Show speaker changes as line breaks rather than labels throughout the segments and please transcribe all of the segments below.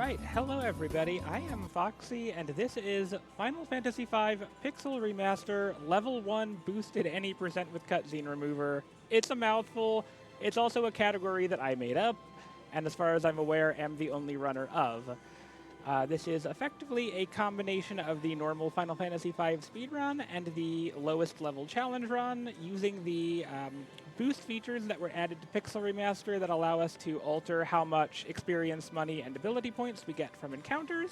Alright, hello everybody, I am Foxy, and this is Final Fantasy V Pixel Remaster Level 1 Boosted Any Percent with Cutscene Remover. It's a mouthful, it's also a category that I made up, and as far as I'm aware, am the only runner of. This is effectively a combination of the normal Final Fantasy V speedrun and the lowest level challenge run, using the boost features that were added to Pixel Remaster that allow us to alter how much experience, money, and ability points we get from encounters.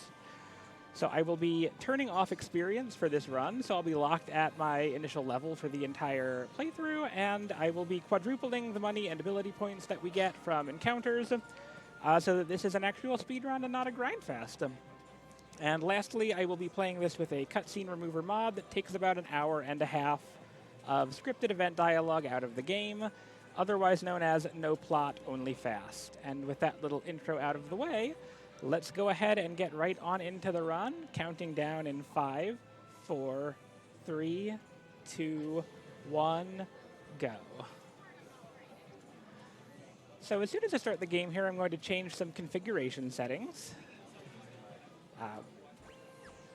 So I will be turning off experience for this run, so I'll be locked at my initial level for the entire playthrough, and I will be quadrupling the money and ability points that we get from encounters, so that this is an actual speedrun and not a grindfest. And lastly, I will be playing this with a cutscene remover mod that takes about an hour and a half of scripted event dialogue out of the game, otherwise known as no plot, only fast. And with that little intro out of the way, let's go ahead and get right on into the run, counting down in 5, 4, 3, 2, 1, go. So as soon as I start the game here, I'm going to change some configuration settings.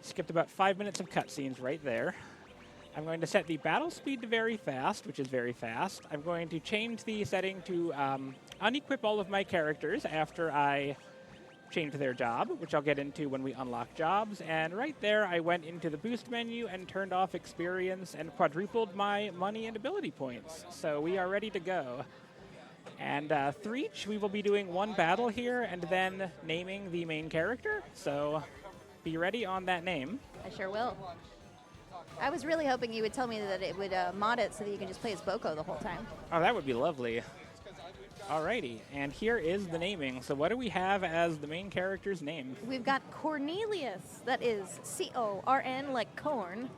Skipped about 5 minutes of cutscenes right there. I'm going to set the battle speed to very fast, which is very fast. I'm going to change the setting to unequip all of my characters after I change their job, which I'll get into when we unlock jobs. And right there, I went into the boost menu and turned off experience and quadrupled my money and ability points. So we are ready to go. And Threach, we will be doing one battle here and then naming the main character. So be ready on that name.
I sure will. I was really hoping you would tell me that it would mod it so that you can just play as Boko the whole time.
Oh, that would be lovely. Alrighty, and here is the naming. So what do we have as the main character's name?
We've got Cornelius. That is C-O-R-N like corn,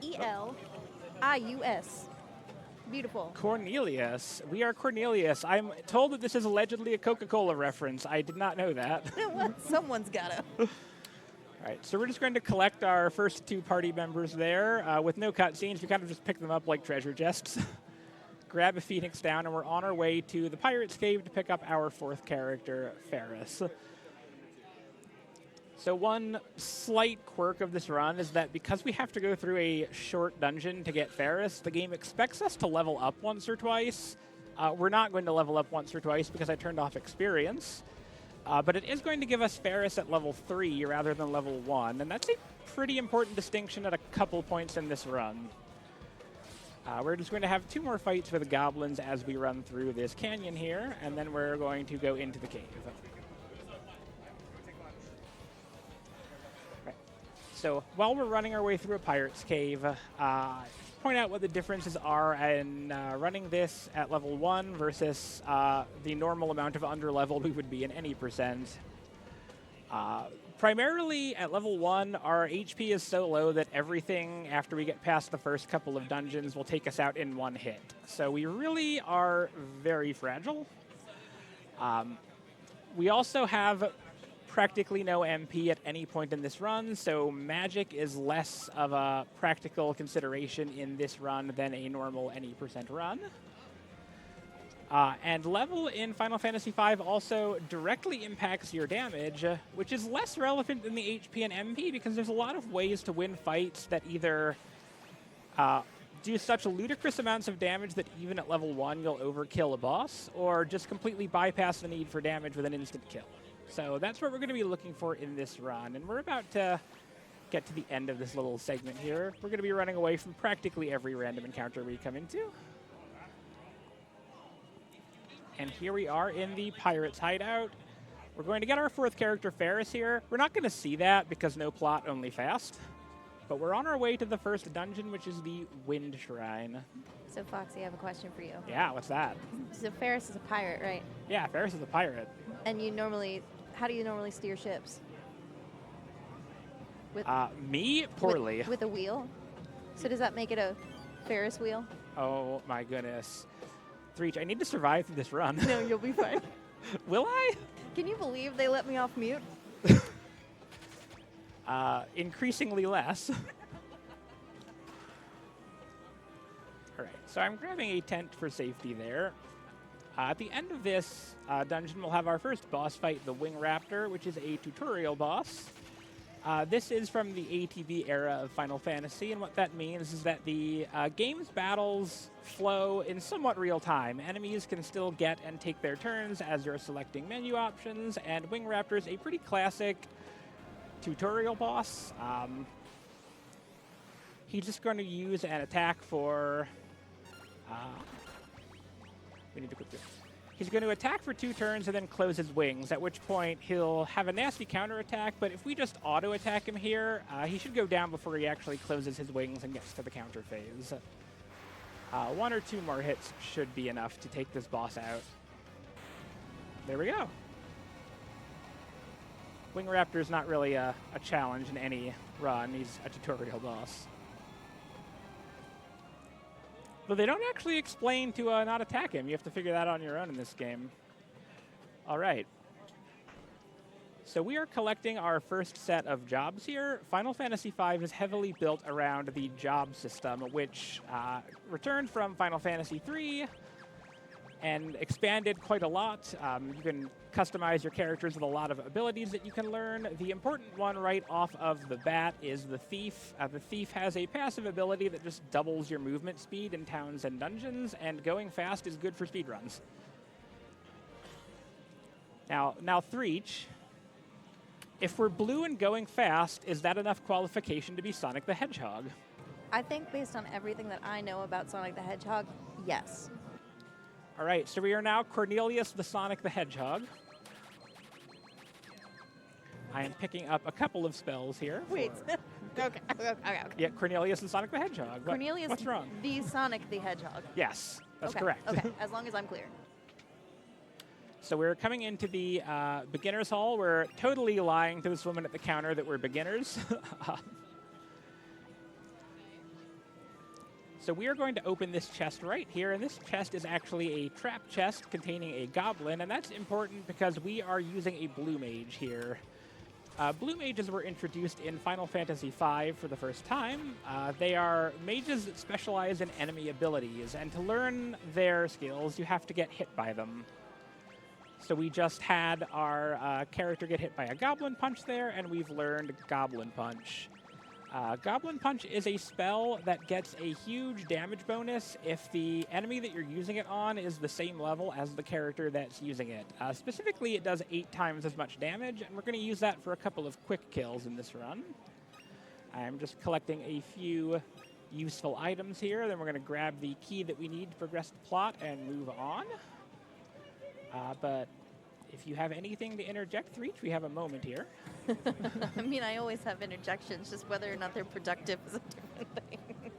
E-L-I-U-S. Beautiful.
Cornelius. We are Cornelius. I'm told that this is allegedly a Coca-Cola reference. I did not know that.
Well, someone's gotta.
All right, so we're just going to collect our first two party members there. With no cutscenes, we kind of just pick them up like treasure chests. Grab a Phoenix down, and we're on our way to the Pirate's Cave to pick up our fourth character, Ferris. So one slight quirk of this run is that because we have to go through a short dungeon to get Ferris, the game expects us to level up once or twice. We're not going to level up once or twice because I turned off experience. But it is going to give us Ferris at level 3 rather than level 1, and that's a pretty important distinction at a couple points in this run. We're just going to have 2 more fights with the goblins as we run through this canyon here, and then we're going to go into the cave. Right. So while we're running our way through a pirate's cave, point out what the differences are in running this at level 1 versus the normal amount of underlevel we would be in any percent. Primarily at level 1, our HP is so low that everything after we get past the first couple of dungeons will take us out in one hit. So we really are very fragile. We also have practically no MP at any point in this run, so magic is less of a practical consideration in this run than a normal any percent run. And level in Final Fantasy V also directly impacts your damage, which is less relevant than the HP and MP because there's a lot of ways to win fights that either do such ludicrous amounts of damage that even at level 1 you'll overkill a boss, or just completely bypass the need for damage with an instant kill. So that's what we're going to be looking for in this run, and we're about to get to the end of this little segment here. We're going to be running away from practically every random encounter we come into. And here we are in the Pirate's Hideout. We're going to get our fourth character, Ferris, here. We're not going to see that because no plot, only fast. But we're on our way to the first dungeon, which is the Wind Shrine.
So, Foxy, I have a question for you.
Yeah, what's that?
So Ferris is a pirate, right?
Yeah, Ferris is a pirate.
And how do you normally steer ships? With,
me? Poorly.
With a wheel? So does that make it a Ferris wheel?
Oh, my goodness. Threach, I need to survive through this run.
No, you'll be fine.
Will I?
Can you believe they let me off mute?
Increasingly less. All right, so I'm grabbing a tent for safety there. At the end of this dungeon, we'll have our first boss fight, the Wing Raptor, which is a tutorial boss. This is from the ATB era of Final Fantasy, and what that means is that the game's battles flow in somewhat real time. Enemies can still get and take their turns as you're selecting menu options, and Wing Raptor is a pretty classic tutorial boss. He's just going to use an attack for... we need to click this. He's going to attack for 2 turns and then close his wings, at which point he'll have a nasty counterattack, but if we just auto-attack him here, he should go down before he actually closes his wings and gets to the counter phase. 1 or 2 more hits should be enough to take this boss out. There we go. Wing Raptor is not really a challenge in any run. He's a tutorial boss. But they don't actually explain to not attack him. You have to figure that out on your own in this game. All right. So we are collecting our first set of jobs here. Final Fantasy V is heavily built around the job system, which returned from Final Fantasy III and expanded quite a lot. You can customize your characters with a lot of abilities that you can learn. The important one right off of the bat is the Thief. The Thief has a passive ability that just doubles your movement speed in towns and dungeons, and going fast is good for speedruns. Now Threach, if we're blue and going fast, is that enough qualification to be Sonic the Hedgehog?
I think based on everything that I know about Sonic the Hedgehog, yes.
All right, so we are now Cornelius the Sonic the Hedgehog. I am picking up a couple of spells here.
Wait. Okay.
Yeah, Cornelius the Sonic the Hedgehog.
Cornelius
What's wrong?
the Sonic the Hedgehog.
Yes, that's
okay.
correct.
Okay, as long as I'm clear.
So we're coming into the beginner's hall. We're totally lying to this woman at the counter that we're beginners. So we are going to open this chest right here, and this chest is actually a trap chest containing a goblin, and that's important because we are using a blue mage here. Blue mages were introduced in Final Fantasy V for the first time. They are mages that specialize in enemy abilities, and to learn their skills, you have to get hit by them. So we just had our character get hit by a Goblin Punch there, and we've learned Goblin Punch. Goblin Punch is a spell that gets a huge damage bonus if the enemy that you're using it on is the same level as the character that's using it. Specifically, it does 8 times as much damage, and we're going to use that for a couple of quick kills in this run. I'm just collecting a few useful items here, then we're going to grab the key that we need to progress the plot and move on. But if you have anything to interject, Threach, we have a moment here.
I mean, I always have interjections, just whether or not they're productive is a different thing.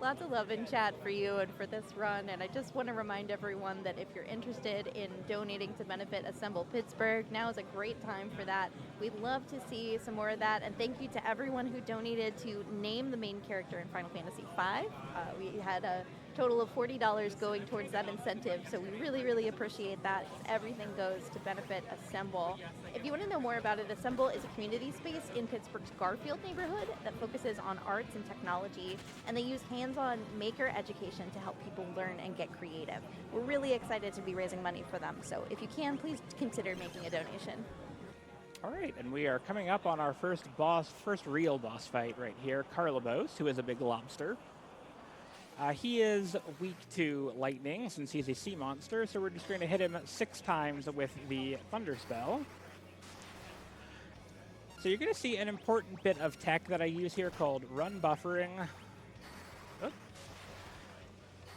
Lots of love in chat for you and for this run, and I just want to remind everyone that if you're interested in donating to benefit Assemble Pittsburgh, now is a great time for that. We'd love to see some more of that, and thank you to everyone who donated to name the main character in Final Fantasy V. We had a total of $40 going towards that incentive, so we really, really appreciate that. Everything goes to benefit Assemble. If you want to know more about it, Assemble is a community space in Pittsburgh's Garfield neighborhood that focuses on arts and technology, and they use hands-on maker education to help people learn and get creative. We're really excited to be raising money for them, so if you can, please consider making a donation.
All right, and we are coming up on our first real boss fight right here, Carlibos, who is a big lobster. He is weak to lightning since he's a sea monster, so we're just going to hit him 6 times with the Thunder Spell. So you're going to see an important bit of tech that I use here called run buffering. Oh.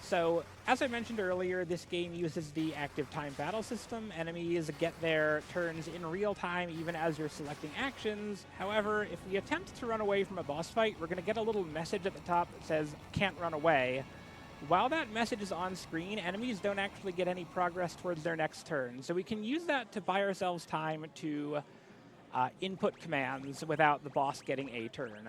So, as I mentioned earlier, this game uses the active time battle system. Enemies get their turns in real time even as you're selecting actions. However, if we attempt to run away from a boss fight, we're going to get a little message at the top that says, "Can't run away." While that message is on screen, enemies don't actually get any progress towards their next turn. So we can use that to buy ourselves time to input commands without the boss getting a turn.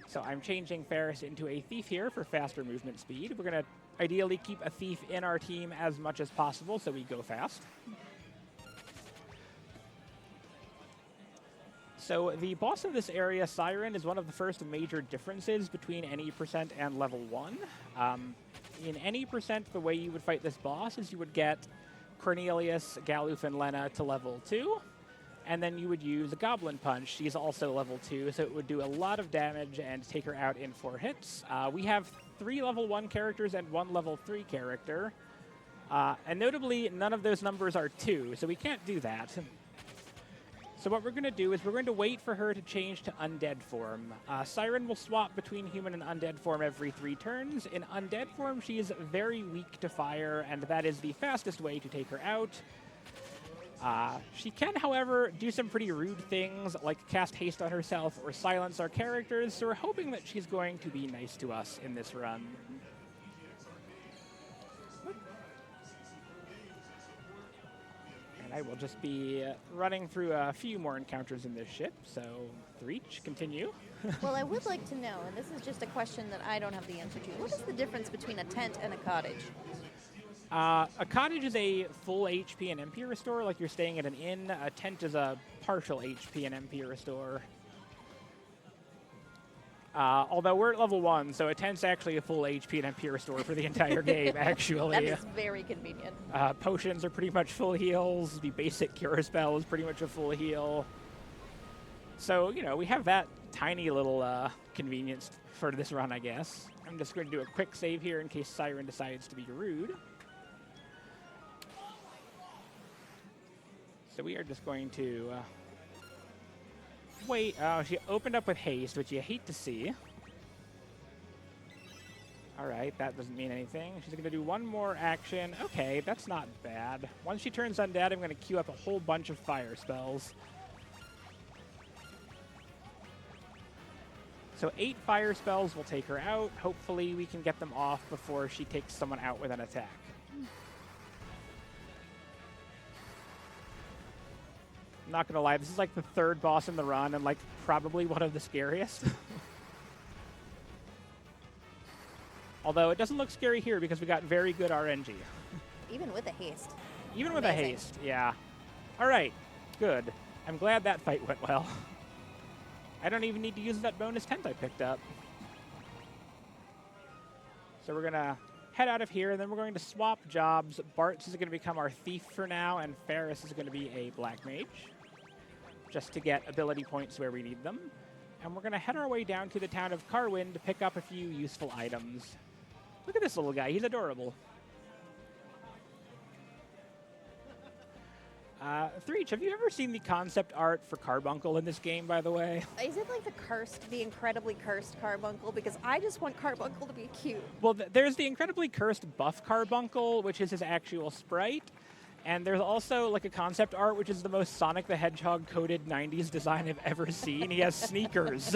So I'm changing Ferris into a thief here for faster movement speed. We're going to ideally keep a thief in our team as much as possible so we go fast. So the boss of this area, Siren, is one of the first major differences between any percent and level 1. in any percent, the way you would fight this boss is you would get Cornelius, Galoof, and Lena to level 2, and then you would use a Goblin Punch. She's also level 2, so it would do a lot of damage and take her out in 4 hits. We have 3 level 1 characters and 1 level 3 character, and notably, none of those numbers are 2, so we can't do that. So what we're going to do is we're going to wait for her to change to undead form. Siren will swap between human and undead form every 3 turns. In undead form, she is very weak to fire, and that is the fastest way to take her out. She can, however, do some pretty rude things, like cast haste on herself or silence our characters, so we're hoping that she's going to be nice to us in this run. I will just be running through a few more encounters in this ship, so Threach, continue.
Well, I would like to know, and this is just a question that I don't have the answer to, what is the difference between a tent and a cottage?
A cottage is a full HP and MP restore, like you're staying at an inn. A tent is a partial HP and MP restore. Although we're at level 1, so a tent's actually a full HP and MP restore for the entire game, actually.
That is very convenient.
Potions are pretty much full heals. The basic cure spell is pretty much a full heal. So, you know, we have that tiny little convenience for this run, I guess. I'm just going to do a quick save here in case Siren decides to be rude. So we are just going to wait. Oh, she opened up with haste, which you hate to see. All right, that doesn't mean anything. She's going to do one more action. Okay, that's not bad. Once she turns undead, I'm going to queue up a whole bunch of fire spells. So 8 fire spells will take her out. Hopefully we can get them off before she takes someone out with an attack. I'm not gonna lie, this is like the 3rd boss in the run and like probably one of the scariest. Although it doesn't look scary here because we got very good RNG.
Even with a haste.
Even with a haste, yeah. All right, good. I'm glad that fight went well. I don't even need to use that bonus tent I picked up. So we're gonna head out of here, and then we're going to swap jobs. Bartz is going to become our thief for now, and Ferris is going to be a black mage, just to get ability points where we need them. And we're going to head our way down to the town of Carwyn to pick up a few useful items. Look at this little guy. He's adorable. Threach, have you ever seen the concept art for Carbuncle in this game, by the way?
Is it like the incredibly cursed Carbuncle? Because I just want Carbuncle to be cute.
Well, there's the incredibly cursed buff Carbuncle, which is his actual sprite. And there's also like a concept art, which is the most Sonic the Hedgehog coded 90s design I've ever seen. He has sneakers.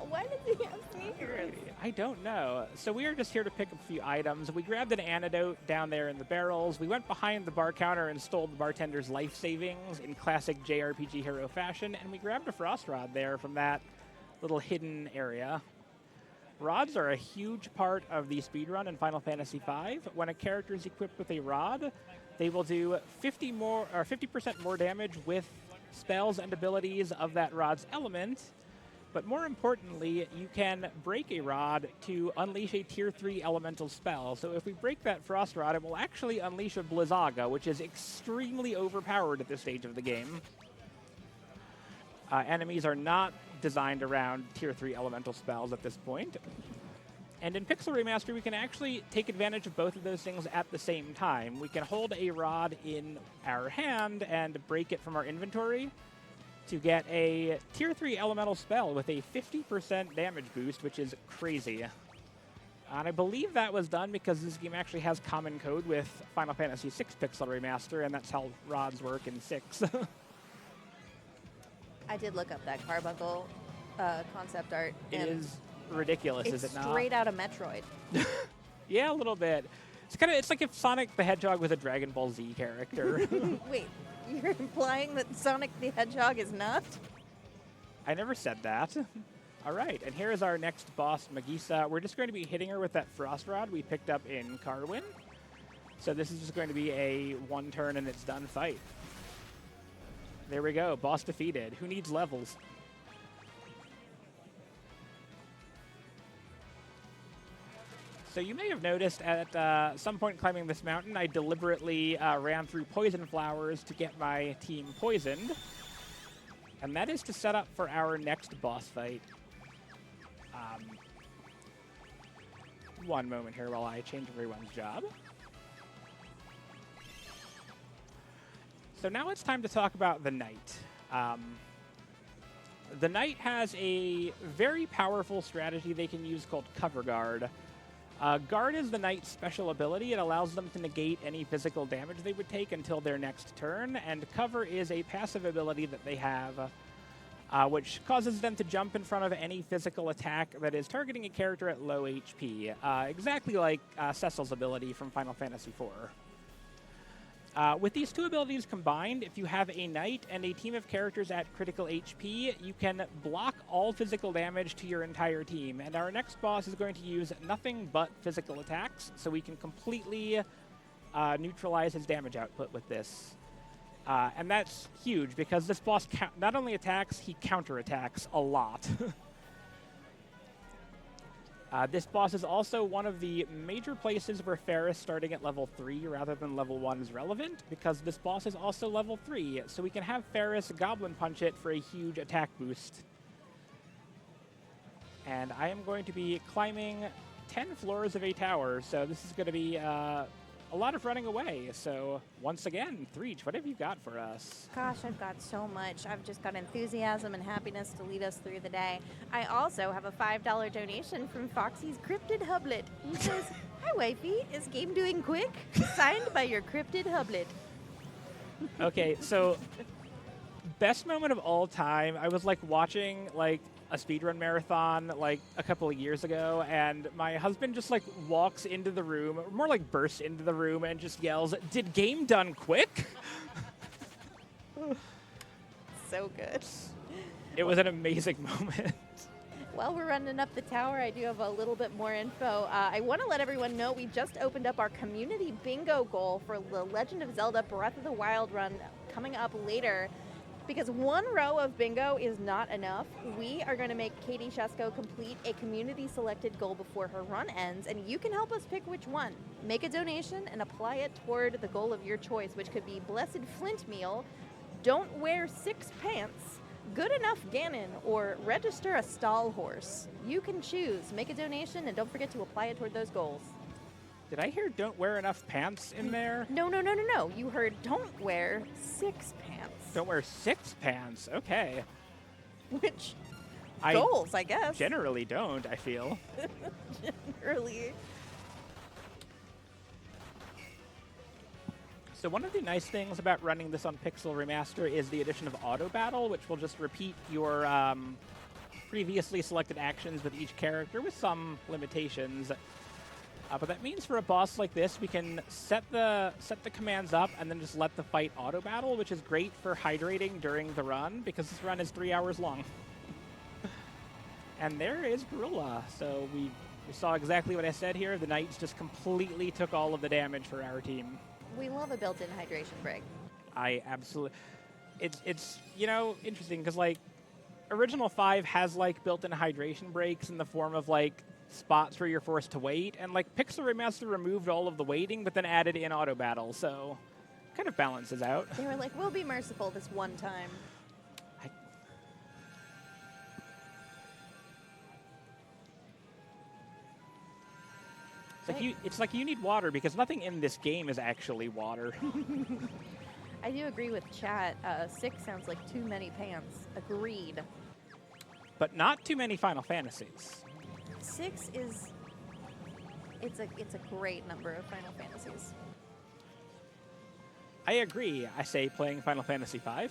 Why does he have sneakers?
I don't know. So we are just here to pick up a few items. We grabbed an antidote down there in the barrels. We went behind the bar counter and stole the bartender's life savings in classic JRPG hero fashion, and we grabbed a frost rod there from that little hidden area. Rods are a huge part of the speedrun in Final Fantasy V. When a character is equipped with a rod, they will do 50% more damage with spells and abilities of that rod's element. But more importantly, you can break a rod to unleash a tier 3 elemental spell. So if we break that frost rod, it will actually unleash a Blizzaga, which is extremely overpowered at this stage of the game. Enemies are not designed around tier 3 elemental spells at this point. And in Pixel Remaster, we can actually take advantage of both of those things at the same time. We can hold a rod in our hand and break it from our inventory to get a tier 3 elemental spell with a 50% damage boost, which is crazy. And I believe that was done because this game actually has common code with Final Fantasy VI Pixel Remaster, and that's how rods work in 6.
I did look up that Carbuncle concept art.
It is ridiculous, is it not?
It's straight out of Metroid.
Yeah, a little bit. It's like if Sonic the Hedgehog was a Dragon Ball Z character.
Wait, you're implying that Sonic the Hedgehog is not?
I never said that. All right, and here is our next boss, Magisa. We're just going to be hitting her with that frost rod we picked up in Carwyn. So this is just going to be a one turn and it's done fight. There we go, boss defeated. Who needs levels? So So you may have noticed at some point climbing this mountain, I deliberately ran through poison flowers to get my team poisoned. And that is to set up for our next boss fight. One moment here while I change everyone's job. So now it's time to talk about the Knight. The Knight has a very powerful strategy they can use called Cover Guard. Guard is the Knight's special ability. It allows them to negate any physical damage they would take until their next turn, and Cover is a passive ability that they have, which causes them to jump in front of any physical attack that is targeting a character at low HP, exactly like Cecil's ability from Final Fantasy IV. With these two abilities combined, if you have a Knight and a team of characters at critical HP, you can block all physical damage to your entire team. And our next boss is going to use nothing but physical attacks, so we can completely neutralize his damage output with this. And that's huge, because this boss not only attacks, he counterattacks a lot. This boss is also one of the major places where Ferris starting at level 3 rather than level 1 is relevant, because this boss is also level 3, so we can have Ferris Goblin Punch it for a huge attack boost. And I am going to be climbing 10 floors of a tower, so this is going to be a lot of running away. So once again, Threach, what have you got for us?
Gosh, I've got so much. I've just got enthusiasm and happiness to lead us through the day. I also have a $5 donation from Foxy's Cryptid Hublet. He says, "Hi, wifey. Is game doing quick? Signed by your Cryptid Hublet."
Okay, so best moment of all time. I was like watching like a speedrun marathon like a couple of years ago, and my husband just like walks into the room, more like bursts into the room, and just yells, "Did game done quick?"
So good.
It was an amazing moment.
While we're running up the tower, I do have a little bit more info. I want to let everyone know we just opened up our community bingo goal for the Legend of Zelda Breath of the Wild run coming up later. Because one row of bingo is not enough, we are going to make Katie Shesko complete a community-selected goal before her run ends, and you can help us pick which one. Make a donation and apply it toward the goal of your choice, which could be Blessed Flint Meal, Don't Wear 6 Pants, Good Enough Ganon, or Register a Stall Horse. You can choose. Make a donation, and don't forget to apply it toward those goals.
Did I hear "don't wear enough pants" in there?
No. You heard don't wear 6 pants.
Don't wear 6 pants. Okay.
Which goals, I guess.
Generally don't, I feel.
Generally.
So one of the nice things about running this on Pixel Remaster is the addition of Auto Battle, which will just repeat your previously selected actions with each character with some limitations. But that means for a boss like this, we can set the commands up and then just let the fight auto battle, which is great for hydrating during the run, because this run is 3 hours long. And there is Gorilla. So we saw exactly what I said here. The Knights just completely took all of the damage for our team.
We love a built-in hydration break.
I absolutely... It's you know, interesting, because, like, Original 5 has, like, built-in hydration breaks in the form of, like, spots where you're forced to wait, and like Pixel Remaster removed all of the waiting but then added in auto battle, so kind of balances out.
They were like, we'll be merciful this one time.
It's like you need water, because nothing in this game is actually water.
I do agree with chat. 6 sounds like too many pants. Agreed.
But not too many Final Fantasies.
6 is... It's a great number of Final Fantasies.
I agree. I say playing Final Fantasy V.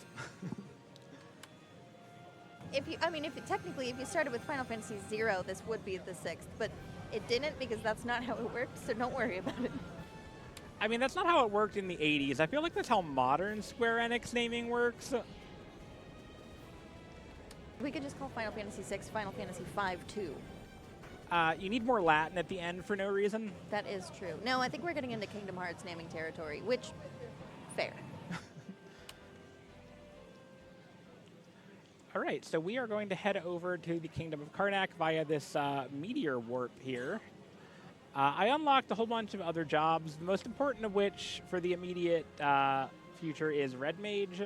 Technically, if you started with Final Fantasy 0, this would be the 6th, but it didn't, because that's not how it worked, so don't worry about it.
I mean, that's not how it worked in the 80s. I feel like that's how modern Square Enix naming works.
We could just call Final Fantasy 6 Final Fantasy 5 too.
You need more Latin at the end for no reason.
That is true. No, I think we're getting into Kingdom Hearts naming territory, which, fair.
All right, so we are going to head over to the Kingdom of Karnak via this meteor warp here. I unlocked a whole bunch of other jobs, the most important of which for the immediate future is Red Mage.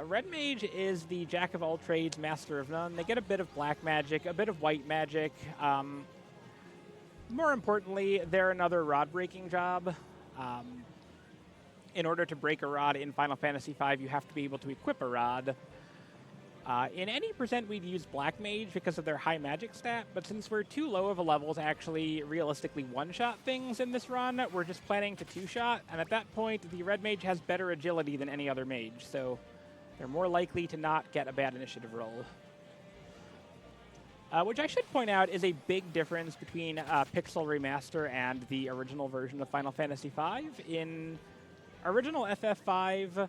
Red Mage is the jack of all trades, master of none. They get a bit of black magic, a bit of white magic. More importantly, they're another rod breaking job. In order to break a rod in Final Fantasy V, you have to be able to equip a rod. In any percent, we'd use Black Mage because of their high magic stat, but since we're too low of a level to actually realistically one-shot things in this run, we're just planning to two-shot, and at that point, the Red Mage has better agility than any other mage, so they're more likely to not get a bad initiative roll. Which I should point out is a big difference between Pixel Remaster and the original version of Final Fantasy V. In original FF5,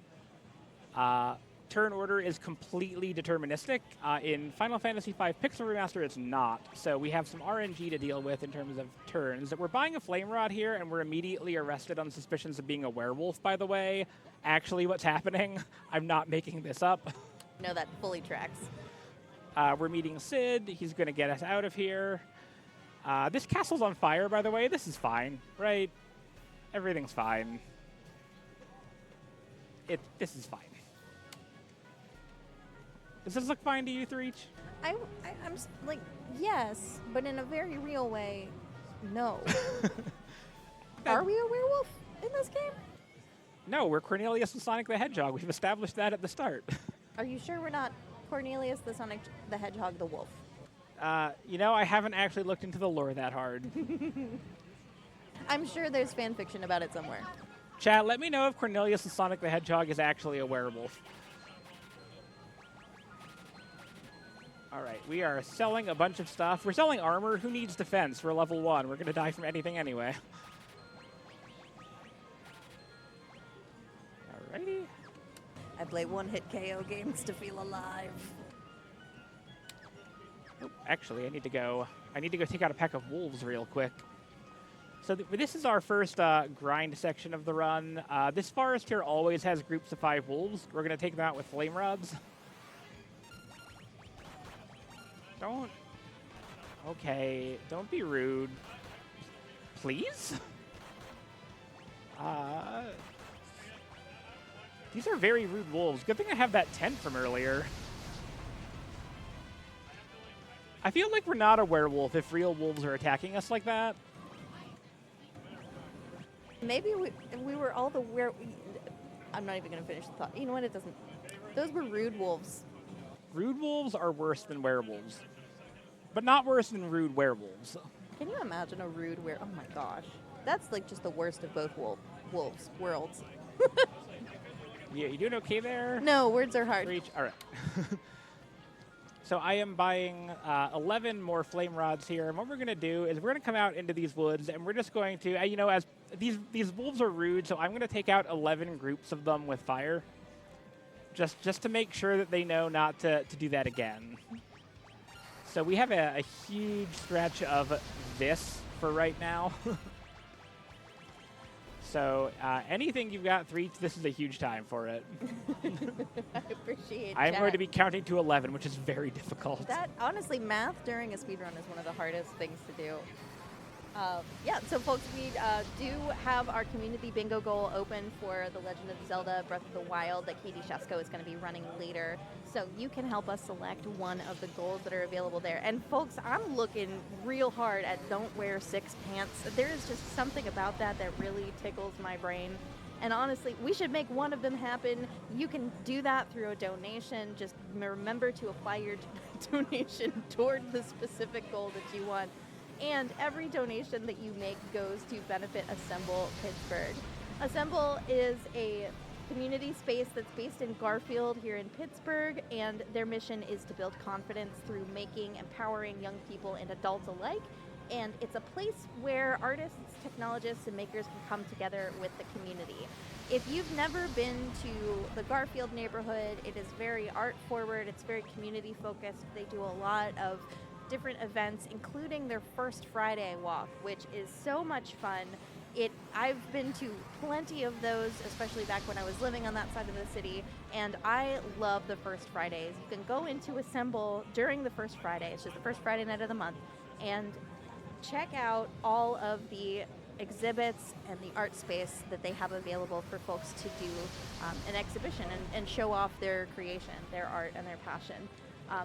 turn order is completely deterministic. In Final Fantasy V Pixel Remaster, it's not. So we have some RNG to deal with in terms of turns. We're buying a Flame Rod here, and we're immediately arrested on suspicions of being a werewolf, by the way. Actually, what's happening, I'm not making this up.
No, that fully tracks.
We're meeting Sid. He's going to get us out of here. This castle's on fire, by the way. This is fine, right? Everything's fine. This is fine. Does this look fine to you, Threach?
I'm like, yes, but in a very real way, no. Are we a werewolf in this game?
No, we're Cornelius and Sonic the Hedgehog. We've established that at the start.
Are you sure we're not Cornelius the Sonic the Hedgehog the wolf?
You know, I haven't actually looked into the lore that hard.
I'm sure there's fan fiction about it somewhere.
Chat, let me know if Cornelius and Sonic the Hedgehog is actually a werewolf. All right, we are selling a bunch of stuff. We're selling armor. Who needs defense? We're level 1. We're going to die from anything anyway. Alrighty.
I play one-hit KO games to feel alive.
Oh, actually, I need to go take out a pack of wolves real quick. So this is our first grind section of the run. This forest here always has groups of 5 wolves. We're going to take them out with flame rods. Okay, don't be rude. Please? These are very rude wolves. Good thing I have that tent from earlier. I feel like we're not a werewolf if real wolves are attacking us like that.
Maybe we were all the I'm not even going to finish the thought. You know what? It doesn't. Those were rude wolves.
Rude wolves are worse than werewolves. But not worse than rude werewolves.
Can you imagine a rude oh my gosh. That's like just the worst of both wolves worlds.
Yeah, you doing okay there?
No, words are hard.
Reach. All right. So I am buying 11 more flame rods here, and what we're going to do is we're going to come out into these woods, and we're just going to, you know, as these wolves are rude, so I'm going to take out 11 groups of them with fire, just to make sure that they know not to do that again. So we have a huge stretch of this for right now. So anything you've got, Threach, this is a huge time for it.
I appreciate
I'm
that.
going to be counting to 11, which is very difficult.
That, honestly, math during a speedrun is one of the hardest things to do. Yeah, so folks, we do have our community bingo goal open for The Legend of Zelda Breath of the Wild that Katie Shesko is going to be running later. So you can help us select one of the goals that are available there. And folks, I'm looking real hard at Don't Wear Six Pants. There is just something about that really tickles my brain. And honestly, we should make one of them happen. You can do that through a donation. Just remember to apply your donation toward the specific goal that you want. And every donation that you make goes to benefit Assemble Pittsburgh. Assemble is a community space that's based in Garfield here in Pittsburgh, and their mission is to build confidence through empowering young people and adults alike. And it's a place where artists, technologists, and makers can come together with the community. If you've never been to the Garfield neighborhood, it is very art forward, it's very community focused. They do a lot of different events, including their First Friday walk, which is so much fun. I've been to plenty of those, especially back when I was living on that side of the city, and I love the First Fridays. You can go into Assemble during the First Friday. It's just the first Friday night of the month, and check out all of the exhibits and the art space that they have available for folks to do an exhibition and show off their creation, their art, and their passion.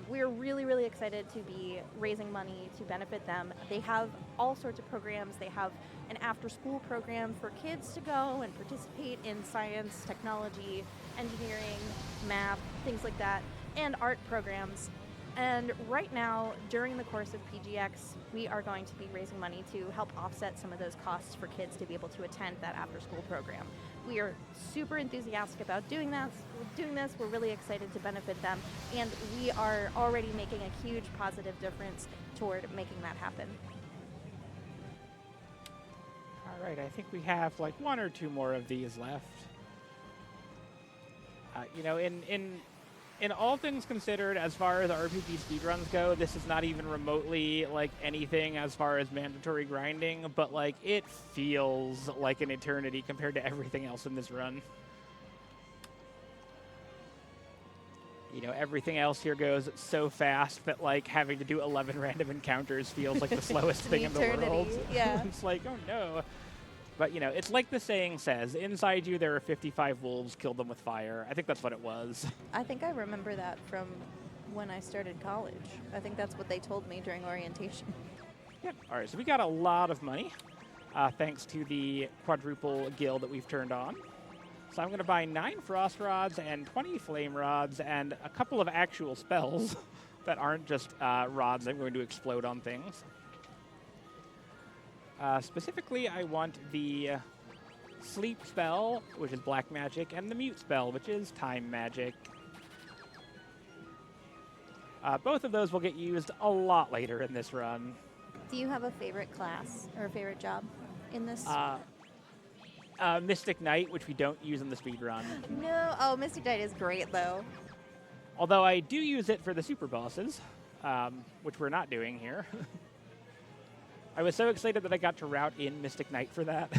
We're really, really excited to be raising money to benefit them. They have all sorts of programs. They have an after-school program for kids to go and participate in science, technology, engineering, math, things like that, and art programs. And right now, during the course of PGX, we are going to be raising money to help offset some of those costs for kids to be able to attend that after-school program. We are super enthusiastic about doing this. We're really excited to benefit them, and we are already making a huge positive difference toward making that happen.
All right, I think we have like 1 or 2 more of these left. You know, in all things considered, as far as RPG speedruns go, this is not even remotely like anything as far as mandatory grinding, but like it feels like an eternity compared to everything else in this run. You know, everything else here goes so fast that like having to do 11 random encounters feels like the slowest thing in the world.
Yeah.
It's like, oh no. But, you know, it's like the saying says, inside you there are 55 wolves, kill them with fire. I think that's what it was.
I think I remember that from when I started college. I think that's what they told me during orientation.
Yep. All right, so we got a lot of money, thanks to the quadruple guild that we've turned on. So I'm going to buy 9 frost rods and 20 flame rods and a couple of actual spells that aren't just rods I'm going to explode on things. Specifically, I want the sleep spell, which is black magic, and the mute spell, which is time magic. Both of those will get used a lot later in this run.
Do you have a favorite class or a favorite job in this?
Mystic Knight, which we don't use in the speedrun.
No. Oh, Mystic Knight is great, though.
Although I do use it for the super bosses, which we're not doing here. I was so excited that I got to route in Mystic Knight for that.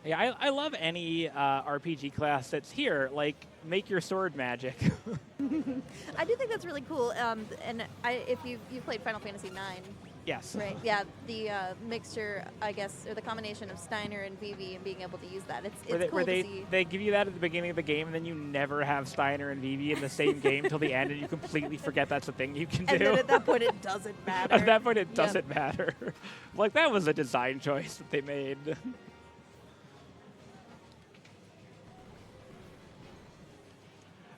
Yeah, I love any RPG class that's here. Like, make your sword magic.
I do think that's really cool. And if you've played Final Fantasy IX,
Yes.
right? Yeah, the mixture, I guess, or the combination of Steiner and Vivi and being able to use that. It's cool to see.
They give you that at the beginning of the game, and then you never have Steiner and Vivi in the same game till the end, and you completely forget that's a thing you can do.
And then at that point, it doesn't matter.
At that point, it doesn't matter. Like, that was a design choice that they made.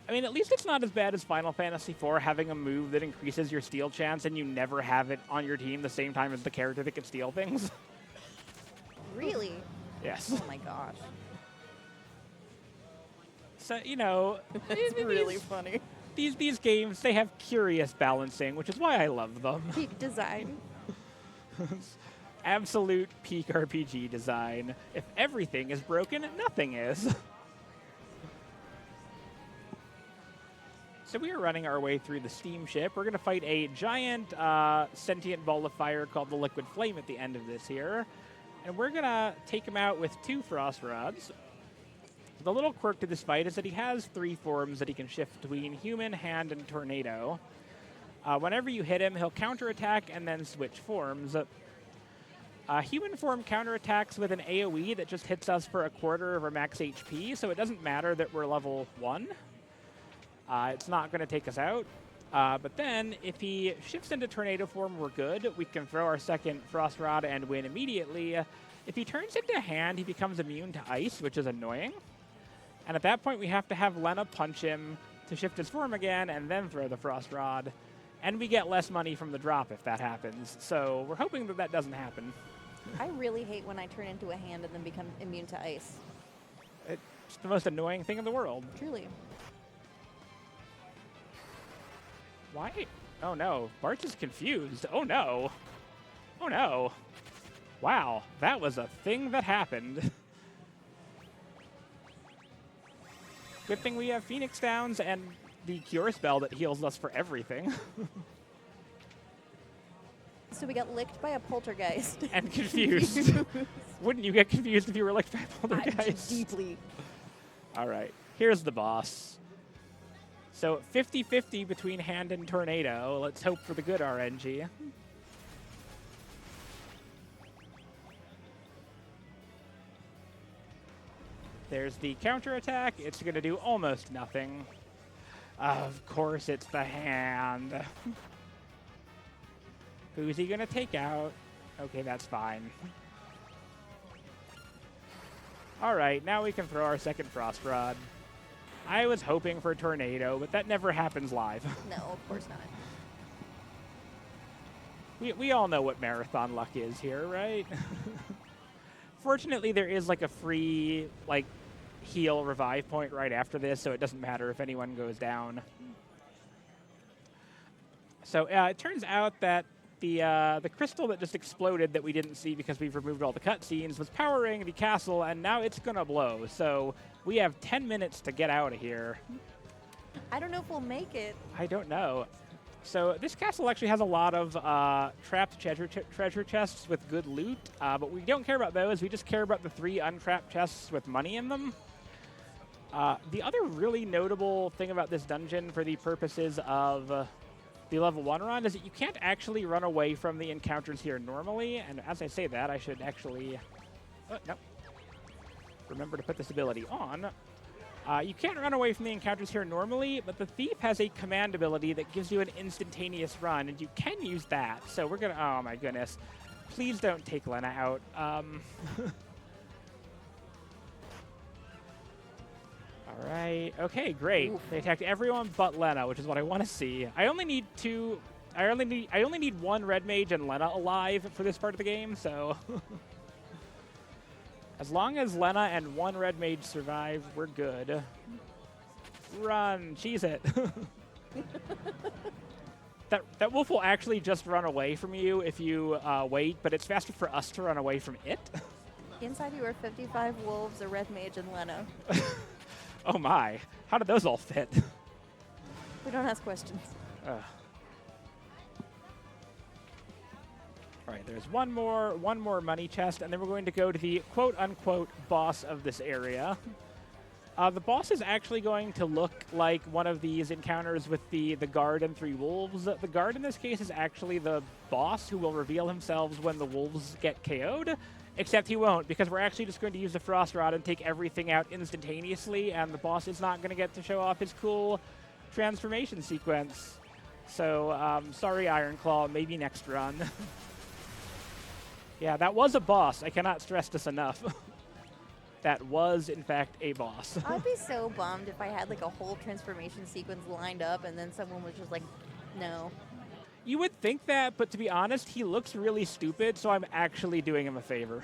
I mean, at least it's not as bad as Final Fantasy IV having a move that increases your steal chance and you never have it on your team the same time as the character that can steal things.
Really?
Yes.
Oh my gosh.
So, you know,
It's really funny.
These games, they have curious balancing, which is why I love them.
Peak design.
Absolute peak RPG design. If everything is broken, nothing is. So we are running our way through the steamship. We're going to fight a giant sentient ball of fire called the Liquid Flame at the end of this here. And we're going to take him out with 2 frost rods. The little quirk to this fight is that he has 3 forms that he can shift between human, hand, and tornado. Whenever you hit him, he'll counterattack and then switch forms. Human form counterattacks with an AoE that just hits us for a quarter of our max HP, so it doesn't matter that we're level 1. It's not going to take us out. But then, if he shifts into tornado form, we're good. We can throw our second frost rod and win immediately. If he turns into hand, he becomes immune to ice, which is annoying. And at that point, we have to have Lena punch him to shift his form again and then throw the frost rod. And we get less money from the drop if that happens. So we're hoping that that doesn't happen.
I really hate when I turn into a hand and then become immune to ice.
It's the most annoying thing in the world.
Truly.
Why? Oh no, Bart's is confused. Oh no. Oh no. Wow, that was a thing that happened. Good thing we have Phoenix Downs and the Cure spell that heals us for everything.
So we got licked by a poltergeist.
And confused. Wouldn't you get confused if you were licked by a poltergeist?
Deeply.
All right, here's the boss. So 50-50 between hand and tornado. Let's hope for the good RNG. There's the counterattack. It's going to do almost nothing. Of course it's the hand. Who's he going to take out? Okay, that's fine. All right, now we can throw our second Frost Rod. I was hoping for a tornado, but that never happens live.
No, of course not.
We all know what marathon luck is here, right? Fortunately, there is like a free like heal revive point right after this, so it doesn't matter if anyone goes down. So it turns out that the crystal that just exploded that we didn't see because we've removed all the cutscenes was powering the castle, and now it's gonna blow. So we have 10 minutes to get out of here.
I don't know if we'll make it.
I don't know. So this castle actually has a lot of trapped treasure chests with good loot, but we don't care about those. We just care about the 3 untrapped chests with money in them. The other really notable thing about this dungeon for the purposes of the level 1 run is that you can't actually run away from the encounters here normally. And as I say that, I should actually... no. Remember to put this ability on. You can't run away from the encounters here normally, but the Thief has a command ability that gives you an instantaneous run, and you can use that. So we're going to... Oh, my goodness. Please don't take Lena out. All right. Okay, great. Oof. They attacked everyone but Lena, which is what I want to see. I only need 1 red mage and Lena alive for this part of the game, so as long as Lena and 1 red mage survive, we're good. Run, cheese it. That wolf will actually just run away from you if you wait, but it's faster for us to run away from it.
Inside you are 55 wolves, a red mage, and Lena.
Oh my, how did those all fit?
We don't ask questions.
All right, there's one more money chest, and then we're going to go to the quote-unquote boss of this area. The boss is actually going to look like one of these encounters with the guard and 3 wolves. The guard in this case is actually the boss who will reveal himself when the wolves get KO'd. Except he won't, because we're actually just going to use the Frost Rod and take everything out instantaneously, and the boss is not going to get to show off his cool transformation sequence. So, sorry, Ironclaw, maybe next run. Yeah, that was a boss. I cannot stress this enough. That was, in fact, a boss.
I'd be so bummed if I had, like, a whole transformation sequence lined up, and then someone was just like, no.
You would think that, but to be honest, he looks really stupid, so I'm actually doing him a favor.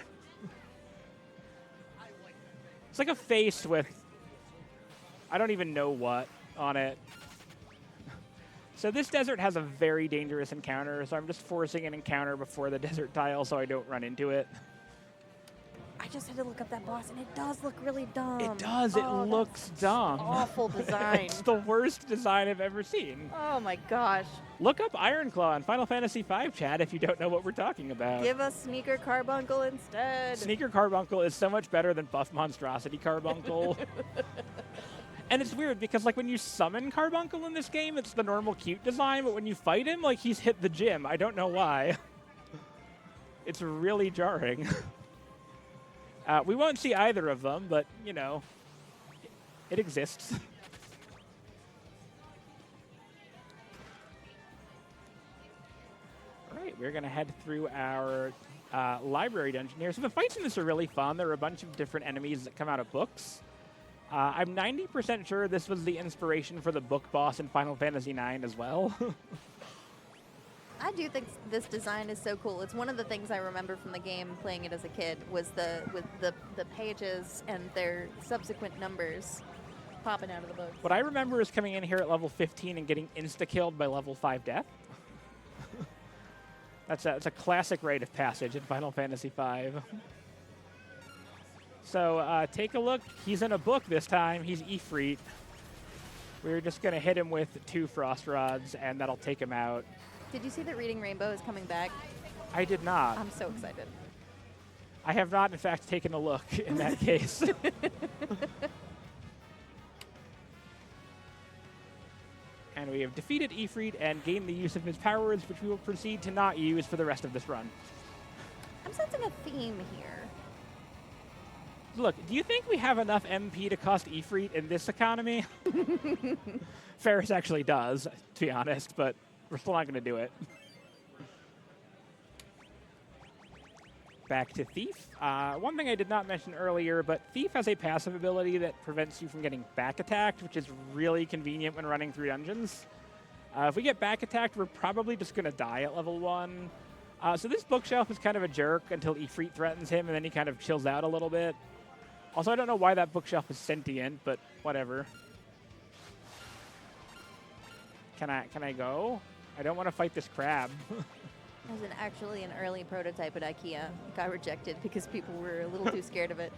It's like a face with, I don't even know what on it. So this desert has a very dangerous encounter, so I'm just forcing an encounter before the desert tile so I don't run into it.
I just had to look up that boss, and it does look really dumb.
It does. It looks dumb.
Awful design.
It's the worst design I've ever seen.
Oh, my gosh.
Look up Ironclaw in Final Fantasy V, chat, if you don't know what we're talking about.
Give us Sneaker Carbuncle instead.
Sneaker Carbuncle is so much better than Buff Monstrosity Carbuncle. And it's weird, because like when you summon Carbuncle in this game, it's the normal cute design, but when you fight him, like he's hit the gym. I don't know why. It's really jarring. We won't see either of them, but, you know, it exists. All right, we're going to head through our library dungeon here. So the fights in this are really fun. There are a bunch of different enemies that come out of books. I'm 90% sure this was the inspiration for the book boss in Final Fantasy IX as well.
I do think this design is so cool. It's one of the things I remember from the game playing it as a kid was the pages and their subsequent numbers popping out of the book.
What I remember is coming in here at level 15 and getting insta-killed by level 5 death. That's a classic rite of passage in Final Fantasy V. So take a look. He's in a book this time. He's Ifrit. We're just going to hit him with 2 Frost Rods, and that'll take him out.
Did you see that Reading Rainbow is coming back?
I did not.
I'm so excited.
I have not, in fact, taken a look in that case. And we have defeated Ifrit and gained the use of his powers, which we will proceed to not use for the rest of this run.
I'm sensing a theme here.
Look, do you think we have enough MP to cost Ifrit in this economy? Ferris actually does, to be honest, but we're still not going to do it. Back to Thief. One thing I did not mention earlier, but Thief has a passive ability that prevents you from getting back attacked, which is really convenient when running through dungeons. If we get back attacked, we're probably just going to die at level 1. So this bookshelf is kind of a jerk until Ifrit threatens him, and then he kind of chills out a little bit. Also, I don't know why that bookshelf is sentient, but whatever. Can I go? I don't want to fight this crab.
There's actually an early prototype at IKEA. It got rejected because people were a little too scared of it.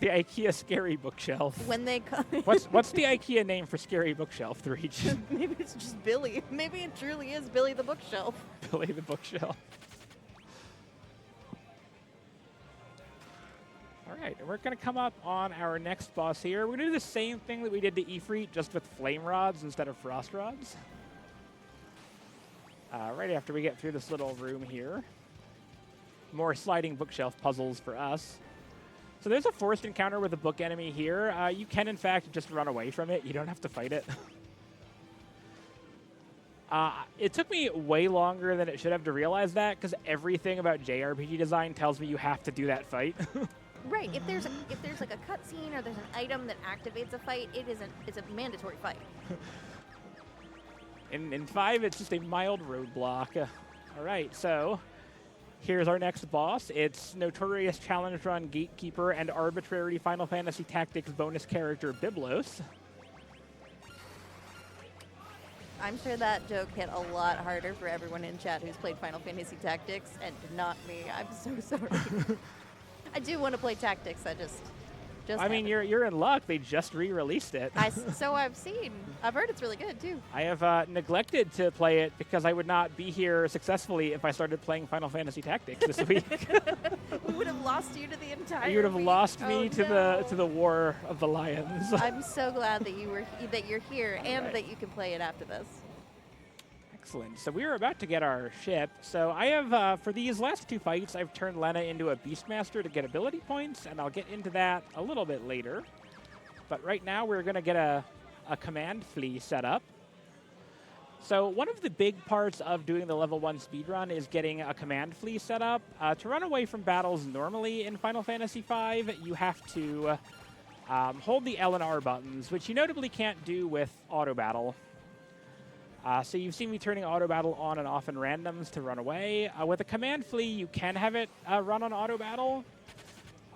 The IKEA scary bookshelf.
When they come,
what's the IKEA name for scary bookshelf, Threach?
Maybe it's just Billy. Maybe it truly is Billy the bookshelf.
Billy the bookshelf. All right, we're going to come up on our next boss here. We're going to do the same thing that we did to Ifrit, just with flame rods instead of frost rods. Right after we get through this little room here. More sliding bookshelf puzzles for us. So there's a forced encounter with a book enemy here. You can, in fact, just run away from it. You don't have to fight it. It took me way longer than it should have to realize that, because everything about JRPG design tells me you have to do that fight.
Right. If there's like a cutscene or there's an item that activates a fight, it's a mandatory fight.
In 5, it's just a mild roadblock. All right, so here's our next boss. It's notorious challenge run gatekeeper and arbitrary Final Fantasy Tactics bonus character Biblos.
I'm sure that joke hit a lot harder for everyone in chat who's played Final Fantasy Tactics, and not me. I'm so sorry. I do want to play Tactics. I just
I mean, you're in luck. They just re-released it.
So I've seen. I've heard it's really good, too.
I have neglected to play it because I would not be here successfully if I started playing Final Fantasy Tactics this week.
We would have lost you to the entire
You would have
week.
lost me
no.
to the War of the Lions.
I'm so glad that you're here and
right.
that you can play it after this.
Excellent. So we are about to get our ship. So I have, for these last 2 fights, I've turned Lena into a Beastmaster to get ability points, and I'll get into that a little bit later. But right now we're going to get a command flea set up. So one of the big parts of doing the level 1 speedrun is getting a command flea set up. To run away from battles normally in Final Fantasy V, you have to hold the L and R buttons, which you notably can't do with auto battle. So you've seen me turning auto battle on and off in randoms to run away. With a command flea, you can have it run on auto battle.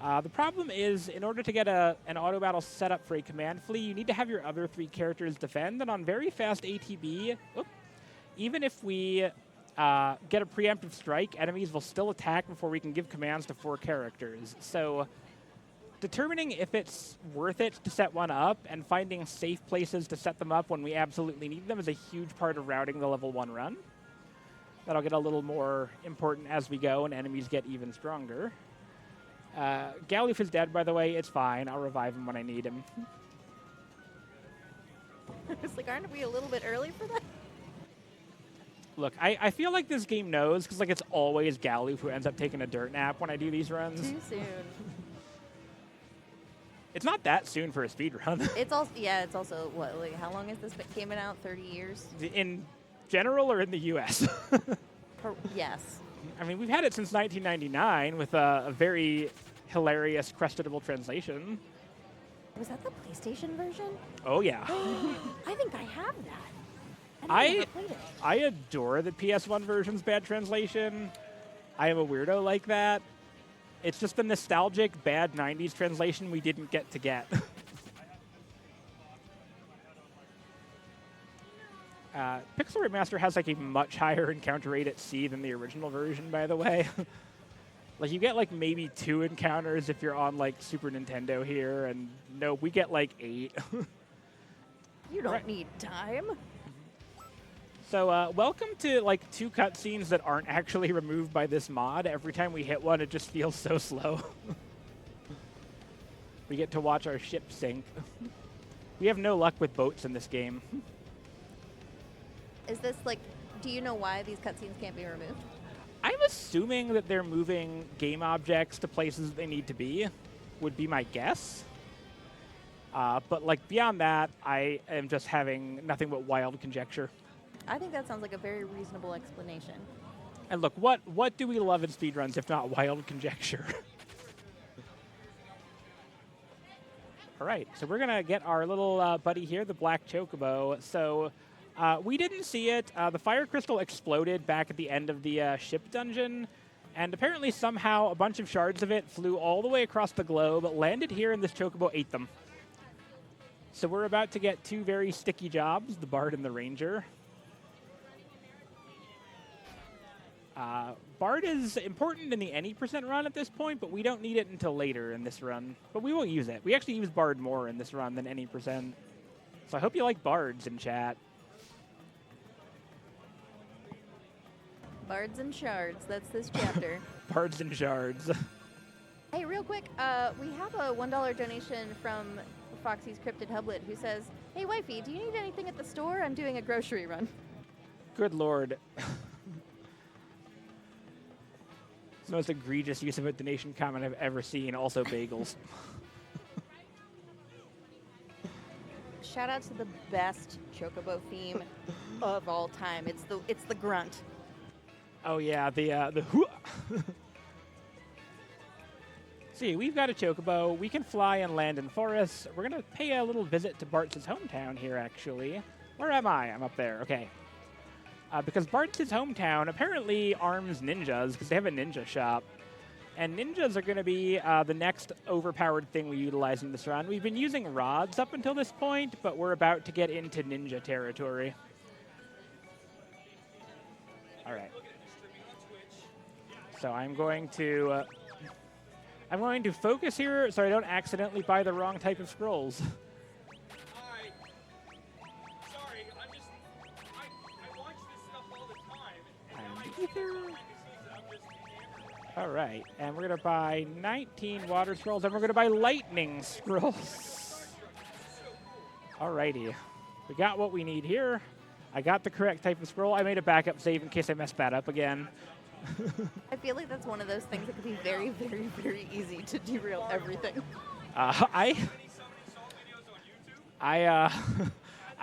The problem is, in order to get an auto battle set up for a command flea, you need to have your other 3 characters defend. And on very fast ATB, even if we get a preemptive strike, enemies will still attack before we can give commands to 4 characters. So determining if it's worth it to set one up and finding safe places to set them up when we absolutely need them is a huge part of routing the level 1 run. That'll get a little more important as we go and enemies get even stronger. Galoof is dead, by the way. It's fine. I'll revive him when I need him.
It's like, aren't we a little bit early for that?
Look, I feel like this game knows, because like it's always Galoof who ends up taking a dirt nap when I do these runs.
Too soon.
It's not that soon for a speed run.
It's also what? Like, how long has this came out? 30 years?
In general or in the U.S.?
Yes.
I mean, we've had it since 1999 with a very hilarious creditable translation.
Was that the PlayStation version?
Oh, yeah.
I think I have that. I never played it.
I adore the PS1 version's bad translation. I am a weirdo like that. It's just the nostalgic bad 90s translation we didn't get to get. Pixel Remaster has like a much higher encounter rate at sea than the original version, by the way. Like you get like maybe 2 encounters if you're on like Super Nintendo here, and no, we get like 8.
You don't need time.
So welcome to like 2 cutscenes that aren't actually removed by this mod. Every time we hit one, it just feels so slow. We get to watch our ship sink. We have no luck with boats in this game.
Is this like, do you know why these cutscenes can't be removed?
I'm assuming that they're moving game objects to places they need to be. would be my guess. But like beyond that, I am just having nothing but wild conjecture.
I think that sounds like a very reasonable explanation.
And look, what do we love in speedruns if not wild conjecture? All right, so we're going to get our little buddy here, the black chocobo. So we didn't see it. The fire crystal exploded back at the end of the ship dungeon. And apparently somehow a bunch of shards of it flew all the way across the globe, landed here, and this chocobo ate them. So we're about to get two very sticky jobs, the Bard and the Ranger. Bard is important in the any % run at this point, but we don't need it until later in this run. But we will use it. We actually use Bard more in this run than any %. So I hope you like Bards in chat.
Bards and shards, that's this chapter.
Bards and shards.
Hey, real quick, we have a $1 donation from Foxy's Cryptid Hublet who says, "Hey, wifey, do you need anything at the store? I'm doing a grocery run."
Good lord. It's the most egregious use of a donation comment I've ever seen. Also bagels.
Shout out to the best chocobo theme of all time. It's the grunt.
Oh yeah, the See, we've got a chocobo. We can fly and land in forests. We're gonna pay a little visit to Bart's hometown here, actually. Where am I? I'm up there. Okay. Because Bart's hometown apparently arms ninjas because they have a ninja shop. And ninjas are going to be the next overpowered thing we utilize in this run. We've been using rods up until this point, but we're about to get into ninja territory. All right. So I'm going to focus here so I don't accidentally buy the wrong type of scrolls. All right, and we're going to buy 19 water scrolls, and we're going to buy lightning scrolls. All righty. We got what we need here. I got the correct type of scroll. I made a backup save in case I messed that up again.
I feel like that's one of those things that could be very, very, very easy to derail everything.
I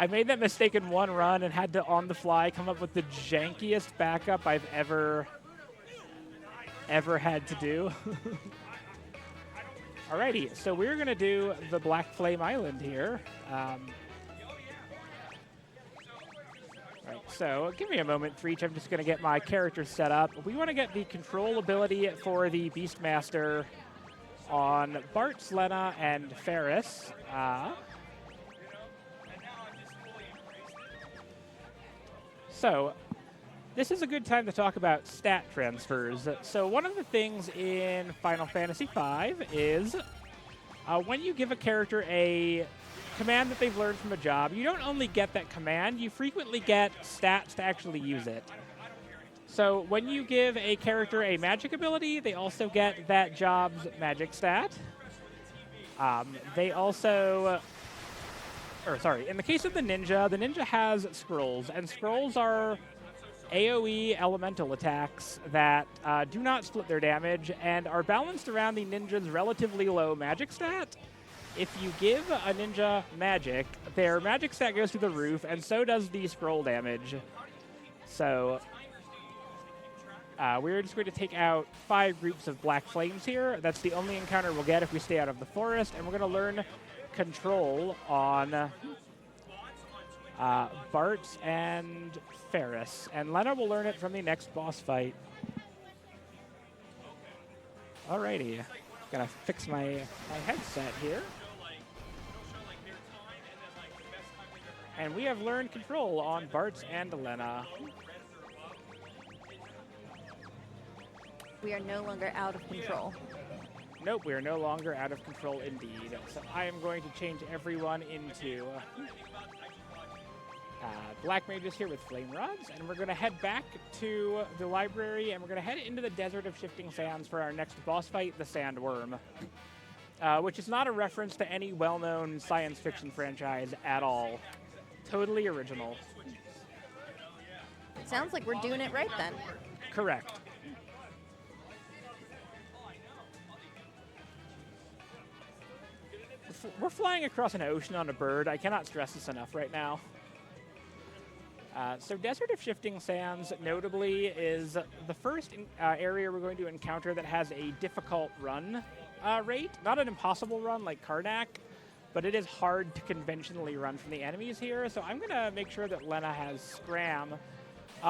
made that mistake in one run and had to, on the fly, come up with the jankiest backup I've ever had to do. Alrighty, so we're going to do the Black Flame Island here. Right, so give me a moment, Threach. I'm just going to get my character set up. We want to get the control ability for the Beastmaster on Bart, Lena, and Ferris. So this is a good time to talk about stat transfers. So one of the things in Final Fantasy V is when you give a character a command that they've learned from a job, you don't only get that command, you frequently get stats to actually use it. So when you give a character a magic ability, they also get that job's magic stat. They also... in the case of the ninja has scrolls, and scrolls are AoE elemental attacks that do not split their damage and are balanced around the ninja's relatively low magic stat. If you give a ninja magic, their magic stat goes through the roof, and so does the scroll damage. So we're just going to take out 5 groups of black flames here. That's the only encounter we'll get if we stay out of the forest, and we're going to learn control on Bart and Ferris. And Lena will learn it from the next boss fight. Alrighty. Gonna fix my headset here. And we have learned control on Bart and Lena.
We are no longer out of control.
Nope, we are no longer out of control indeed. So I am going to change everyone into black mages here with flame rods, and we're going to head back to the library, and we're going to head into the Desert of Shifting Sands for our next boss fight, the Sandworm, which is not a reference to any well-known science fiction franchise at all. Totally original.
Sounds like we're doing it right then.
Correct. we're flying across an ocean on a bird. I cannot stress this enough right now. So Desert of Shifting Sands, notably, is the first area we're going to encounter that has a difficult run rate. Not an impossible run like Karnak, but it is hard to conventionally run from the enemies here. So I'm going to make sure that Lena has Scram.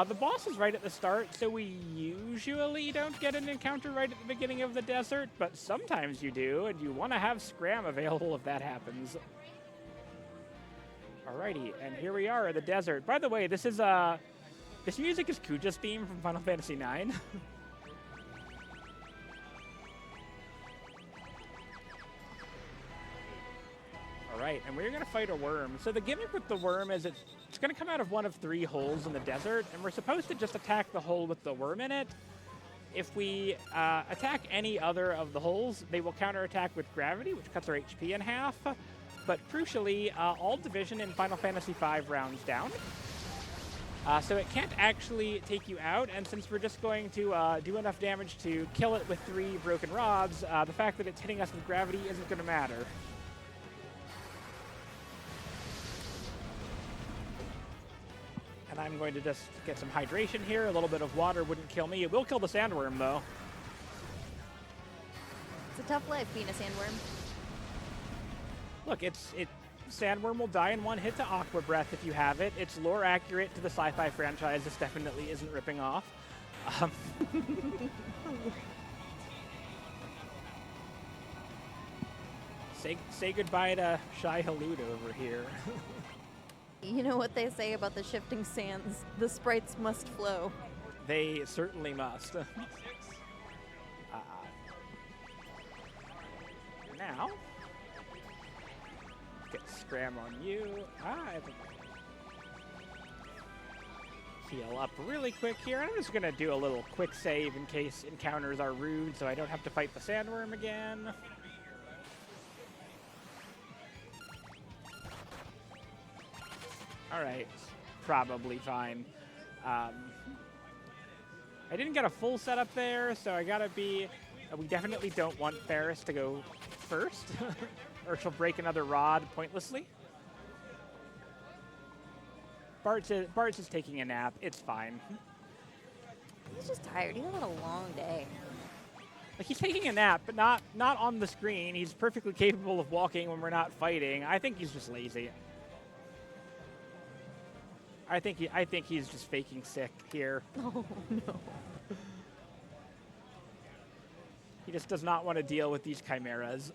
The boss is right at the start, so we usually don't get an encounter right at the beginning of the desert, but sometimes you do, and you want to have Scram available if that happens. Alrighty, and here we are in the desert. By the way, this music is Kuja's theme from Final Fantasy IX. Alright, and we're going to fight a worm. So the gimmick with the worm is it's going to come out of one of 3 holes in the desert, and we're supposed to just attack the hole with the worm in it. If we attack any other of the holes, they will counterattack with gravity, which cuts our HP in half. But crucially, all division in Final Fantasy V rounds down. So it can't actually take you out, and since we're just going to do enough damage to kill it with 3 broken rods, the fact that it's hitting us with gravity isn't going to matter. And I'm going to just get some hydration here. A little bit of water wouldn't kill me. It will kill the sandworm, though.
It's a tough life being a sandworm.
Look, Sandworm will die in 1 hit to Aqua Breath if you have it. It's lore accurate to the sci-fi franchise. This definitely isn't ripping off. Say goodbye to Shy Halud over here.
You know what they say about the shifting sands? The sprites must flow.
They certainly must. Now, get Scram on you. Heal up really quick here. I'm just going to do a little quick save in case encounters are rude, so I don't have to fight the sandworm again. All right, probably fine. I didn't get a full setup there, so I gotta be... we definitely don't want Ferris to go first, or she'll break another rod pointlessly. Bart's is taking a nap. It's fine.
He's just tired. He's had a long day.
Like, he's taking a nap, but not on the screen. He's perfectly capable of walking when we're not fighting. I think he's just lazy. I think he's just faking sick here.
Oh, no.
He just does not want to deal with these chimeras.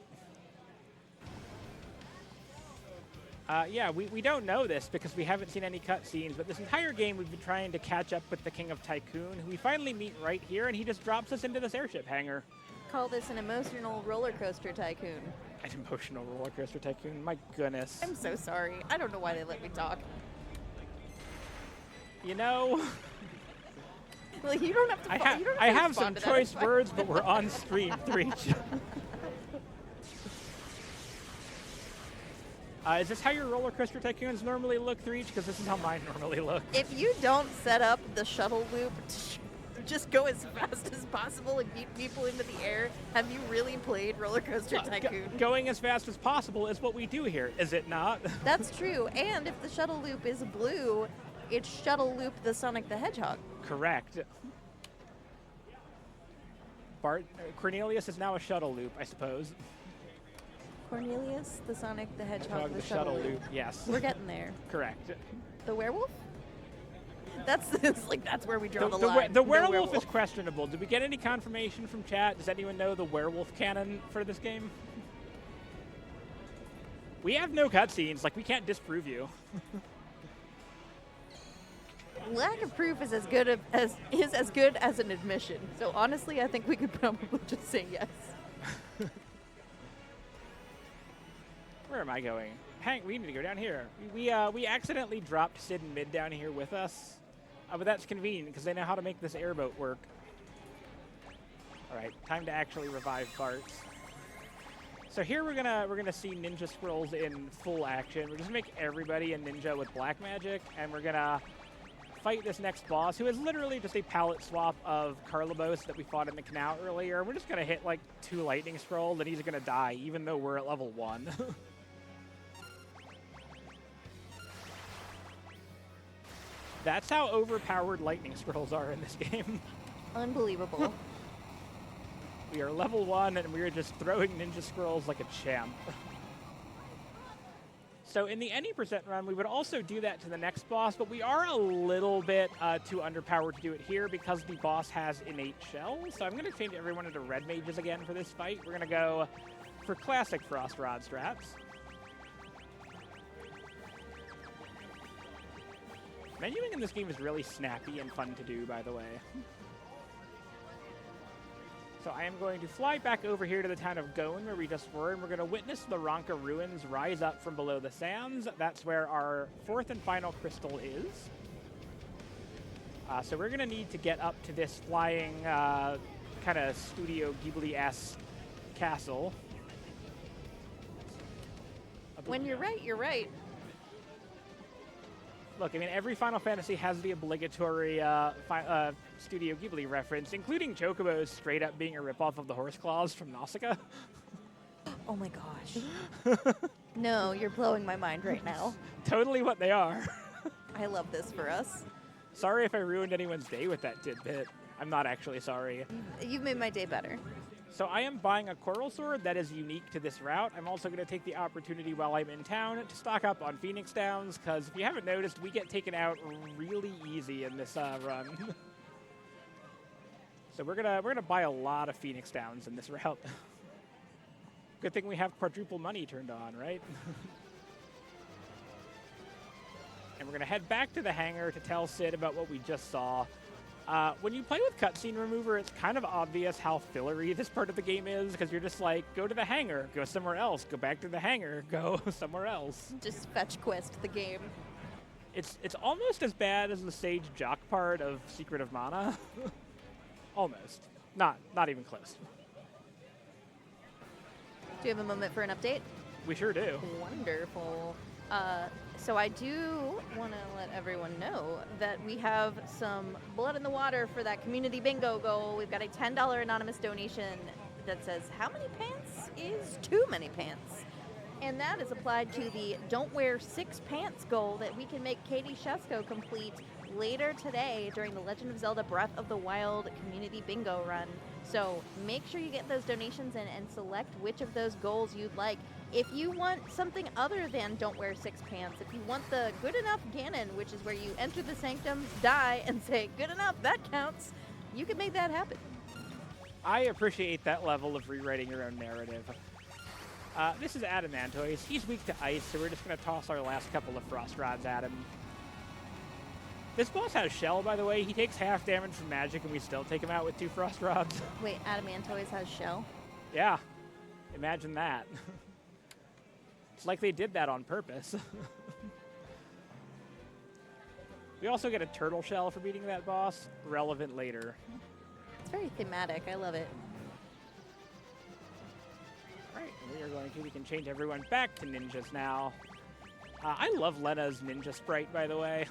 Yeah, we don't know this because we haven't seen any cutscenes, but this entire game we've been trying to catch up with the King of Tycoon, who we finally meet right here, and he just drops us into this airship hangar.
Call this an emotional roller coaster tycoon.
An emotional roller coaster tycoon? My goodness.
I'm so sorry. I don't know why they let me talk.
You know...
Well, you don't have to.
I have some choice words, but we're on stream, Threach. Is this how your roller coaster tycoons normally look, Threach? Because this is how mine normally look.
If you don't set up the shuttle loop to just go as fast as possible and beat people into the air, have you really played Roller Coaster Tycoon?
Going as fast as possible is what we do here, is it not?
That's true. And if the shuttle loop is blue, it's shuttle loop the Sonic the Hedgehog.
Correct. Cornelius is now a shuttle loop, I suppose.
Cornelius, the Sonic the Hedgehog, the shuttle loop.
Yes.
We're getting there.
Correct.
The werewolf? That's where we draw the line.
The werewolf is questionable. Did we get any confirmation from chat? Does anyone know the werewolf canon for this game? We have no cutscenes. Like, we can't disprove you.
Lack of proof is as good as an admission. So honestly, I think we could probably just say yes.
Where am I going? Hank, we need to go down here. We accidentally dropped Sid and Mid down here with us, but that's convenient because they know how to make this airboat work. All right, time to actually revive Bart. So here we're gonna see Ninja Squirrels in full action. We're just gonna make everybody a ninja with black magic, and we're gonna fight this next boss, who is literally just a palette swap of Carlibos that we fought in the canal earlier. We're just going to hit like 2 lightning scrolls and he's going to die, even though we're at level 1. That's how overpowered lightning scrolls are in this game.
Unbelievable.
We are level 1 and we are just throwing ninja scrolls like a champ. So in the any percent run, we would also do that to the next boss, but we are a little bit too underpowered to do it here because the boss has innate shell. So I'm going to change everyone into red mages again for this fight. We're going to go for classic Frost Rod strats. Menuing in this game is really snappy and fun to do, by the way. So I am going to fly back over here to the town of Goan, where we just were, and we're going to witness the Ronka ruins rise up from below the sands. That's where our 4th and final crystal is. So we're going to need to get up to this flying kind of Studio Ghibli-esque castle.
When you're right, you're right.
Look, I mean, every Final Fantasy has the obligatory Studio Ghibli reference, including Chocobos straight up being a ripoff of the horse claws from Nausicaa.
Oh my gosh. No, you're blowing my mind right now.
Totally what they are.
I love this for us.
Sorry if I ruined anyone's day with that tidbit. I'm not actually sorry.
You've made my day better.
So I am buying a coral sword that is unique to this route. I'm also going to take the opportunity while I'm in town to stock up on Phoenix Downs, because if you haven't noticed, we get taken out really easy in this run. So we're gonna buy a lot of Phoenix Downs in this route. Good thing we have quadruple money turned on, right? And we're gonna head back to the hangar to tell Sid about what we just saw. When you play with Cutscene Remover, it's kind of obvious how fillery this part of the game is, because you're just like, go to the hangar, go somewhere else, go back to the hangar, go somewhere else.
Just fetch quest the game.
It's almost as bad as the Sage Jock part of Secret of Mana. Almost. Not even close.
Do you have a moment for an update?
We sure do.
Wonderful. So I do want to let everyone know that we have some blood in the water for that community bingo goal. We've got a $10 anonymous donation that says, how many pants is too many pants? And that is applied to the don't wear 6 pants goal that we can make Katie Shesko complete later today during the Legend of Zelda Breath of the Wild community bingo run. So make sure you get those donations in and select which of those goals you'd like. If you want something other than don't wear 6 pants, if you want the good enough Ganon, which is where you enter the sanctum, die, and say, good enough, that counts, you can make that happen.
I appreciate that level of rewriting your own narrative. This is Adamantoise. He's weak to ice, so we're just going to toss our last couple of Frost Rods at him. This boss has Shell, by the way. He takes half damage from magic, and we still take him out with 2 Frost Rods.
Wait, Adamantoise has Shell?
Yeah. Imagine that. It's like they did that on purpose. We also get a turtle shell for beating that boss. Relevant later.
It's very thematic. I love it.
All right, we can change everyone back to ninjas now. I love Lena's ninja sprite, by the way.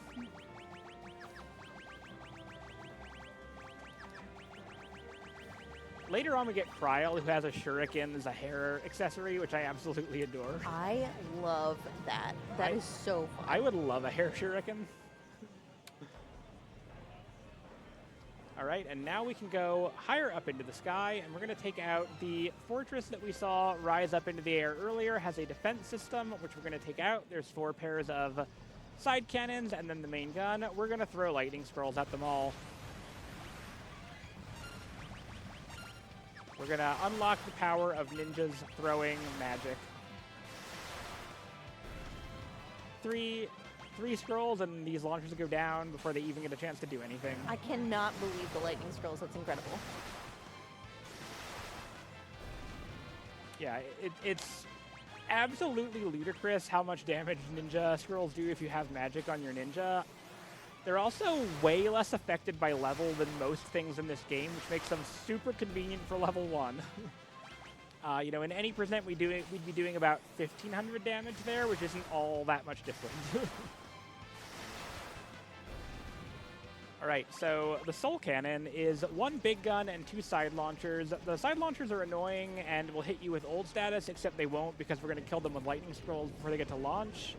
Later on, we get Kryl, who has a shuriken as a hair accessory, which I absolutely adore.
I love that. That is so fun.
I would love a hair shuriken. All right, and now we can go higher up into the sky, and we're going to take out the fortress that we saw rise up into the air earlier. Has a defense system, which we're going to take out. There's 4 pairs of side cannons, and then the main gun. We're going to throw lightning scrolls at them all. We're going to unlock the power of ninjas throwing magic. 3 scrolls, and these launchers go down before they even get a chance to do anything.
I cannot believe the lightning scrolls. That's incredible.
Yeah, it's absolutely ludicrous how much damage ninja scrolls do if you have magic on your ninja. They're also way less affected by level than most things in this game, which makes them super convenient for level 1. You know, in any percent we'd be doing about 1,500 damage there, which isn't all that much different. All right, so the Soul Cannon is 1 big gun and 2 side launchers. The side launchers are annoying and will hit you with old status, except they won't because we're going to kill them with lightning scrolls before they get to launch.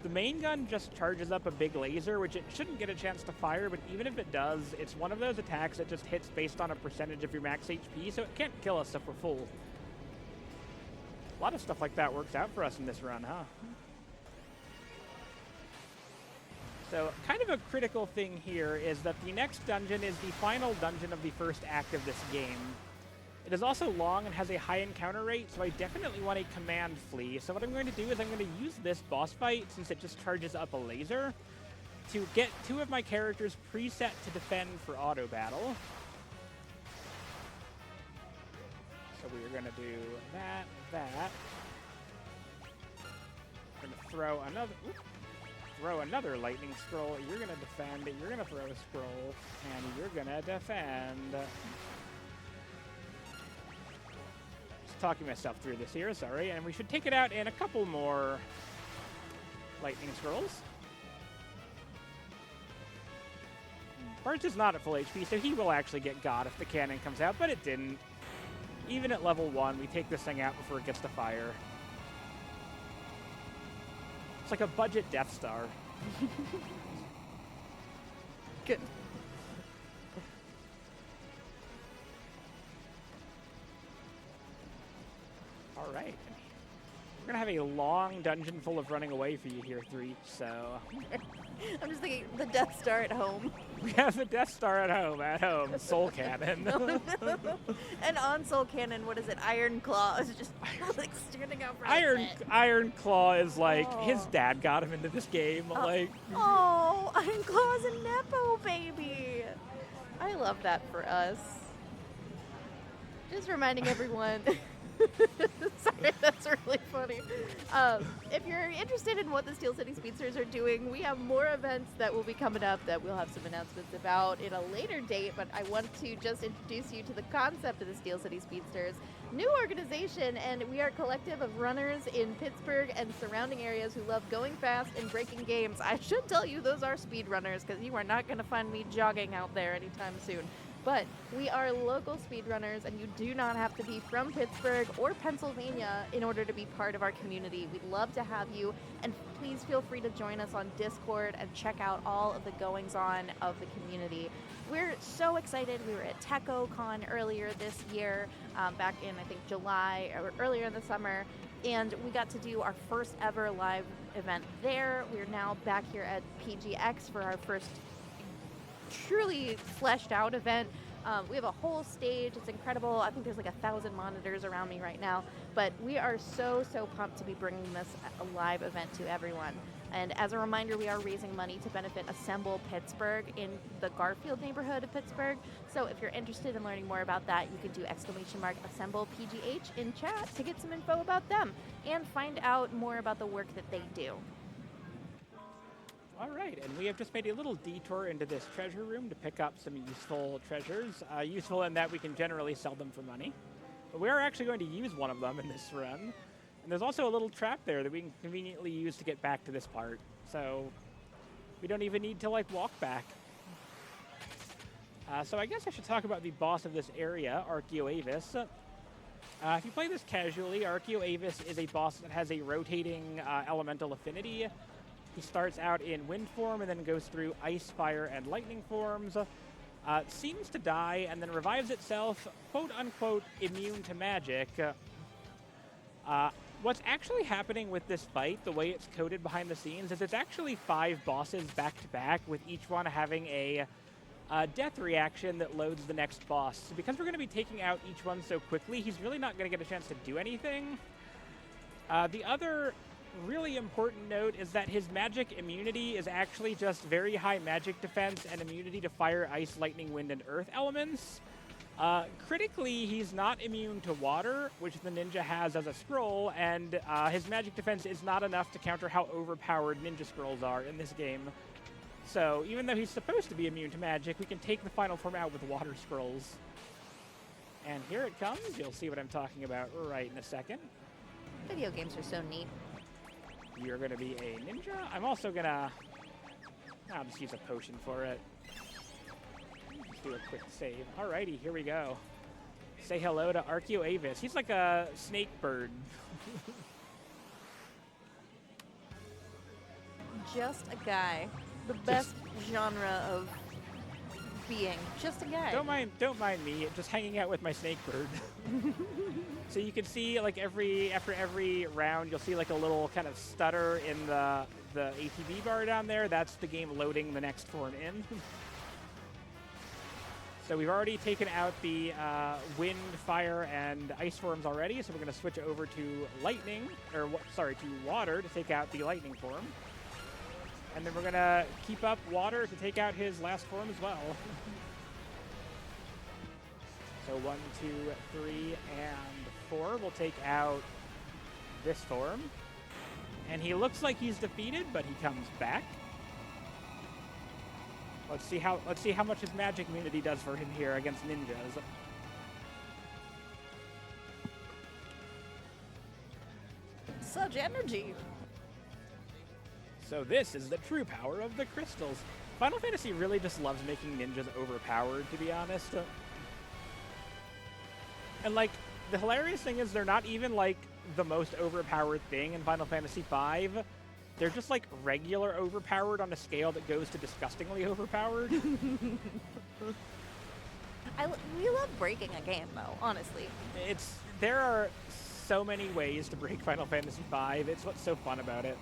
The main gun just charges up a big laser, which it shouldn't get a chance to fire, but even if it does, it's one of those attacks that just hits based on a percentage of your max HP, so it can't kill us if we're full. A lot of stuff like that works out for us in this run, huh? So kind of a critical thing here is that the next dungeon is the final dungeon of the first act of this game. It is also long and has a high encounter rate, so I definitely want a command flea. So what I'm going to do is I'm going to use this boss fight, since it just charges up a laser, to get 2 of my characters preset to defend for auto battle. So we are going to do that. We're going to throw another lightning scroll. You're going to defend. You're going to throw a scroll, and you're going to defend. Just talking myself through this here, sorry. And we should take it out in a couple more lightning scrolls. Bart's is not at full HP, so he will actually get got if the cannon comes out, but it didn't. Even at level 1, we take this thing out before it gets to fire. It's like a budget Death Star.
Good.
All right. We're going to have a long dungeon full of running away for you here, Threach, so...
I'm just thinking the Death Star at home.
We have the Death Star at home, Soul Cannon.
And on Soul Cannon, what is it? Iron Claw is just like standing out for
Iron Claw is like, his dad got him into this game, like...
Oh, Iron Claw's a Nepo baby. I love that for us. Just reminding everyone... Sorry, that's really funny. If you're interested in what the Steel City Speedsters are doing, we have more events that will be coming up that we'll have some announcements about in a later date, but I want to just introduce you to the concept of the Steel City Speedsters. New organization, and we are a collective of runners in Pittsburgh and surrounding areas who love going fast and breaking games. I should tell you, those are speed runners, because you are not going to find me jogging out there anytime soon. But we are local speedrunners, and you do not have to be from Pittsburgh or Pennsylvania in order to be part of our community. We'd love to have you, and please feel free to join us on Discord and check out all of the goings-on of the community. We're so excited. We were at TechoCon earlier this year, back in, I think, July, or earlier in the summer, and we got to do our first ever live event there. We're now back here at PGX for our first truly fleshed out event. We have a whole stage. It's incredible. I think there's like 1,000 monitors around me right now, but we are so pumped to be bringing this a live event to everyone. And as a reminder, we are raising money to benefit Assemble Pittsburgh in the Garfield neighborhood of Pittsburgh. So if you're interested in learning more about that, you can do !Assemble PGH in chat to get some info about them and find out more about the work that they do.
All right, and we have just made a little detour into this treasure room to pick up some useful treasures. Useful in that we can generally sell them for money. But we are actually going to use one of them in this run. And there's also a little trap there that we can conveniently use to get back to this part. So we don't even need to, like, walk back. So I guess I should talk about the boss of this area, Archaeoavis. If you play this casually, Archaeoavis is a boss that has a rotating elemental affinity. He starts out in wind form and then goes through ice, fire, and lightning forms. Seems to die and then revives itself, quote-unquote, immune to magic. What's actually happening with this fight, the way it's coded behind the scenes, is it's actually 5 bosses back-to-back, with each one having a death reaction that loads the next boss. So because we're going to be taking out each one so quickly, he's really not going to get a chance to do anything. The other really important note is that his magic immunity is actually just very high magic defense and immunity to fire, ice, lightning, wind, and earth elements. Critically, he's not immune to water, which the ninja has as a scroll, and his magic defense is not enough to counter how overpowered ninja scrolls are in this game. So even though he's supposed to be immune to magic, we can take the final form out with water scrolls. And here it comes. You'll see what I'm talking about right in a second.
Video games are so neat.
You're going to be a ninja. I'm also going to... I'll just use a potion for it. do a quick save. Alrighty, here we go. Say hello to Archeoavis. He's like a snake bird.
Just a guy. The best genre of being. Just a guy.
Don't mind me. Just hanging out with my snake bird. So you can see, like, after every round, you'll see like a little kind of stutter in the ATB bar down there. That's the game loading the next form in. So we've already taken out the wind, fire, and ice forms already. So we're going to switch over to lightning, or sorry, to water to take out the lightning form. And then we're going to keep up water to take out his last form as well. So 1, 2, 3, and 4 will take out this form. And he looks like he's defeated, but he comes back. Let's see how much his magic immunity does for him here against ninjas.
Such energy.
So this is the true power of the crystals. Final Fantasy really just loves making ninjas overpowered, to be honest. And, like, the hilarious thing is they're not even, like, the most overpowered thing in Final Fantasy V. They're just, like, regular overpowered on a scale that goes to disgustingly overpowered.
We love breaking a game, though, honestly.
There are so many ways to break Final Fantasy V. It's what's so fun about it.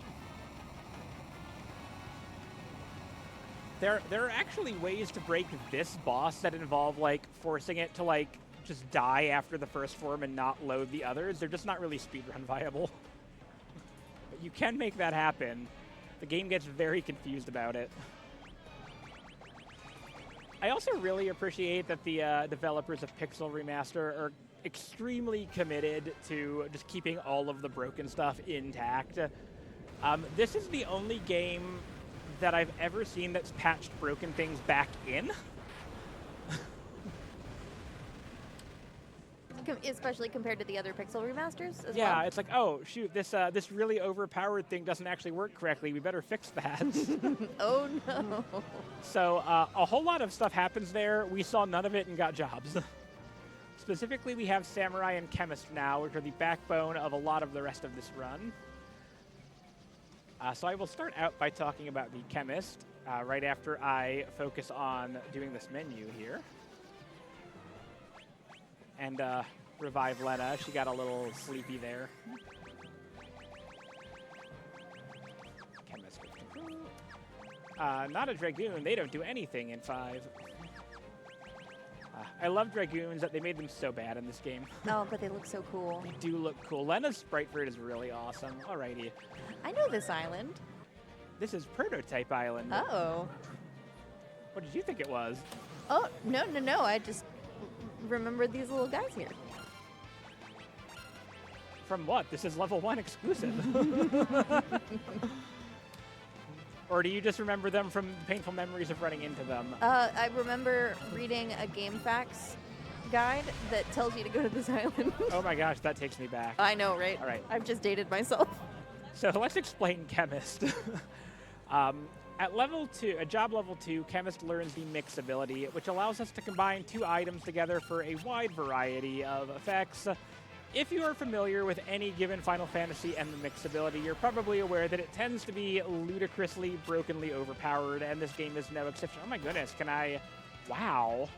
There are actually ways to break this boss that involve, like, forcing it to, like, just die after the first form and not load the others. They're just not really speedrun viable. But you can make that happen. The game gets very confused about it. I also really appreciate that the developers of Pixel Remaster are extremely committed to just keeping all of the broken stuff intact. This is the only game that I've ever seen that's patched broken things back in.
Especially compared to the other Pixel remasters as well.
Yeah, it's like, oh, shoot, this really overpowered thing doesn't actually work correctly. We better fix that.
Oh, no.
So a whole lot of stuff happens there. We saw none of it and got jobs. Specifically, we have Samurai and Chemist now, which are the backbone of a lot of the rest of this run. So I will start out by talking about the Chemist right after I focus on doing this menu here. And revive Lena. She got a little sleepy there. Chemist. Not a Dragoon. They don't do anything in 5. I love Dragoons. They made them so bad in this game.
Oh, but they look so cool.
They do look cool. Lena's sprite for it is really awesome. Alrighty.
I know this island.
This is Prototype Island.
Oh.
What did you think it was?
Oh, no. I just remembered these little guys here.
From what? This is level 1 exclusive. Or do you just remember them from painful memories of running into them?
I remember reading a GameFAQs guide that tells you to go to this island.
Oh my gosh, that takes me back.
I know, right?
All right.
I've just dated myself.
So let's explain Chemist. At level 2, at job level 2, Chemist learns the Mix ability, which allows us to combine 2 items together for a wide variety of effects. If you are familiar with any given Final Fantasy and the Mix ability, you're probably aware that it tends to be ludicrously, brokenly overpowered, and this game is no exception. Oh my goodness, can I... Wow.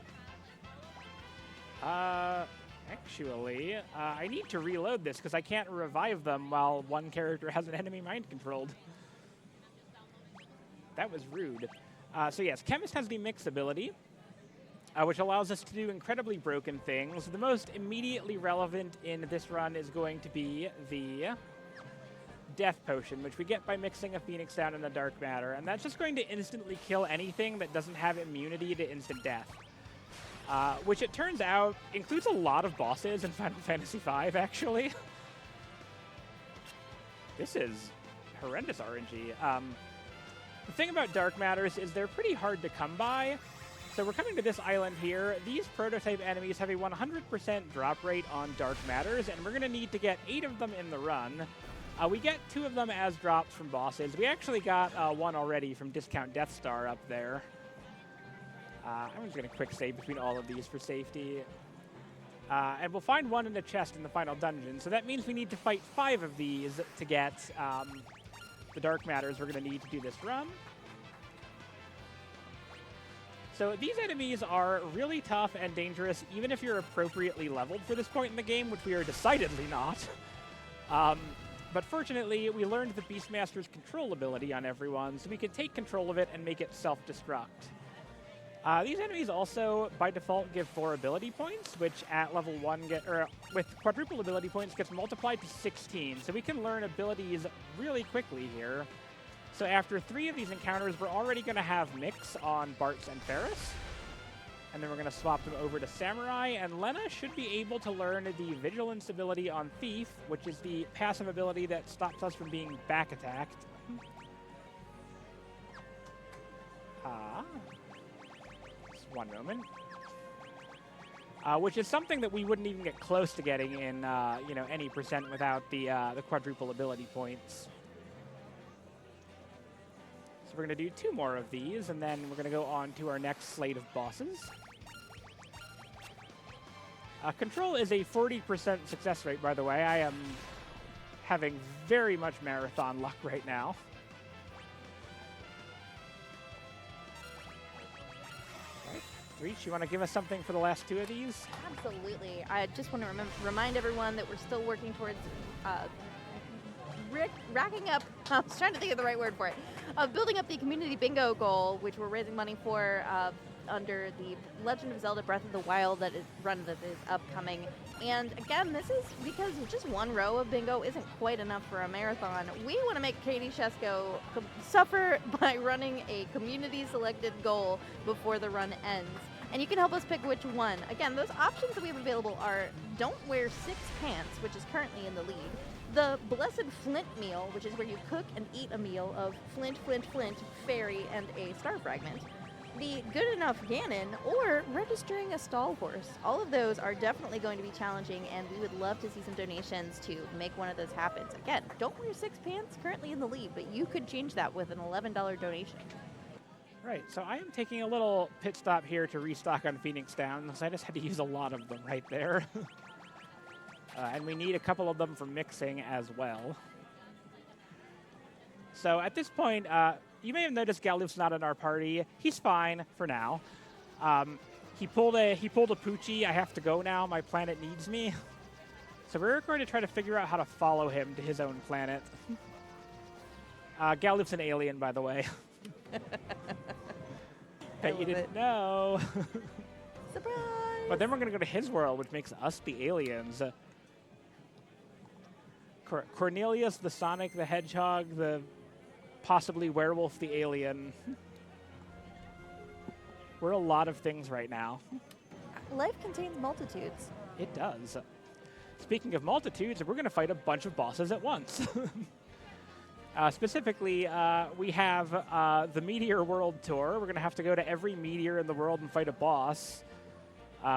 Actually, I need to reload this because I can't revive them while one character has an enemy mind controlled. That was rude. So yes, Chemist has the Mix ability, which allows us to do incredibly broken things. The most immediately relevant in this run is going to be the Death Potion, which we get by mixing a Phoenix down in the Dark Matter, and that's just going to instantly kill anything that doesn't have immunity to instant death. Which it turns out includes a lot of bosses in Final Fantasy V, actually. This is horrendous RNG. The thing about Dark Matters is they're pretty hard to come by. So we're coming to this island here. These prototype enemies have a 100% drop rate on Dark Matters, and we're going to need to get 8 of them in the run. We get 2 of them as drops from bosses. We actually got 1 already from Discount Death Star up there. I'm just going to quick save between all of these for safety. And we'll find one in the chest in the final dungeon. So that means we need to fight 5 of these to get the dark matters we're going to need to do this run. So these enemies are really tough and dangerous, even if you're appropriately leveled for this point in the game, which we are decidedly not. But fortunately, we learned the Beastmaster's control ability on everyone, so we can take control of it and make it self-destruct. These enemies also, by default, give 4 ability points, which at level 1 with quadruple ability points gets multiplied to 16. So we can learn abilities really quickly here. So after 3 of these encounters, we're already going to have Mix on Bartz and Ferris. And then we're going to swap them over to Samurai, and Lena should be able to learn the Vigilance ability on Thief, which is the passive ability that stops us from being back attacked. Just one moment. Which is something that we wouldn't even get close to getting in, any percent without the quadruple ability points. So we're going to do 2 more of these, and then we're going to go on to our next slate of bosses. Control is a 40% success rate, by the way. I am having very much marathon luck right now. Threach, you want to give us something for the last 2 of these?
Absolutely. I just want to remind everyone that we're still working towards racking up, I was trying to think of the right word for it, building up the community bingo goal, which we're raising money for under the Legend of Zelda Breath of the Wild that is upcoming. And again, this is because just 1 row of bingo isn't quite enough for a marathon. We want to make Katie Shesko suffer by running a community-selected goal before the run ends. And you can help us pick which one. Again, those options that we have available are don't wear 6 pants, which is currently in the lead, the Blessed Flint meal, which is where you cook and eat a meal of flint, fairy, and a star fragment, the Good Enough Ganon, or registering a stall horse. All of those are definitely going to be challenging, and we would love to see some donations to make one of those happen. Again, don't wear 6 pants, currently in the lead, but you could change that with an $11 donation.
Right, so I am taking a little pit stop here to restock on Phoenix Downs. I just had to use a lot of them right there. And we need a couple of them for mixing as well. So at this point, you may have noticed Galuf's not in our party. He's fine for now. He pulled a Poochie. I have to go now. My planet needs me. So we're going to try to figure out how to follow him to his own planet. Galuf's an alien, by the way. Bet you didn't know.
Surprise!
But then we're going to go to his world, which makes us the aliens. Cornelius, the Sonic, the Hedgehog, the possibly werewolf, the alien. We're a lot of things right now.
Life contains multitudes.
It does. Speaking of multitudes, we're going to fight a bunch of bosses at once. Specifically, we have the Meteor World Tour. We're going to have to go to every meteor in the world and fight a boss,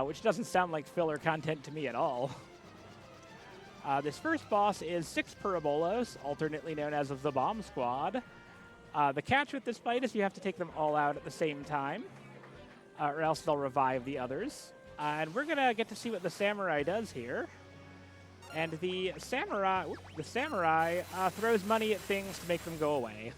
which doesn't sound like filler content to me at all. This first boss is 6 Parabolos, alternately known as the Bomb Squad. The catch with this fight is you have to take them all out at the same time, or else they'll revive the others. And we're going to get to see what the Samurai does here. And the Samurai throws money at things to make them go away.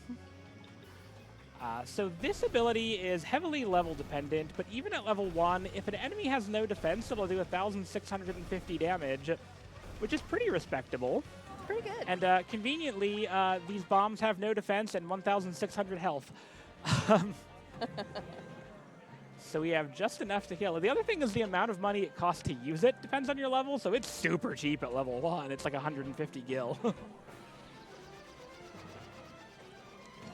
So this ability is heavily level dependent, but even at level 1, if an enemy has no defense, it'll do 1,650 damage, which is pretty respectable.
Pretty good.
And conveniently, these bombs have no defense and 1,600 health. So we have just enough to kill. The other thing is the amount of money it costs to use it depends on your level, so it's super cheap at level 1. It's like 150 gil.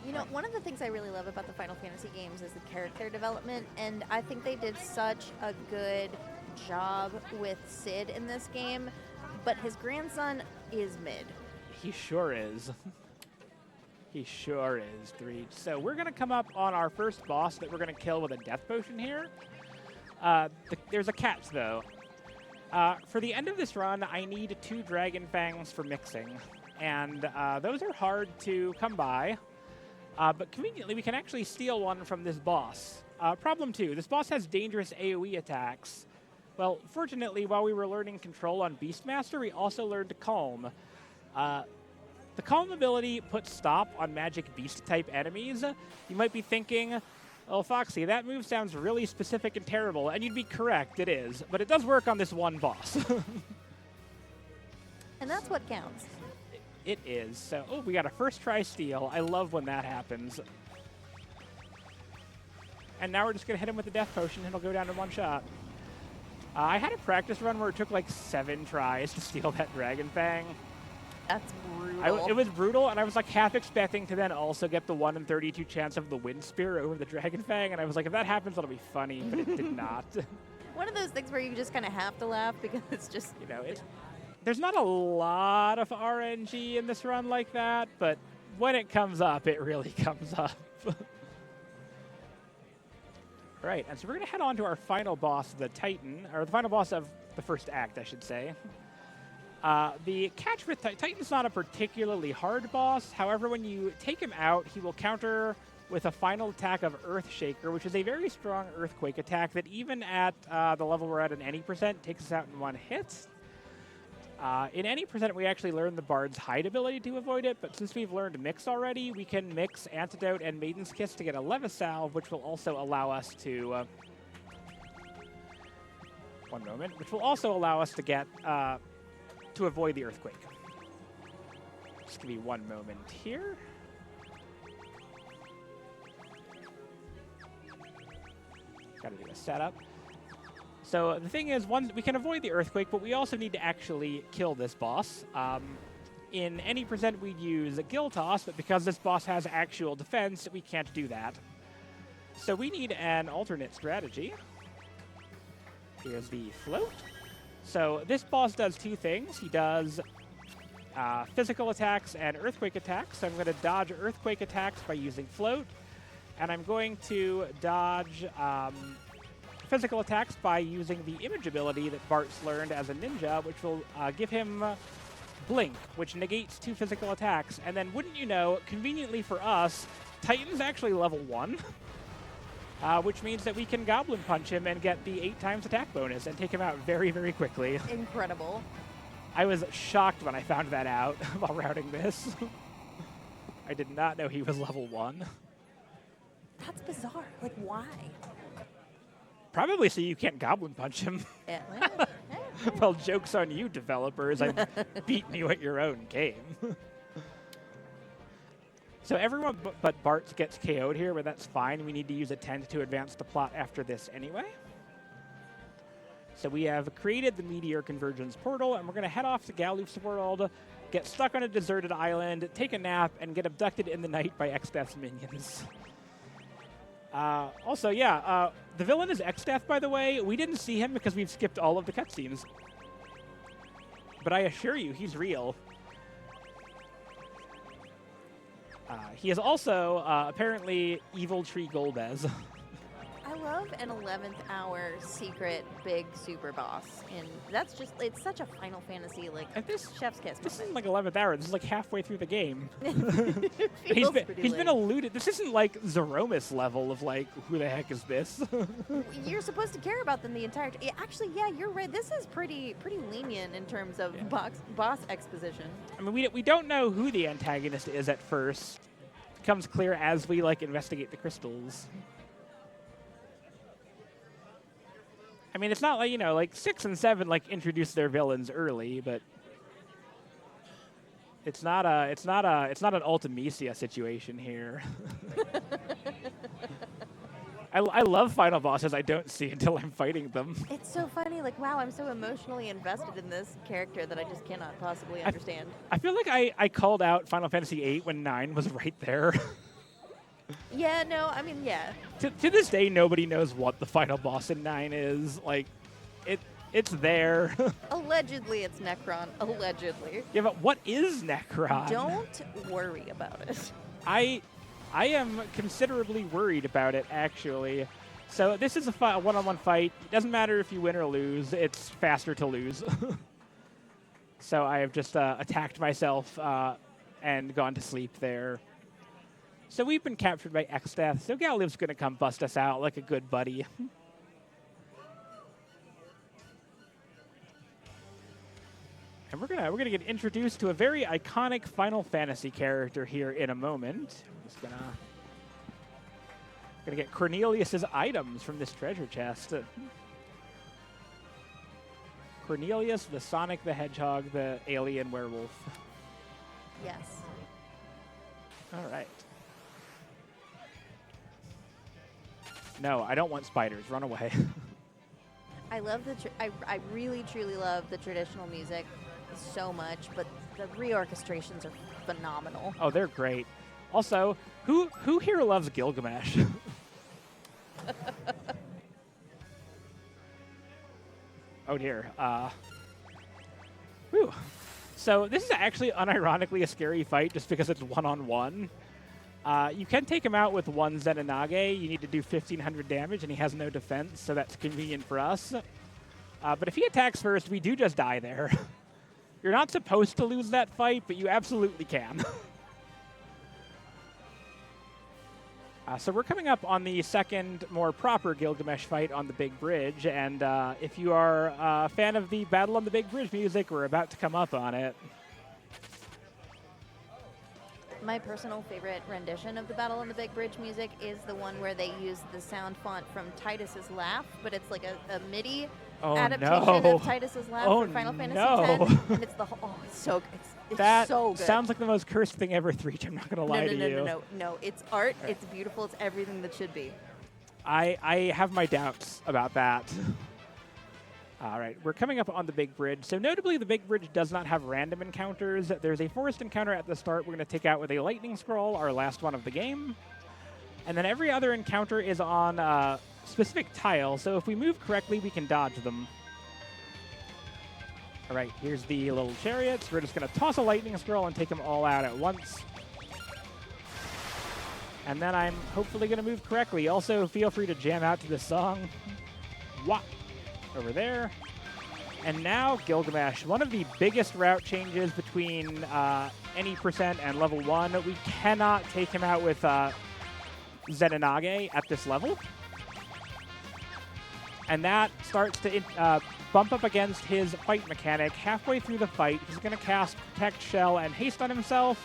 You know, one of the things I really love about the Final Fantasy games is the character development, and I think they did such a good job with Sid in this game, but his grandson is mid.
He sure is. He sure is, Threach. So we're going to come up on our first boss that we're going to kill with a death potion here. There's a catch, though. For the end of this run, I need 2 Dragon Fangs for mixing, and those are hard to come by. But conveniently, we can actually steal one from this boss. Problem 2, this boss has dangerous AoE attacks. Well, fortunately, while we were learning Control on Beastmaster, we also learned Calm. The Calm ability puts stop on magic beast-type enemies. You might be thinking, oh, Foxy, that move sounds really specific and terrible, and you'd be correct, it is. But it does work on this one boss.
And that's what counts.
It is. So, oh, we got a first try steal. I love when that happens. And now we're just going to hit him with the death potion, and it'll go down in one shot. I had a practice run where it took like 7 tries to steal that Dragon Fang.
That's brutal.
It was brutal, and I was like half expecting to then also get the 1 in 32 chance of the Wind Spear over the Dragon Fang, and I was like, if that happens, it'll be funny, but it did not.
One of those things where you just kind of have to laugh because it's just...
You know, there's not a lot of RNG in this run like that, but when it comes up, it really comes up. Right, and so we're going to head on to our final boss, the Titan, or the final boss of the first act, I should say. The catch with Titan's not a particularly hard boss. However, when you take him out, he will counter with a final attack of Earthshaker, which is a very strong Earthquake attack that even at the level we're at an any percent takes us out in 1 hit. In any percent, we actually learn the Bard's Hide ability to avoid it, but since we've learned Mix already, we can mix Antidote and Maiden's Kiss to get a Levisalve, which will also allow us to... one moment. Which will also allow us to get... to avoid the Earthquake. Just give me 1 moment here. Gotta do a setup. So the thing is, we can avoid the Earthquake, but we also need to actually kill this boss. In any percent, we'd use a Gill Toss, but because this boss has actual defense, we can't do that. So we need an alternate strategy. Here's the float. So this boss does 2 things. He does physical attacks and earthquake attacks. So I'm going to dodge earthquake attacks by using float. And I'm going to dodge physical attacks by using the image ability that Bart's learned as a ninja, which will give him Blink, which negates 2 physical attacks. And then, wouldn't you know, conveniently for us, Titan's actually level 1. Which means that we can Goblin Punch him and get the 8 times attack bonus and take him out very, very quickly.
Incredible.
I was shocked when I found that out while routing this. I did not know he was level 1.
That's bizarre. Like, why?
Probably so you can't Goblin Punch him.
Yeah,
Well, joke's on you, developers. I've beaten you at your own game. So everyone but Bart gets KO'd here, but that's fine. We need to use a 10 to advance the plot after this anyway. So we have created the Meteor Convergence Portal, and we're going to head off to Galoof's world, get stuck on a deserted island, take a nap, and get abducted in the night by Exdeath's minions. Also, yeah, the villain is Exdeath, by the way. We didn't see him because we've skipped all of the cutscenes. But I assure you, he's real. He is also apparently Evil Tree Golbez.
I love an 11th hour secret big super boss. And that's just, it's such a Final Fantasy, like, chef's kiss.
This isn't like 11th hour. This is like halfway through the game.
He's
been eluded. This isn't like Zeromus level of like, who the heck is this?
You're supposed to care about them the entire time. Actually, yeah, you're right. This is pretty lenient in terms of boss exposition.
I mean, we don't know who the antagonist is at first. It becomes clear as we like investigate the crystals. I mean, it's not like, you know, like 6 and 7 like introduce their villains early, but it's not an Ultimecia situation here. I love final bosses I don't see until I'm fighting them.
It's so funny, like, wow, I'm so emotionally invested in this character that I just cannot possibly understand.
I feel like I called out Final Fantasy VIII when 9 was right there.
Yeah, no, I mean, yeah.
To this day, nobody knows what the final boss in 9 is. Like, it's there.
Allegedly, it's Necron. Allegedly.
Yeah, but what is Necron?
Don't worry about it.
I am considerably worried about it, actually. So this is a one-on-one fight. It doesn't matter if you win or lose. It's faster to lose. So I have just attacked myself and gone to sleep there. So we've been captured by X-Death, so Galiv's going to come bust us out like a good buddy. And we're gonna get introduced to a very iconic Final Fantasy character here in a moment. I'm just gonna get Cornelius's items from this treasure chest. Cornelius, the Sonic the Hedgehog, the alien werewolf.
Yes.
All right. No, I don't want spiders. Run away.
I love I really truly love the traditional music so much, but the reorchestrations are phenomenal.
Oh, they're great. Also, who here loves Gilgamesh? Oh dear. Whew. So this is actually unironically a scary fight just because it's one-on-one. You can take him out with one Zenonage. You need to do 1,500 damage, and he has no defense, so that's convenient for us. But if he attacks first, we do just die there. You're not supposed to lose that fight, but you absolutely can. So we're coming up on the second, more proper Gilgamesh fight on the Big Bridge, and if you are a fan of the Battle on the Big Bridge music, we're about to come up on it.
My personal favorite rendition of the Battle on the Big Bridge music is the one where they use the sound font from Titus's Laugh, but it's like a MIDI adaptation of Titus's Laugh for Final Fantasy X, and it's the whole, it's so good. It's so good.
Sounds like the most cursed thing ever, Threach. I'm not going to lie to you.
No. It's art. Right. It's beautiful. It's everything that should be.
I have my doubts about that. All right, we're coming up on the Big Bridge. So notably, the Big Bridge does not have random encounters. There's a forest encounter at the start we're going to take out with a lightning scroll, our last one of the game. And then every other encounter is on a specific tile, so if we move correctly, we can dodge them. All right, here's the little chariots. We're just going to toss a lightning scroll and take them all out at once. And then I'm hopefully going to move correctly. Also, feel free to jam out to this song. Wah! Over there. And now Gilgamesh, one of the biggest route changes between any percent and level 1. We cannot take him out with Zenonage at this level. And that starts to bump up against his fight mechanic. Halfway through the fight, he's going to cast Protect Shell and Haste on himself.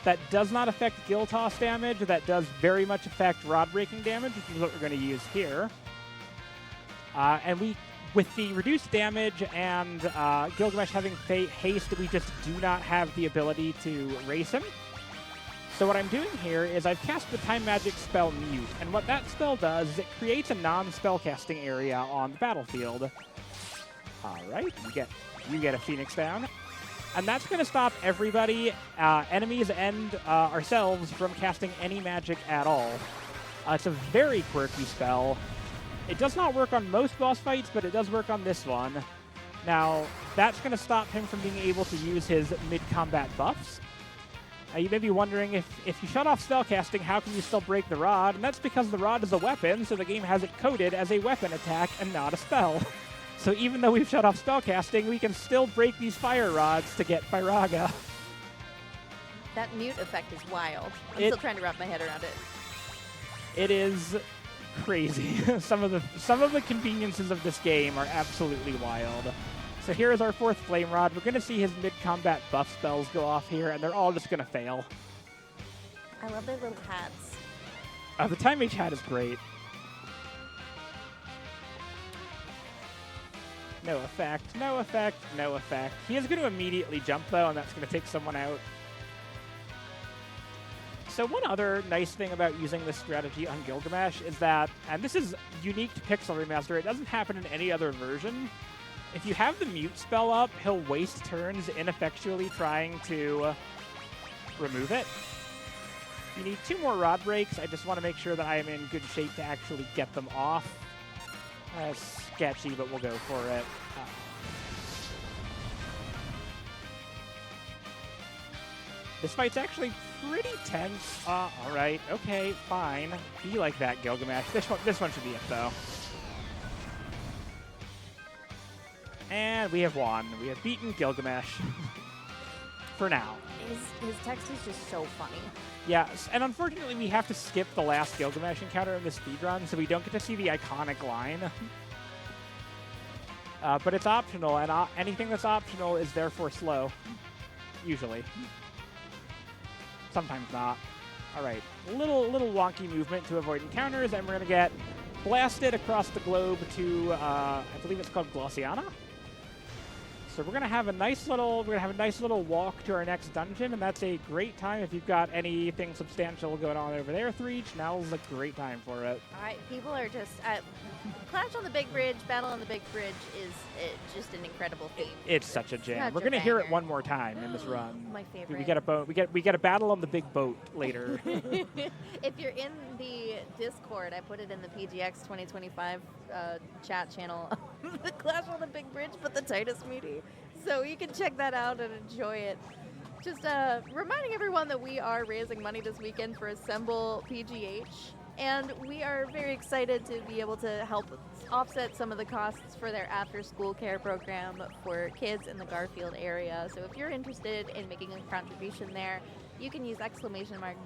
That does not affect Gil Toss damage. That does very much affect Rod Breaking damage, which is what we're going to use here. And with the reduced damage and Gilgamesh having haste, we just do not have the ability to race him. So what I'm doing here is I've cast the Time Magic spell Mute, and what that spell does is it creates a non-spell casting area on the battlefield. All right, you get a Phoenix down. And that's going to stop everybody, enemies and ourselves, from casting any magic at all. It's a very quirky spell. It does not work on most boss fights, but it does work on this one. Now, that's going to stop him from being able to use his mid-combat buffs. You may be wondering, if you shut off spellcasting, how can you still break the rod? And that's because the rod is a weapon, so the game has it coded as a weapon attack and not a spell. So even though we've shut off spellcasting, we can still break these fire rods to get Firaga.
That mute effect is wild. I'm still trying to wrap my head around it.
It is crazy. Some of the conveniences of this game are absolutely wild. So here is our fourth Flame Rod. We're going to see his mid-combat buff spells go off here, and they're all just going to fail.
I love their little hats.
The Time Mage hat is great. No effect, no effect, no effect. He is going to immediately jump, though, and that's going to take someone out. So one other nice thing about using this strategy on Gilgamesh is that, and this is unique to Pixel Remaster, it doesn't happen in any other version. If you have the mute spell up, he'll waste turns ineffectually trying to remove it. You need 2 more rod breaks. I just want to make sure that I am in good shape to actually get them off. Sketchy, but we'll go for it. This fight's actually pretty tense. All right, okay, fine. Be like that, Gilgamesh. This one should be it, though. And we have won. We have beaten Gilgamesh. for now.
His text is just so funny.
Yeah, and unfortunately we have to skip the last Gilgamesh encounter in the speedrun, so we don't get to see the iconic line. But it's optional, and anything that's optional is therefore slow. Usually. Sometimes not. Alright, little wonky movement to avoid encounters, and we're going to get blasted across the globe to, I believe it's called Glossiana? So we're gonna have a nice little walk to our next dungeon, and that's a great time if you've got anything substantial going on over there, Threach. Now's a great time for it.
All right, people are just Clash on the Big Bridge, Battle on the Big Bridge is just an incredible theme.
It's such a jam. We're
Such a
gonna hear it
banger.
one more time in this run.
My favorite.
We get a boat. We get a battle on the big boat later.
If you're in the Discord, I put it in the PGX25 chat channel. The Clash on the Big Bridge, but the Titus meaty. So you can check that out and enjoy it. Just reminding everyone that we are raising money this weekend for Assemble PGH. And we are very excited to be able to help offset some of the costs for their after-school care program for kids in the Garfield area. So if you're interested in making a contribution there, you can use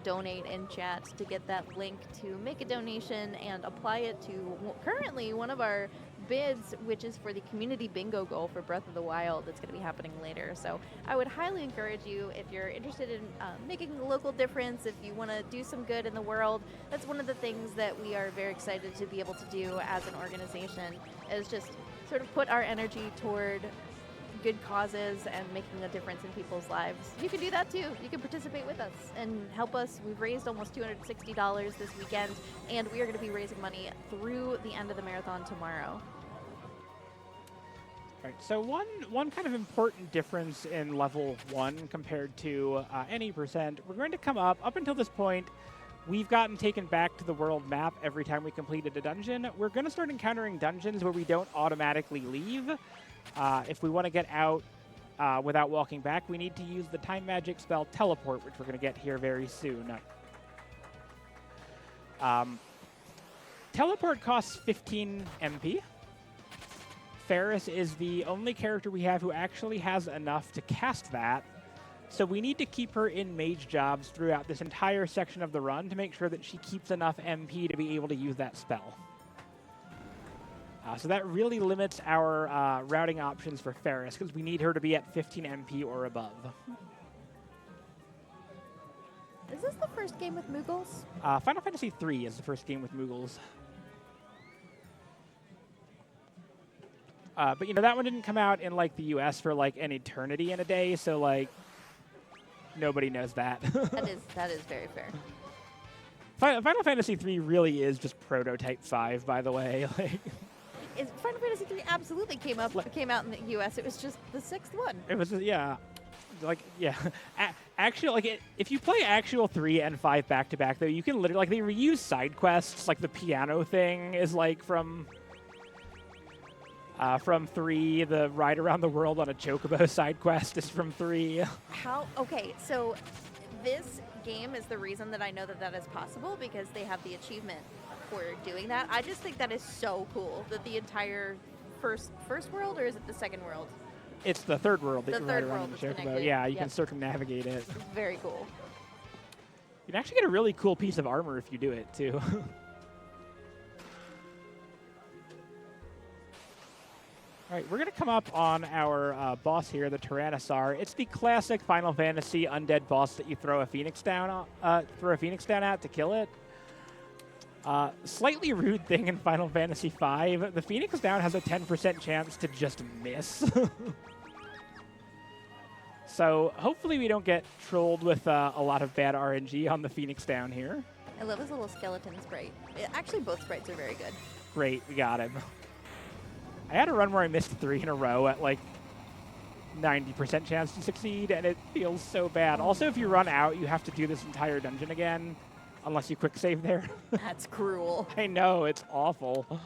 !donate in chat to get that link to make a donation and apply it to currently one of our bids, which is for the community bingo goal for Breath of the Wild. That's going to be happening later. So I would highly encourage you, if you're interested in making a local difference, if you want to do some good in the world, that's one of the things that we are very excited to be able to do as an organization, is just sort of put our energy toward good causes and making a difference in people's lives. You can do that too. You can participate with us and help us. We've raised almost $260 this weekend, and we are going to be raising money through the end of the marathon tomorrow.
Right, so one kind of important difference in level 1 compared to any percent, we're going to come up until this point, we've gotten taken back to the world map every time we completed a dungeon. We're going to start encountering dungeons where we don't automatically leave. If we want to get out without walking back, we need to use the time magic spell Teleport, which we're going to get here very soon. Teleport costs 15 MP. Ferris is the only character we have who actually has enough to cast that, so we need to keep her in mage jobs throughout this entire section of the run to make sure that she keeps enough MP to be able to use that spell. So that really limits our routing options for Ferris, because we need her to be at 15 MP or above.
Is this the first game with Moogles?
Final Fantasy III is the first game with Moogles. But, you know, that one didn't come out in, like, the US for, like, an eternity and a day, so, like, nobody knows that.
That is very fair.
Final Fantasy III really is just prototype 5, by the way. Like,
Final Fantasy III absolutely came out in the US. It was just the 6th one.
it was, yeah. Like, yeah. Actually, like, if you play Actual 3 and 5 back-to-back, though, you can literally, like, they reuse side quests. Like, the piano thing is, like, from 3, the ride around the world on a chocobo side quest is from 3.
Okay, so this game is the reason that I know that is possible, because they have the achievement for doing that. I just think that is so cool that the entire first world, or is it the second world?
It's the third world that
The
you
third
ride around
world
in
is
the chocobo.
connected.
Yeah, you
Yep.
can circumnavigate it.
Very cool.
You can actually get a really cool piece of armor if you do it, too. All right, we're going to come up on our boss here, the Tyrannosaur. It's the classic Final Fantasy undead boss that you throw a Phoenix down at to kill it. Slightly rude thing in Final Fantasy V, the Phoenix down has a 10% chance to just miss. So hopefully we don't get trolled with a lot of bad RNG on the Phoenix down here.
I love his little skeleton sprite. Actually, both sprites are very good.
Great, we got him. I had a run where I missed 3 in a row at like 90% chance to succeed, and it feels so bad. Also, if you run out, you have to do this entire dungeon again, unless you quick save there.
That's cruel.
I know, it's awful. All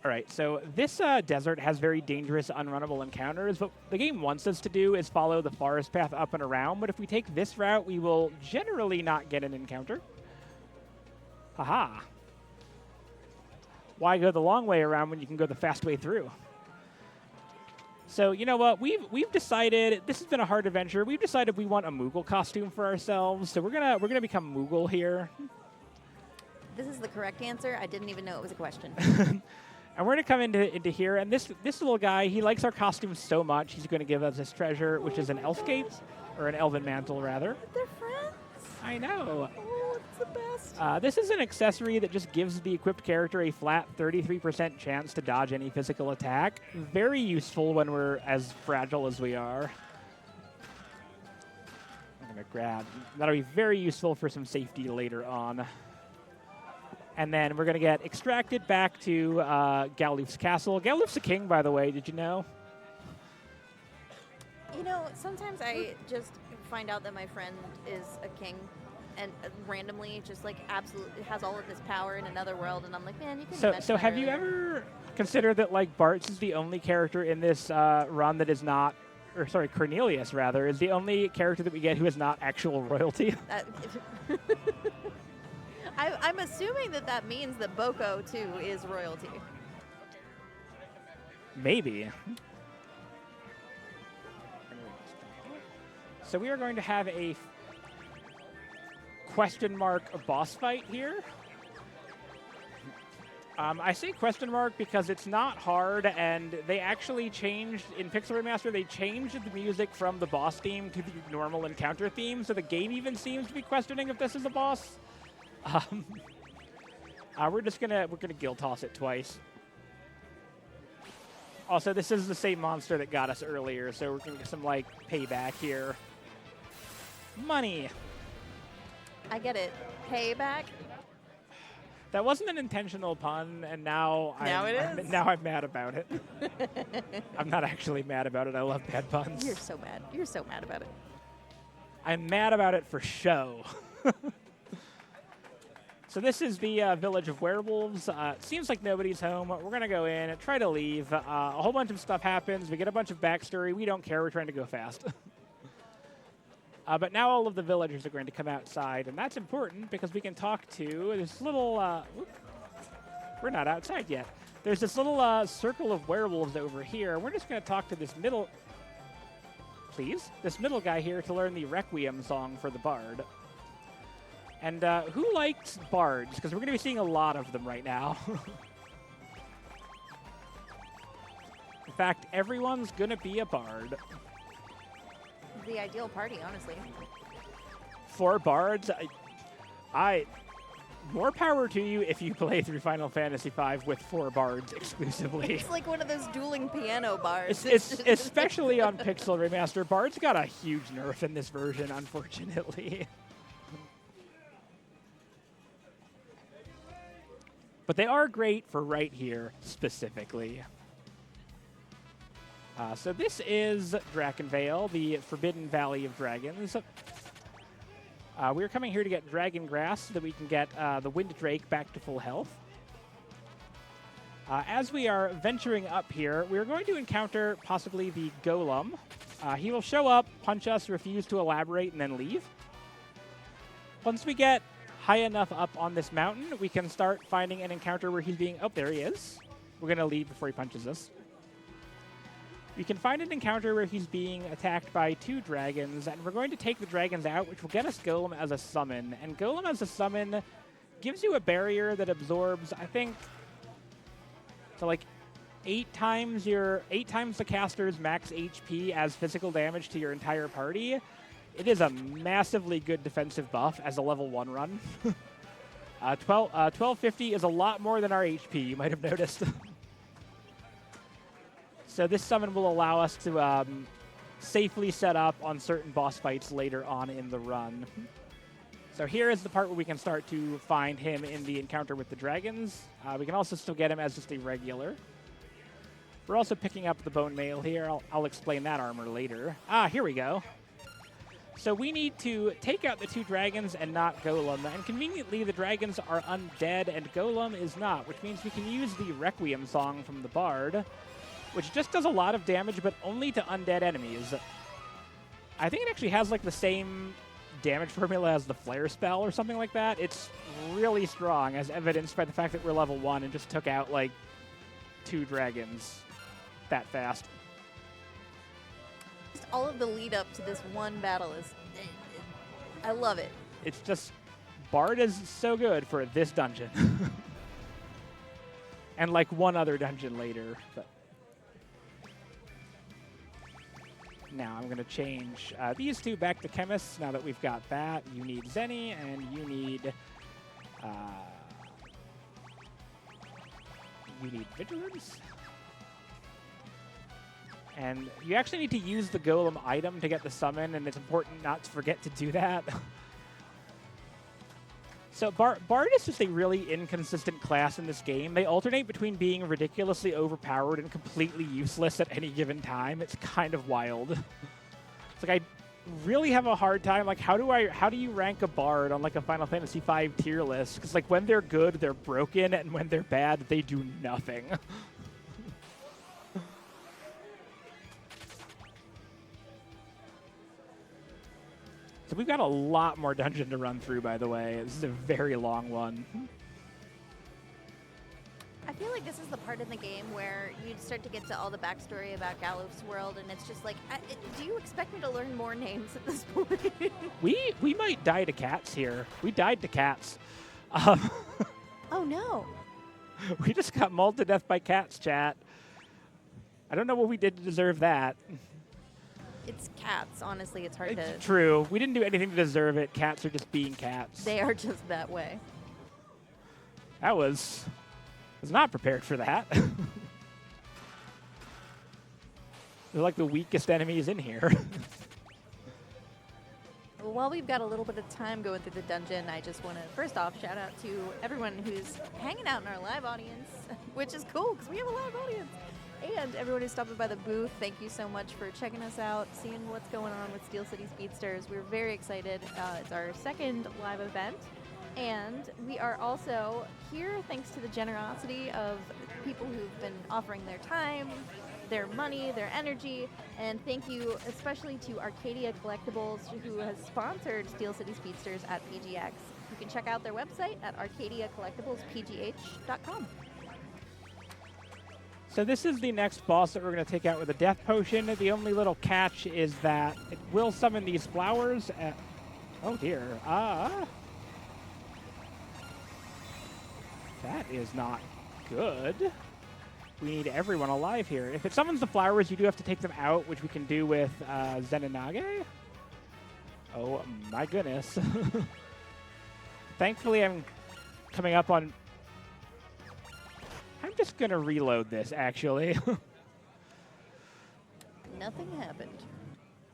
right, so this desert has very dangerous, unrunnable encounters. What the game wants us to do is follow the forest path up and around, but if we take this route, we will generally not get an encounter. Haha. Why go the long way around when you can go the fast way through? So you know what? We've decided this has been a hard adventure. We've decided we want a Moogle costume for ourselves. So we're gonna become Moogle here.
This is the correct answer. I didn't even know it was a question.
And we're gonna come into here, and this little guy, he likes our costumes so much, he's gonna give us this treasure, which is an elf cape, or an elven mantle rather.
They're friends.
I know.
Oh, it's the best.
This is an accessory that just gives the equipped character a flat 33% chance to dodge any physical attack. Very useful when we're as fragile as we are. I'm gonna grab. That'll be very useful for some safety later on. And then we're gonna get extracted back to Galuf's castle. Galuf's a king, by the way. Did you know?
You know, sometimes I just find out that my friend is a king and randomly just like absolutely has all of this power in another world, and I'm like, man, you can.
So have you ever considered that like Bartz is the only character in this run that is not, or sorry, Cornelius rather, is the only character that we get who is not actual royalty?
I'm assuming that means that Boko too is royalty.
Maybe. So we are going to have a question mark boss fight here. I say question mark because it's not hard, and they actually changed, in Pixel Remaster, they changed the music from the boss theme to the normal encounter theme, so the game even seems to be questioning if this is a boss. We're gonna guild toss it twice. Also, this is the same monster that got us earlier, so we're gonna get some like payback here. Money.
I get it. Payback.
That wasn't an intentional pun, and now I'm mad about it. I'm not actually mad about it. I love bad puns.
You're so mad. You're so mad about it.
I'm mad about it for show. So this is the village of werewolves. It seems like nobody's home. We're going to go in and try to leave. A whole bunch of stuff happens. We get a bunch of backstory. We don't care. We're trying to go fast. But now all of the villagers are going to come outside, and that's important because we can talk to this little... we're not outside yet. There's this little circle of werewolves over here. We're just going to talk to this middle... Please? This middle guy here to learn the Requiem song for the bard. And who likes bards? Because we're going to be seeing a lot of them right now. In fact, everyone's going to be a bard.
The ideal party, honestly.
For bards, more power to you if you play through Final Fantasy V with 4 bards exclusively.
It's like one of those dueling piano bars.
It's especially on Pixel Remaster. Bards got a huge nerf in this version, unfortunately. But they are great for right here, specifically. So this is Drakenvale, the Forbidden Valley of Dragons. We're coming here to get Dragon Grass so that we can get the Wind Drake back to full health. As we are venturing up here, we're going to encounter possibly the Golem. He will show up, punch us, refuse to elaborate, and then leave. Once we get high enough up on this mountain, we can start finding an encounter where he's being... Oh, there he is. We're going to leave before he punches us. We can find an encounter where he's being attacked by 2 dragons, and we're going to take the dragons out, which will get us Golem as a summon. And Golem as a summon gives you a barrier that absorbs, I think, so like 8 times the caster's max HP as physical damage to your entire party. It is a massively good defensive buff as a level 1 run. 1250 is a lot more than our HP, you might have noticed. So this summon will allow us to safely set up on certain boss fights later on in the run. So here is the part where we can start to find him in the encounter with the dragons. We can also still get him as just a regular. We're also picking up the bone mail here. I'll explain that armor later. Here we go. So we need to take out the 2 dragons and not Golem. And conveniently, the dragons are undead and Golem is not, which means we can use the Requiem song from the bard, which just does a lot of damage, but only to undead enemies. I think it actually has like the same damage formula as the Flare spell or something like that. It's really strong, as evidenced by the fact that we're level 1 and just took out like 2 dragons that fast.
all of the lead up to this one battle is, I love it.
It's just, Bard is so good for this dungeon. And like one other dungeon later. But now I'm going to change these two back to chemists now that we've got that. You need Zenny and you need Vigilance. And you actually need to use the Golem item to get the summon, and it's important not to forget to do that. So Bard is just a really inconsistent class in this game. They alternate between being ridiculously overpowered and completely useless at any given time. It's kind of wild. It's like I really have a hard time. Like, how do you rank a Bard on like a Final Fantasy V tier list? Because like when they're good, they're broken, and when they're bad, they do nothing. So we've got a lot more dungeon to run through, by the way. This is a very long one.
I feel like this is the part in the game where you start to get to all the backstory about Gallows World, and it's just like, do you expect me to learn more names at this point?
We might die to cats here. We died to cats.
Oh no.
We just got mauled to death by cats, chat. I don't know what we did to deserve that.
It's cats, honestly. It's hard to...
True. We didn't do anything to deserve it. Cats are just being cats.
They are just that way.
I was not prepared for that. They're like the weakest enemies in here.
Well, while we've got a little bit of time going through the dungeon, I just want to, first off, shout out to everyone who's hanging out in our live audience, which is cool because we have a live audience. And everyone who's stopping by the booth, thank you so much for checking us out, seeing what's going on with Steel City Speedsters. We're very excited. It's our second live event. And we are also here thanks to the generosity of people who've been offering their time, their money, their energy. And thank you especially to Arcadia Collectibles, who has sponsored Steel City Speedsters at PGX. You can check out their website at arcadiacollectiblespgh.com.
So this is the next boss that we're going to take out with a death potion. The only little catch is that it will summon these flowers. Oh dear. That is not good. We need everyone alive here. If it summons the flowers, you do have to take them out, which we can do with Zenonage. Oh my goodness. Thankfully, I'm coming up on... I'm just going to reload this, actually.
Nothing happened.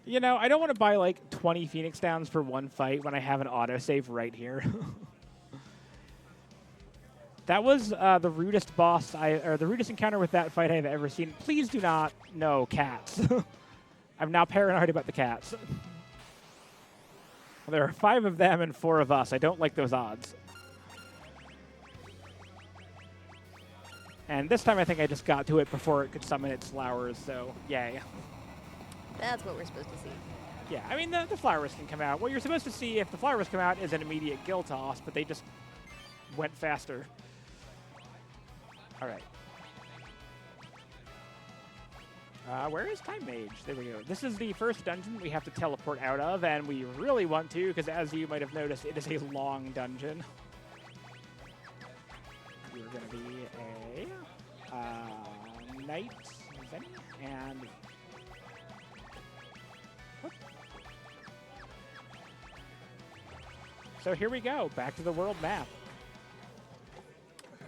You know, I don't want to buy like 20 Phoenix Downs for one fight when I have an autosave right here. That was the rudest boss, or the rudest encounter with that fight I've ever seen. Please do not know cats. I'm now paranoid about the cats. There are 5 of them and 4 of us. I don't like those odds. And this time I think I just got to it before it could summon its flowers, so yay.
That's what we're supposed to see.
Yeah, I mean, the flowers can come out. What you're supposed to see if the flowers come out is an immediate gill toss, but they just went faster. All right. Where is Time Mage? There we go. This is the first dungeon we have to teleport out of, and we really want to, because as you might have noticed, it is a long dungeon. You're going to be a knight, and whoop. So here we go, back to the world map.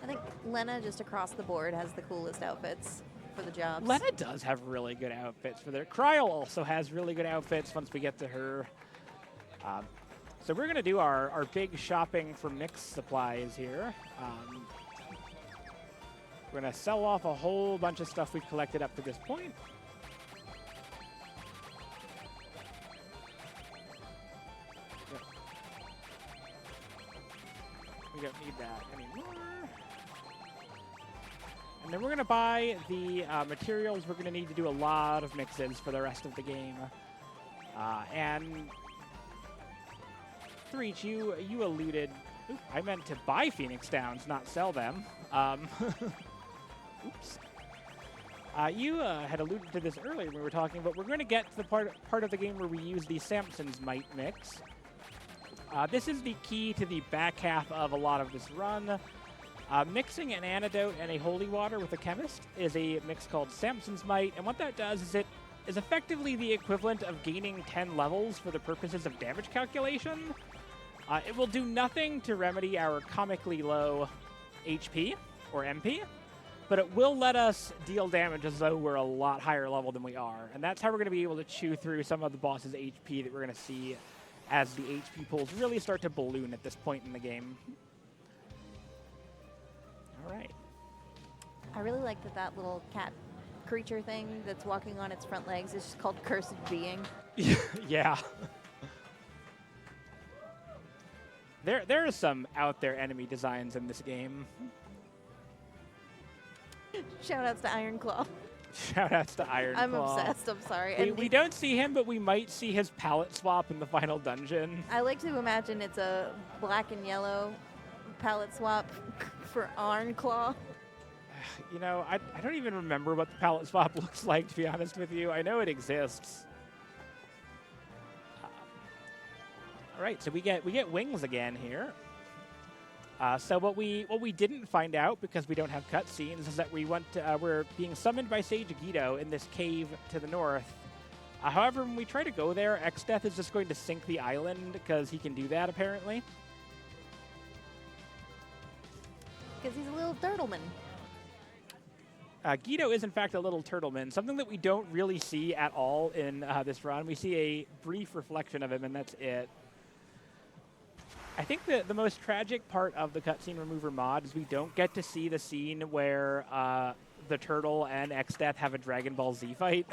I think Lena, just across the board, has the coolest outfits for the jobs.
Lena does have really good outfits for their... Cryle also has really good outfits once we get to her. So we're going to do our big shopping for mixed supplies here. We're going to sell off a whole bunch of stuff we've collected up to this point. Yep. We don't need that anymore. And then we're going to buy the materials we're going to need to do a lot of mixes for the rest of the game. And Threach, you alluded... Ooh, I meant to buy Phoenix Downs, not sell them. Oops. You had alluded to this earlier when we were talking, but we're going to get to the part of the game where we use the Samson's Might mix. This is the key to the back half of a lot of this run. Mixing an antidote and a holy water with a chemist is a mix called Samson's Might, and what that does is it is effectively the equivalent of gaining 10 levels for the purposes of damage calculation. It will do nothing to remedy our comically low HP or MP, but it will let us deal damage as though we're a lot higher level than we are. And that's how we're going to be able to chew through some of the boss's HP that we're going to see as the HP pools really start to balloon at this point in the game. All right.
I really like that little cat creature thing that's walking on its front legs is just called Cursed Being.
Yeah. There are some out there enemy designs in this game.
Shoutouts to Iron Claw.
Shoutouts to Iron Claw.
I'm obsessed, I'm sorry.
We don't see him, but we might see his palette swap in the final dungeon.
I like to imagine it's a black and yellow palette swap for Iron Claw.
You know, I don't even remember what the palette swap looks like, to be honest with you. I know it exists. All right, so we get wings again here. So what we didn't find out, because we don't have cutscenes, is that we're being summoned by Sage Guido in this cave to the north. However, when we try to go there, X-Death is just going to sink the island because he can do that apparently.
Because he's a little turtleman.
Guido is in fact a little turtleman, something that we don't really see at all in this run. We see a brief reflection of him, and that's it. I think the most tragic part of the cutscene remover mod is we don't get to see the scene where the turtle and X-Death have a Dragon Ball Z fight.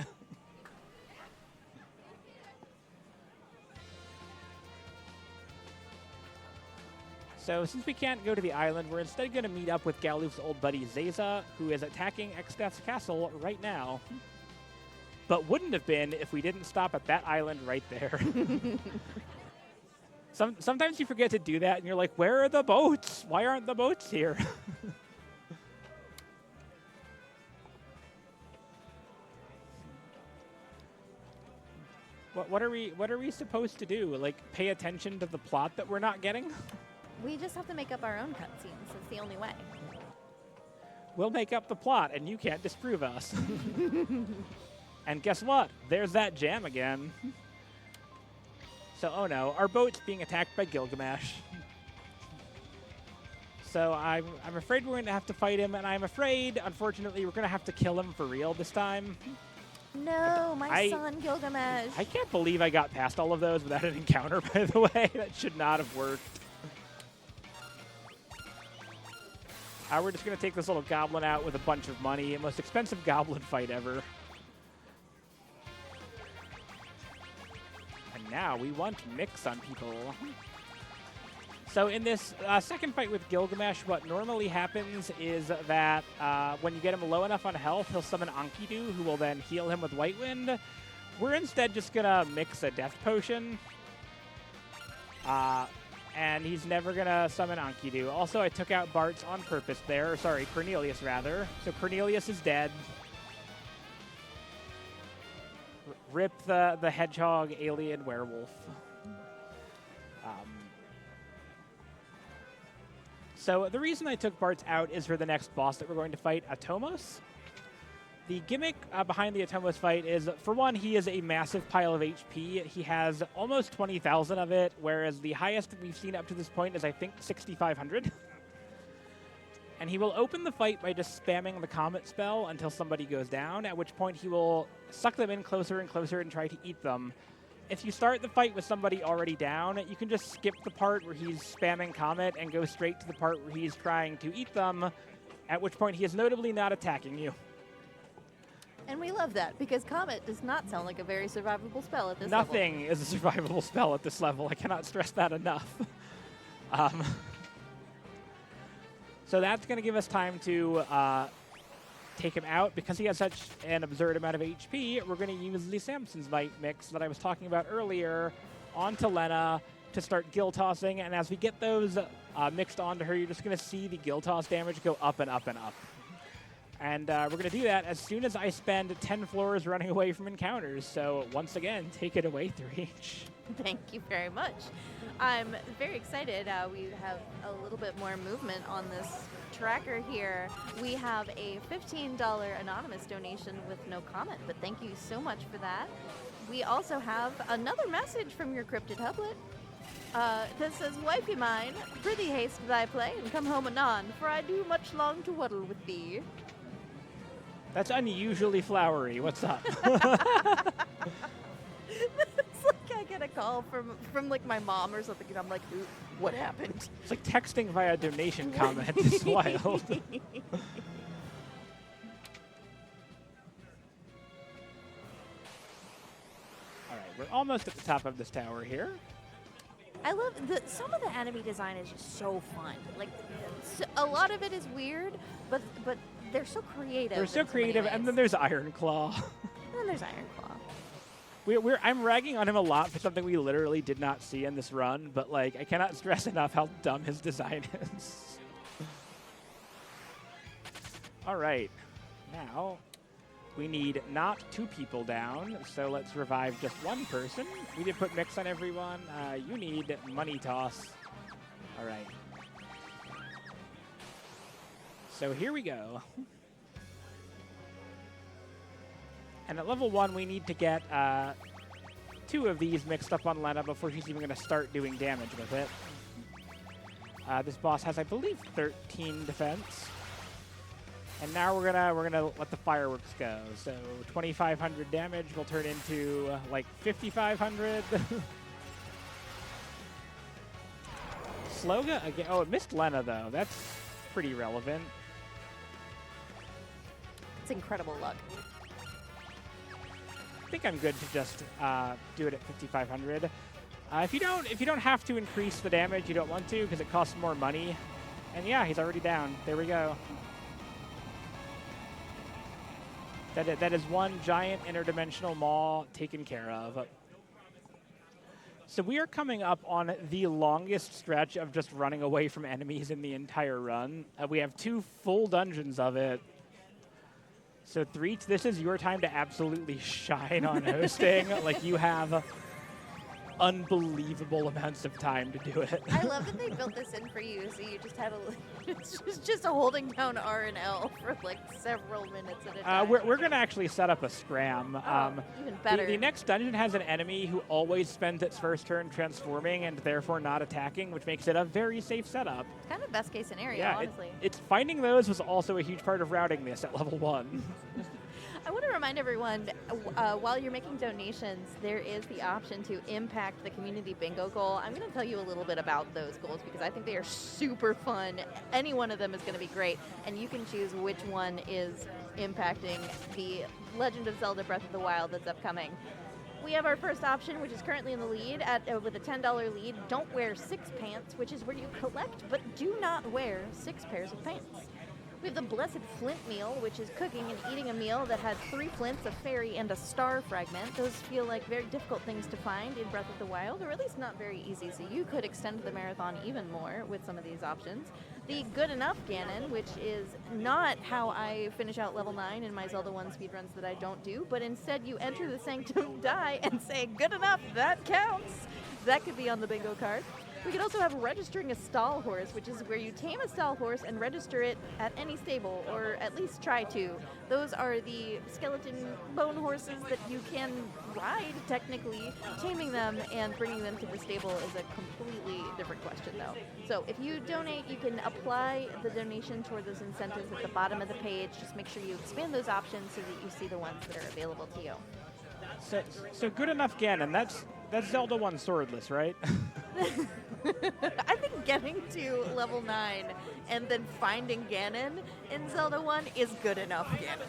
So since we can't go to the island, we're instead going to meet up with Galuf's old buddy Zeza, who is attacking X-Death's castle right now. But wouldn't have been if we didn't stop at that island right there. Sometimes you forget to do that, and you're like, where are the boats? Why aren't the boats here? What are we supposed to do? Like, pay attention to the plot that we're not getting?
We just have to make up our own cutscenes. It's the only way.
We'll make up the plot, and you can't disprove us. And guess what? There's that jam again. So, oh no, our boat's being attacked by Gilgamesh. So I'm afraid we're going to have to fight him, and I'm afraid, unfortunately, we're going to have to kill him for real this time.
No, my son Gilgamesh.
I can't believe I got past all of those without an encounter, by the way. That should not have worked. We're just going to take this little goblin out with a bunch of money. Most expensive goblin fight ever. And now we want mix on people. So in this second fight with Gilgamesh, what normally happens is that when you get him low enough on health, he'll summon Enkidu, who will then heal him with White Wind. We're instead just going to mix a death potion. And he's never going to summon Enkidu. Also, I took out Bart's on purpose there. Sorry, Cornelius, rather. So Cornelius is dead. Rip the hedgehog alien werewolf. So the reason I took Bart's out is for the next boss that we're going to fight, Atomos. The gimmick behind the Atomos fight is, for one, he is a massive pile of HP. He has almost 20,000 of it, whereas the highest that we've seen up to this point is, I think, 6,500. And he will open the fight by just spamming the Comet spell until somebody goes down, at which point he will suck them in closer and closer and try to eat them. If you start the fight with somebody already down, you can just skip the part where he's spamming Comet and go straight to the part where he's trying to eat them, at which point he is notably not attacking you.
And we love that, because Comet does not sound like a very survivable spell at this level.
Nothing is a survivable spell at this level. I cannot stress that enough. So that's going to give us time to take him out. Because he has such an absurd amount of HP, we're going to use the Samson's Might mix that I was talking about earlier onto Lena to start gill tossing. And as we get those mixed onto her, you're just going to see the gill toss damage go up and up and up. And we're going to do that as soon as I spend 10 floors running away from encounters. So once again, take it away, Threach.
Thank you very much. I'm very excited. We have a little bit more movement on this tracker here. We have a $15 anonymous donation with no comment, but thank you so much for that. We also have another message from your cryptid hublet. That says, "Wifey mine, prithee haste thy play and come home anon, for I do much long to waddle with thee."
That's unusually flowery. What's up?
It's like I get a call from like my mom or something, and I'm like, "Ooh, what happened?"
It's like texting via donation comment. It's wild. All right, we're almost at the top of this tower here.
I love some of the enemy design is just so fun. Like, a lot of it is weird, but they're so creative.
They're so creative, and then there's Iron Claw.
And then there's Iron Claw.
I'm ragging on him a lot for something we literally did not see in this run, but like I cannot stress enough how dumb his design is. All right, now we need not 2 people down, so let's revive just 1 person. We did put mix on everyone. You need money toss. All right. So here we go. And at level 1, we need to get 2 of these mixed up on Lena before she's even going to start doing damage with it. This boss has, I believe, 13 defense. And now we're gonna let the fireworks go. So 2,500 damage will turn into like 5,500. Sloga again. Oh, it missed Lena though. That's pretty relevant.
It's incredible luck.
I think I'm good to just do it at 5,500. If you don't have to increase the damage, you don't want to because it costs more money. And yeah, he's already down. There we go. That is one giant interdimensional maw taken care of. So we are coming up on the longest stretch of just running away from enemies in the entire run. We have 2 full dungeons of it. So Threach, this is your time to absolutely shine on hosting. Like you have unbelievable amounts of time to do it.
I love that they built this in for you, so you just had it's just a holding down R and L for like several minutes at a time.
We're going to actually set up a scram.
Even better.
The next dungeon has an enemy who always spends its first turn transforming and therefore not attacking, which makes it a very safe setup.
It's kind of best case scenario,
Yeah,
honestly.
It's finding those was also a huge part of routing this at level 1.
I want to remind everyone, while you're making donations, there is the option to impact the community bingo goal. I'm going to tell you a little bit about those goals because I think they are super fun. Any one of them is going to be great, and you can choose which one is impacting the Legend of Zelda Breath of the Wild that's upcoming. We have our first option, which is currently in the lead with a $10 lead. Don't wear 6 pants, which is where you collect, but do not wear 6 pairs of pants. We have the Blessed Flint meal, which is cooking and eating a meal that has 3 flints, a fairy, and a star fragment. Those feel like very difficult things to find in Breath of the Wild, or at least not very easy, so you could extend the marathon even more with some of these options. The Good Enough Ganon, which is not how I finish out level 9 in my Zelda 1 speedruns that I don't do, but instead you enter the Sanctum Die and say, good enough, that counts. That could be on the bingo card. We could also have registering a stall horse, which is where you tame a stall horse and register it at any stable, or at least try to. Those are the skeleton bone horses that you can ride, technically. Taming them and bringing them to the stable is a completely different question, though. So if you donate, you can apply the donation toward those incentives at the bottom of the page. Just make sure you expand those options so that you see the ones that are available to you.
So Good Enough Ganon, that's Zelda 1 swordless, right?
I think getting to level 9 and then finding Ganon in Zelda 1 is good enough Ganon.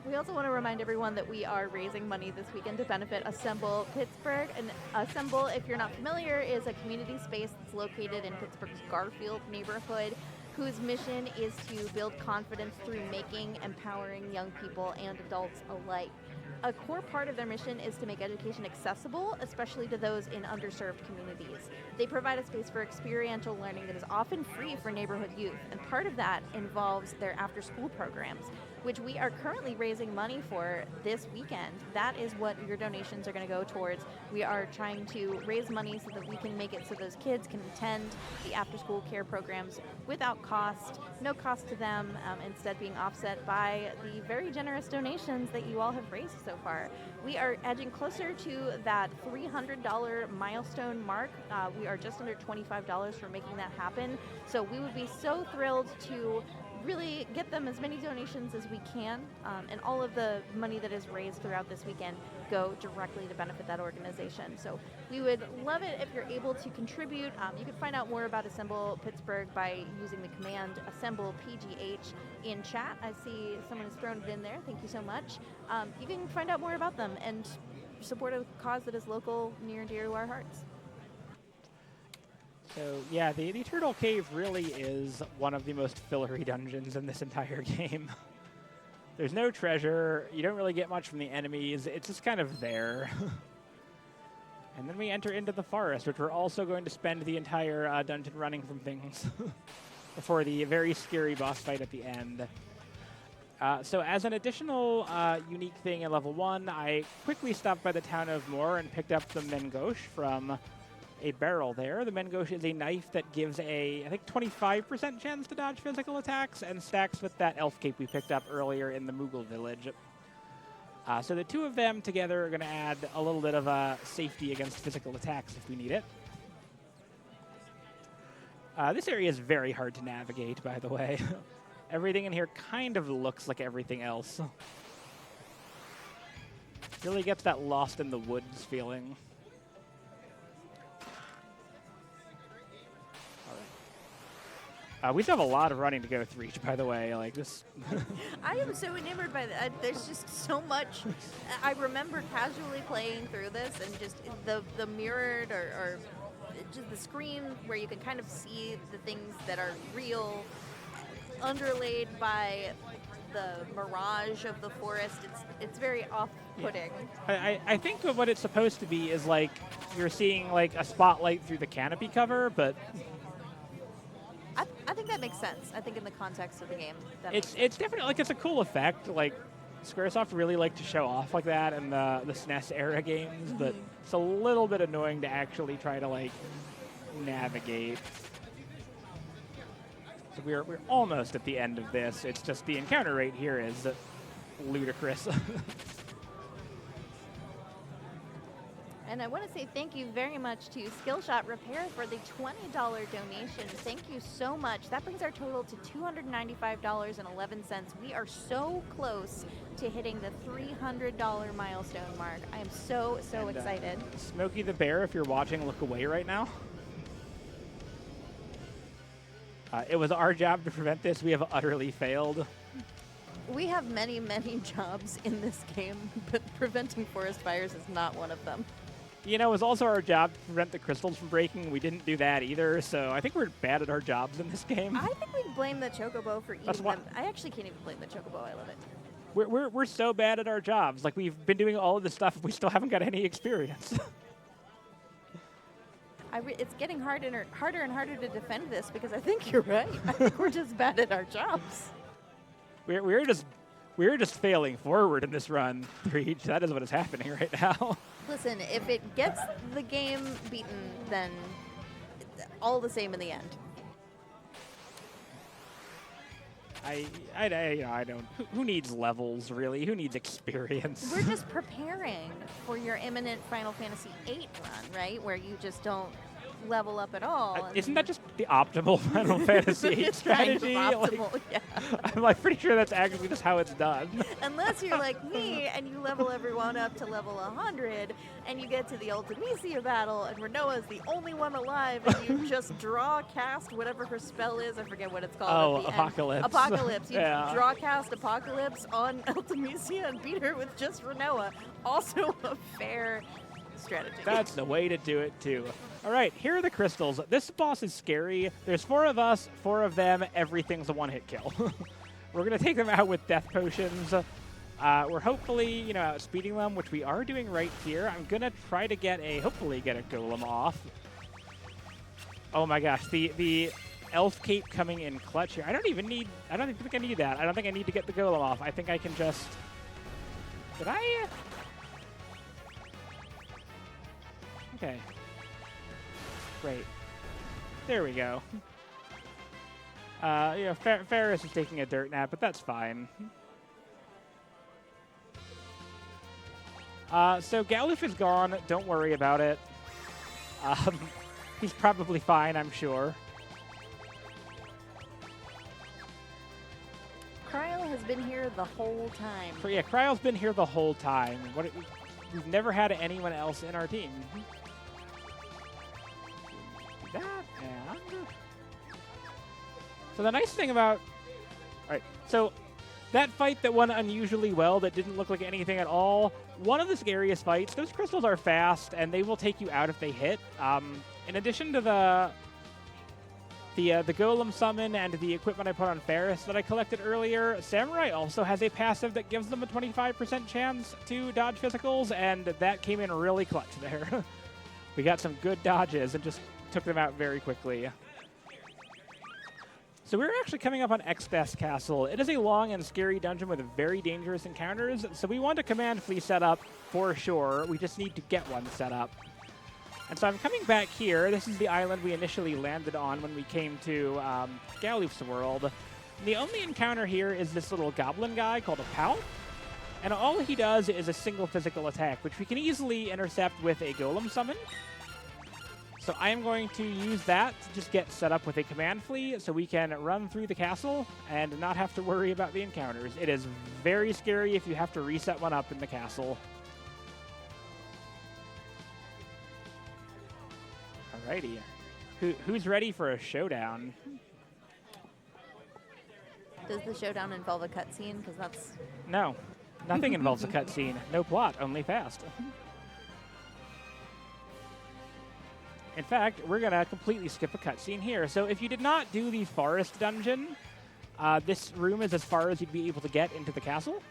We also want to remind everyone that we are raising money this weekend to benefit Assemble Pittsburgh. And Assemble, if you're not familiar, is a community space that's located in Pittsburgh's Garfield neighborhood, whose mission is to build confidence through making, empowering young people and adults alike. a core part of their mission is to make education accessible, especially to those in underserved communities. They provide a space for experiential learning that is often free for neighborhood youth, and part of that involves their after-school programs, which we are currently raising money for this weekend. That is what your donations are going to go towards. We are trying to raise money so that we can make it so those kids can attend the after-school care programs without cost, no cost to them, instead being offset by the very generous donations that you all have raised so far. We are edging closer to that $300 milestone mark. We are just under $25 for making that happen. So we would be so thrilled to really get them as many donations as we can, and all of the money that is raised throughout this weekend go directly to benefit that organization. So we would love it if you're able to contribute. You can find out more about Assemble Pittsburgh by using the command Assemble PGH in chat. I see someone has thrown it in there. Thank you so much. You can find out more about them and support a cause that is local, near and dear to our hearts.
So yeah, the Turtle Cave really is one of the most fillery dungeons in this entire game. There's no treasure, you don't really get much from the enemies, it's just kind of there. And then we enter into the forest, which we're also going to spend the entire dungeon running from things before the very scary boss fight at the end. So as an additional unique thing in level 1, I quickly stopped by the town of Moor and picked up the Mengosh from a barrel there. The Mengosh is a knife that gives a, I think, 25% chance to dodge physical attacks and stacks with that elf cape we picked up earlier in the Moogle village. So the two of them together are going to add a little bit of safety against physical attacks if we need it. This area is very hard to navigate, by the way. Everything in here kind of looks like everything else. Really gets that lost in the woods feeling. We still have a lot of running to go, Threach, by the way. Like this.
I am so enamored by that. There's just so much. I remember casually playing through this and just the mirrored or just the screen where you can kind of see the things that are real, underlaid by the mirage of the forest. It's very off-putting.
Yeah. I think what it's supposed to be is like you're seeing like a spotlight through the canopy cover, but.
I think that makes sense. I think in the context of the game,
it's definitely like it's a cool effect. Like Squaresoft really like to show off like that in the SNES era games, but it's a little bit annoying to actually try to like navigate. So we're almost at the end of this. It's just the encounter rate here is ludicrous.
And I want to say thank you very much to Skillshot Repair for the $20 donation. Thank you so much. That brings our total to $295.11. We are so close to hitting the $300 milestone mark. I am so excited.
Smokey the Bear, if you're watching, look away right now. It was our job to prevent this. We have utterly failed.
We have many jobs in this game, but preventing forest fires is not one of them.
You know, it was also our job to prevent the crystals from breaking. We didn't do that either, so I think we're bad at our jobs in this game.
I think we blame the Chocobo for eating them. I actually can't even blame the Chocobo. I love it.
We're so bad at our jobs. Like, we've been doing all of this stuff, we still haven't got any experience.
It's getting harder and harder to defend this because I think you're right. I think we're just bad at our jobs.
We're just failing forward in this run, Threach. That is what is happening right now.
Listen, if it gets the game beaten, then all the same in the end.
I don't. Who needs levels, really? Who needs experience?
We're just preparing for your imminent Final Fantasy VIII run, right? Where you just don't level up at all.
Isn't that just the optimal Final Fantasy strategy?
Kind of optimal,
like,
yeah.
I'm like pretty sure that's actually just how it's done.
Unless you're like me and you level everyone up to level 100 and you get to the Ultimisia battle and Renoa's the only one alive and you just cast whatever her spell is. I forget what it's called.
Oh, Apocalypse.
Apocalypse. You cast Apocalypse on Ultimisia and beat her with just Renoa. Also a fair strategy.
That's the way to do it, too. All right, here are the crystals. This boss is scary. There's 4 of us, 4 of them. Everything's a one-hit kill. We're going to take them out with death potions. We're hopefully, you know, outspeeding them, which we are doing right here. I'm gonna try to get hopefully get a golem off. Oh my gosh, the elf cape coming in clutch here. I don't think I need that. I don't think I need to get the golem off. I think I can just... Did I? Okay. Great. There we go. Yeah, Ferris is taking a dirt nap, but that's fine. So Galoof is gone. Don't worry about it. He's probably fine, I'm sure.
Cryo has been here the whole time.
So yeah, Cryo's been here the whole time. We've never had anyone else in our team. That and... So the nice thing about... Alright, so that fight that went unusually well, that didn't look like anything at all, one of the scariest fights, those crystals are fast, and they will take you out if they hit. In addition to the golem summon and the equipment I put on Ferris that I collected earlier, Samurai also has a passive that gives them a 25% chance to dodge physicals, and that came in really clutch there. We got some good dodges and just took them out very quickly. So we're actually coming up on Extess Castle. It is a long and scary dungeon with very dangerous encounters, so we want a command flea set up for sure. We just need to get one set up. And so I'm coming back here. This is the island we initially landed on when we came to Galoof's world. And the only encounter here is this little goblin guy called a Pal. And all he does is a single physical attack, which we can easily intercept with a golem summon. So I am going to use that to just get set up with a command flea so we can run through the castle and not have to worry about the encounters. It is very scary if you have to reset one up in the castle. Alrighty. Who's ready for a showdown?
Does the showdown involve a cutscene? Because that's...
No. Nothing involves a cutscene. No plot, only fast. In fact, we're going to completely skip a cutscene here. So if you did not do the forest dungeon, this room is as far as you'd be able to get into the castle.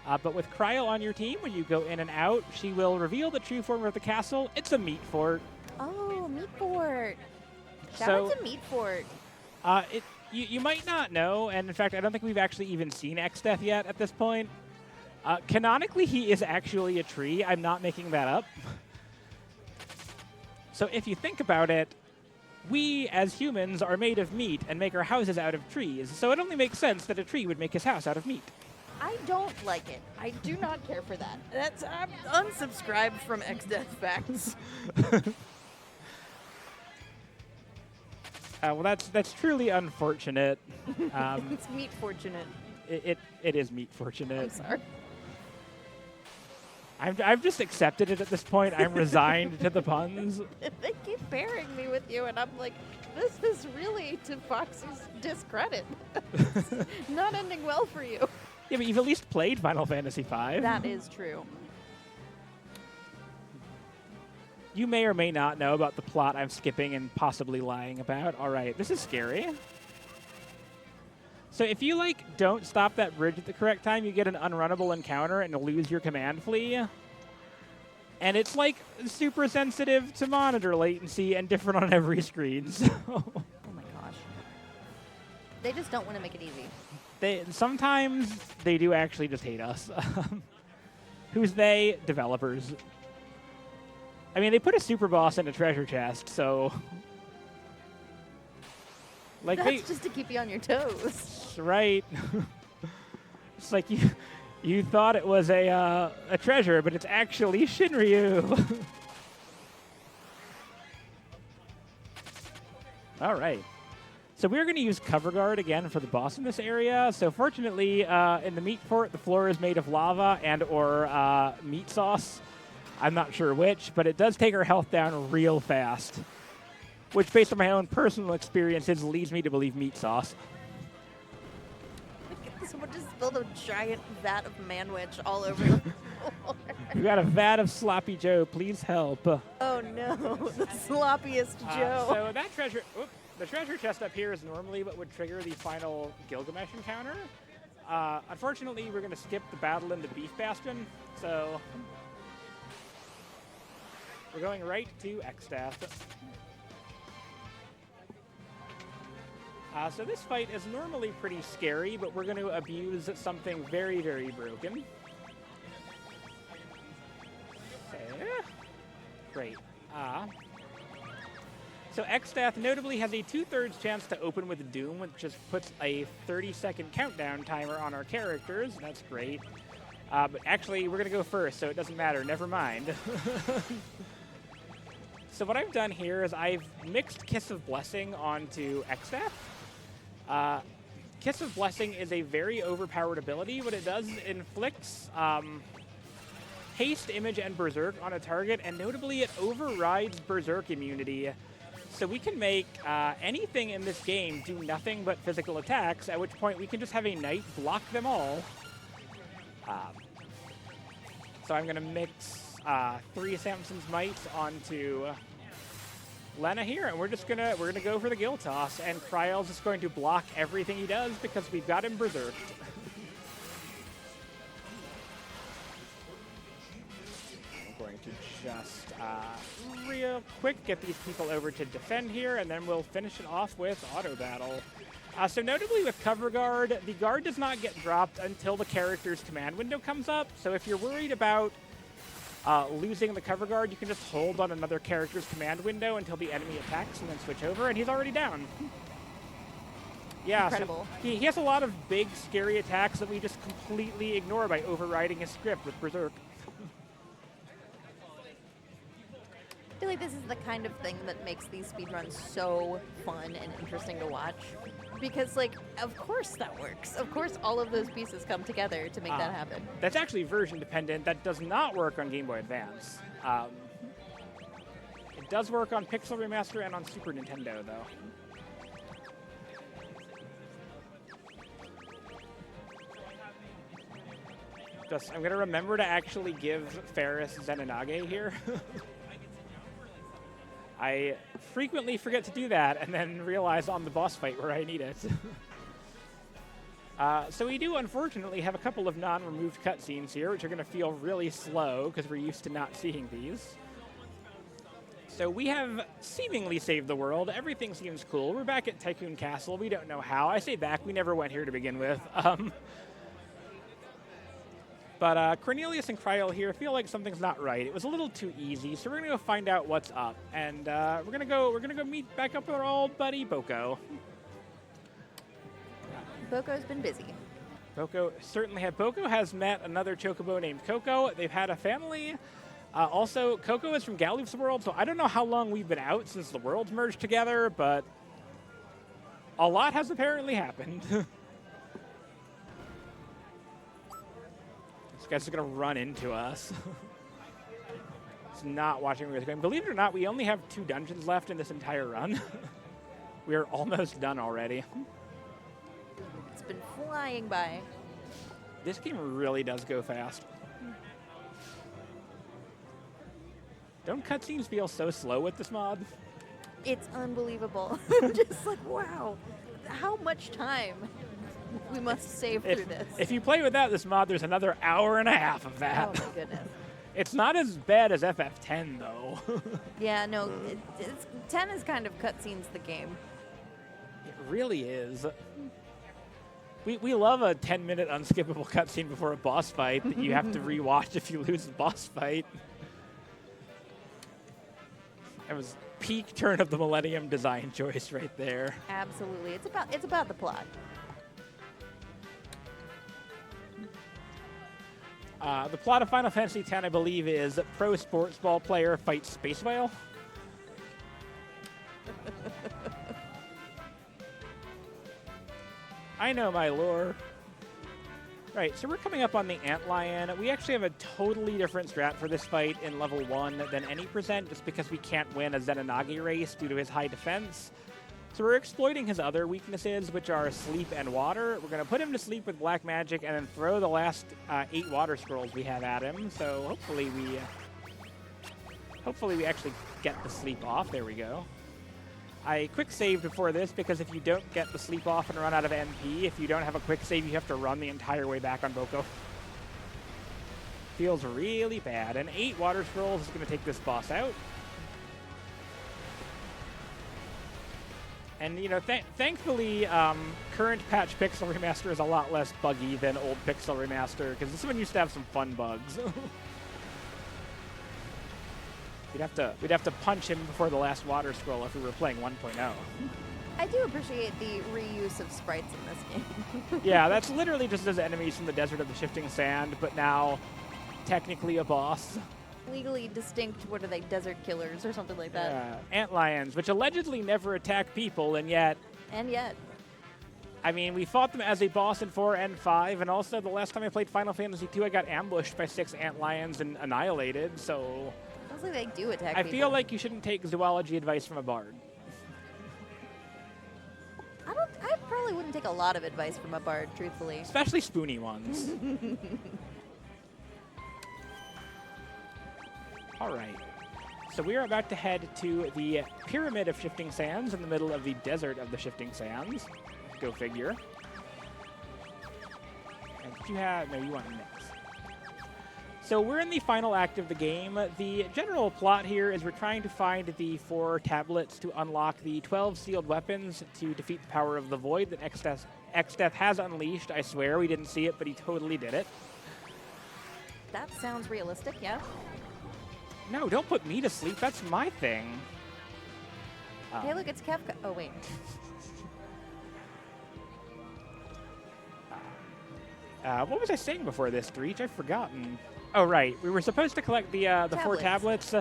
But with Cryo on your team, when you go in and out, she will reveal the true form of the castle. It's a meat fort.
Oh, meat fort. Shout out to meat fort.
You might not know, and in fact, I don't think we've actually even seen Exdeath yet at this point. Canonically, he is actually a tree. I'm not making that up. So if you think about it, we as humans are made of meat and make our houses out of trees. So it only makes sense that a tree would make his house out of meat.
I don't like it. I do not care for that. I'm unsubscribed from Exdeath facts.
Well, that's truly unfortunate.
It's meat fortunate.
It is meat fortunate.
I'm sorry.
I've just accepted it at this point. I'm resigned to the puns.
They keep pairing me with you, and I'm like, this is really to Foxy's discredit. Not ending well for you.
Yeah, but you've at least played Final Fantasy V.
That is true.
You may or may not know about the plot I'm skipping and possibly lying about. All right, this is scary. So if you, don't stop that bridge at the correct time, you get an unrunnable encounter and lose your command flea. And it's, super sensitive to monitor latency and different on every screen, so...
Oh my gosh. They just don't want to make it easy.
Sometimes they do actually just hate us. Who's they? Developers. I mean, they put a super boss in a treasure chest, so...
That's just to keep you on your toes.
Right. It's like you thought it was a treasure, but it's actually Shinryu. All right. So we're going to use cover guard again for the boss in this area. So fortunately, in the meat fort, the floor is made of lava and or meat sauce. I'm not sure which, but it does take our health down real fast. Which, based on my own personal experiences, leads me to believe meat sauce.
Someone just spilled a giant vat of manwich all over the floor.
You got a vat of Sloppy Joe. Please help.
Oh, no. The sloppiest Joe.
So that treasure... the treasure chest up here is normally what would trigger the final Gilgamesh encounter. Unfortunately, we're going to skip the battle in the Beef Bastion, so we're going right to Xstaff. So this fight is normally pretty scary, but we're going to abuse something very, very broken. Okay. Great. So Xstaff notably has a 2/3 chance to open with Doom, which just puts a 30-second countdown timer on our characters. That's great. But actually, we're going to go first, so it doesn't matter. Never mind. So what I've done here is I've mixed Kiss of Blessing onto Xstaff. Kiss of Blessing is a very overpowered ability. What it does is it inflicts haste, image, and berserk on a target, and notably it overrides berserk immunity. So we can make anything in this game do nothing but physical attacks, at which point we can just have a knight block them all. So I'm going to mix 3 Samson's Might onto Lena here, and we're gonna go for the Gill Toss, and Cryel's just going to block everything he does because we've got him berserked. I'm going to just real quick get these people over to defend here, and then we'll finish it off with auto battle. So notably with Cover Guard, the guard does not get dropped until the character's command window comes up. So if you're worried about losing the Cover Guard, you can just hold on another character's command window until the enemy attacks and then switch over, and he's already down. Yeah,
Incredible.
So he has a lot of big, scary attacks that we just completely ignore by overriding his script with Berserk.
I feel like this is the kind of thing that makes these speedruns so fun and interesting to watch. Because, like, of course that works. Of course all of those pieces come together to make that happen.
That's actually version dependent. That does not work on Game Boy Advance. It does work on Pixel Remaster and on Super Nintendo, though. I'm going to remember to actually give Ferris Zenonage here. I frequently forget to do that and then realize on the boss fight where I need it. So we do, unfortunately, have a couple of non-removed cutscenes here, which are going to feel really slow because we're used to not seeing these. So we have seemingly saved the world. Everything seems cool. We're back at Tycoon Castle. We don't know how. I say back. We never went here to begin with. But Cornelius and Cryel here feel like something's not right. It was a little too easy, so we're gonna go find out what's up, and we're gonna go meet back up with our old buddy Boko.
Boko's been busy.
Boko has met another chocobo named Coco. They've had a family. Also, Coco is from Galoof's world, so I don't know how long we've been out since the worlds merged together, but a lot has apparently happened. This guy's just going to run into us. He's not watching where he's going. Believe it or not, we only have 2 dungeons left in this entire run. We are almost done already.
It's been flying by.
This game really does go fast. Don't cutscenes feel so slow with this mod?
It's unbelievable. Just like, wow, how much time we must save through this.
If you play without this mod, there's another hour and a half of that.
Oh my goodness.
It's not as bad as FF10 though.
Yeah, no, 10 is kind of cutscenes the game.
It really is. We love a 10-minute unskippable cutscene before a boss fight that you have to rewatch if you lose the boss fight. That was peak turn of the millennium design choice right there.
Absolutely. It's about the plot.
The plot of Final Fantasy X, I believe, is pro sports ball player fights space whale. I know my lore. Right, so we're coming up on the Antlion. We actually have a totally different strat for this fight in level 1 than any percent, just because we can't win a Zenonage race due to his high defense. So we're exploiting his other weaknesses, which are sleep and water. We're going to put him to sleep with black magic and then throw the last 8 water scrolls we have at him. So hopefully we actually get the sleep off. There we go. I quick saved before this because if you don't get the sleep off and run out of MP, if you don't have a quick save, you have to run the entire way back on Boko. Feels really bad. And 8 water scrolls is going to take this boss out. And, you know, thankfully, current patch Pixel Remaster is a lot less buggy than old Pixel Remaster, because this one used to have some fun bugs. We'd have to punch him before the last water scroll if we were playing 1.0.
I do appreciate the reuse of sprites in this game.
Yeah, that's literally just as enemies from the Desert of the Shifting Sand, but now technically a boss.
Legally distinct, what are they, desert killers or something like that?
Antlions, which allegedly never attack people, and yet...
And yet.
I mean, we fought them as a boss in 4 and 5, and also the last time I played Final Fantasy II, I got ambushed by 6 antlions and annihilated, so...
Sounds like they do attack
I
people.
feel like you shouldn't take zoology advice from a bard.
I probably wouldn't take a lot of advice from a bard, truthfully.
Especially spoony ones. All right. So we are about to head to the Pyramid of Shifting Sands in the middle of the Desert of the Shifting Sands. Go figure. And did you have... No, you want next. So we're in the final act of the game. The general plot here is we're trying to find the 4 tablets to unlock the 12 sealed weapons to defeat the power of the void that Exdeath has unleashed. I swear we didn't see it, but he totally did it.
That sounds realistic, yeah.
No, don't put me to sleep. That's my thing.
Hey, look, it's Kefka. Oh, wait.
What was I saying before this, Threach? I've forgotten. Oh, right. We were supposed to collect the 4 tablets.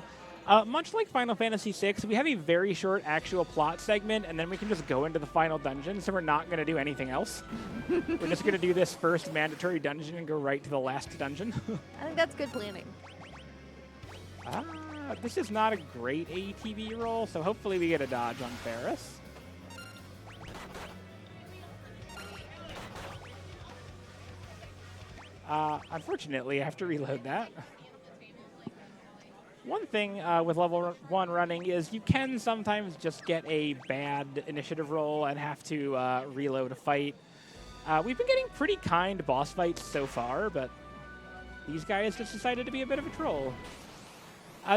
Much like Final Fantasy VI, we have a very short actual plot segment, and then we can just go into the final dungeon, so we're not going to do anything else. We're just going to do this first mandatory dungeon and go right to the last dungeon.
I think that's good planning.
This is not a great ATB roll, so hopefully we get a dodge on Ferris. Unfortunately, I have to reload that. One thing with level 1 running is you can sometimes just get a bad initiative roll and have to reload a fight. We've been getting pretty kind boss fights so far, but these guys just decided to be a bit of a troll.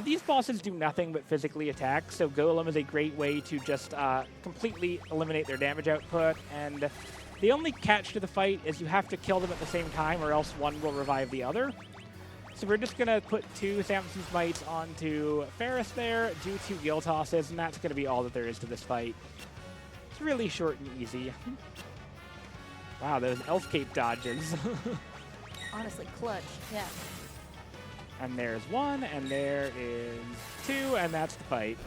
These bosses do nothing but physically attack, so Golem is a great way to just completely eliminate their damage output, and the only catch to the fight is you have to kill them at the same time or else one will revive the other. So we're just going to put 2 Samson's Mites onto Ferris there, do 2 Gill Tosses, and that's going to be all that there is to this fight. It's really short and easy. Wow, those Elf Cape dodges.
Honestly, clutch, yeah.
And there's 1, and there is 2, and that's the fight.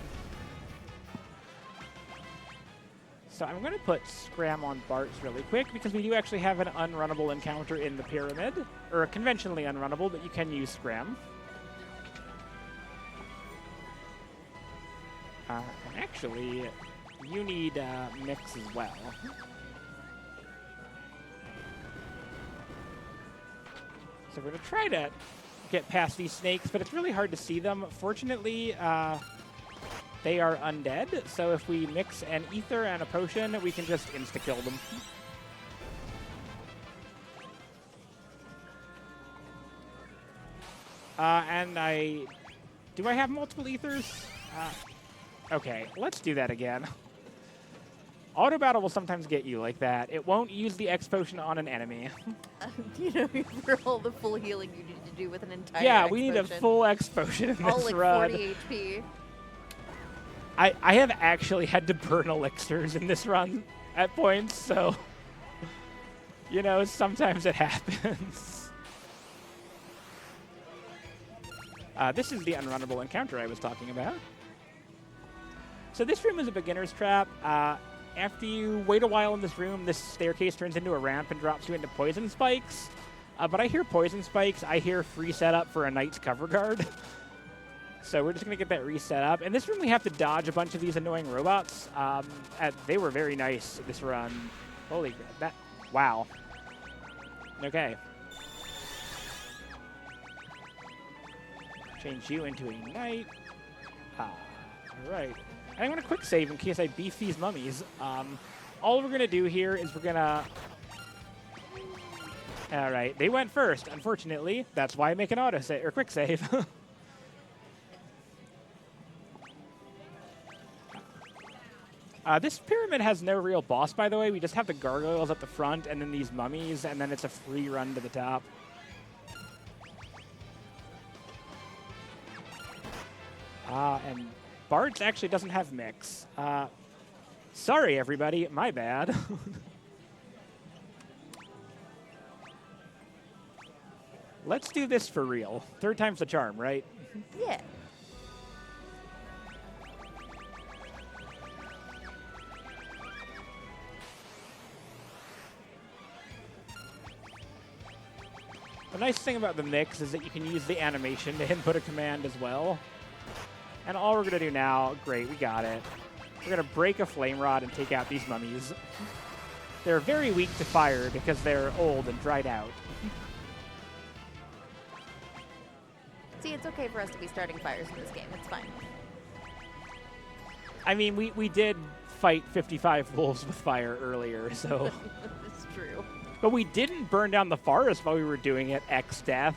So I'm going to put Scram on Bart's really quick, because we do actually have an unrunnable encounter in the pyramid. Or conventionally unrunnable, but you can use Scram. And actually, you need Mix as well. So we're going to try to get past these snakes, but it's really hard to see them. Fortunately, they are undead, so if we mix an ether and a potion, we can just insta-kill them. Do I have multiple ethers? Okay, let's do that again. Auto battle will sometimes get you like that. It won't use the X potion on an enemy.
You know, for all the full healing you need to do with an entire
Yeah,
X
we need a
potion.
full X potion in this
all like
run.
40 HP.
I have actually had to burn elixirs in this run at points, so, you know, sometimes it happens. This is the unrunnable encounter I was talking about. So this room is a beginner's trap. After you wait a while in this room, this staircase turns into a ramp and drops you into poison spikes. But I hear poison spikes. I hear free setup for a knight's cover guard. So we're just going to get that reset up. In this room, we have to dodge a bunch of these annoying robots. They were very nice this run. Holy crap. Wow. Okay. Change you into a knight. All right. And I'm going to quick save in case I beef these mummies. All we're going to do here is we're going to... All right. They went first, unfortunately. That's why I make an auto save or quick save. This pyramid has no real boss, by the way. We just have the gargoyles at the front and then these mummies, and then it's a free run to the top. And Bart's actually doesn't have mix. Sorry, everybody. My bad. Let's do this for real. Third time's the charm, right?
Yeah.
The nice thing about the mix is that you can use the animation to input a command as well. And all we're going to do now, great, we got it. We're going to break a flame rod and take out these mummies. They're very weak to fire because they're old and dried out.
See, it's okay for us to be starting fires in this game. It's fine.
I mean, we did fight 55 wolves with fire earlier, so...
It's true.
But we didn't burn down the forest while we were doing it, X-Death.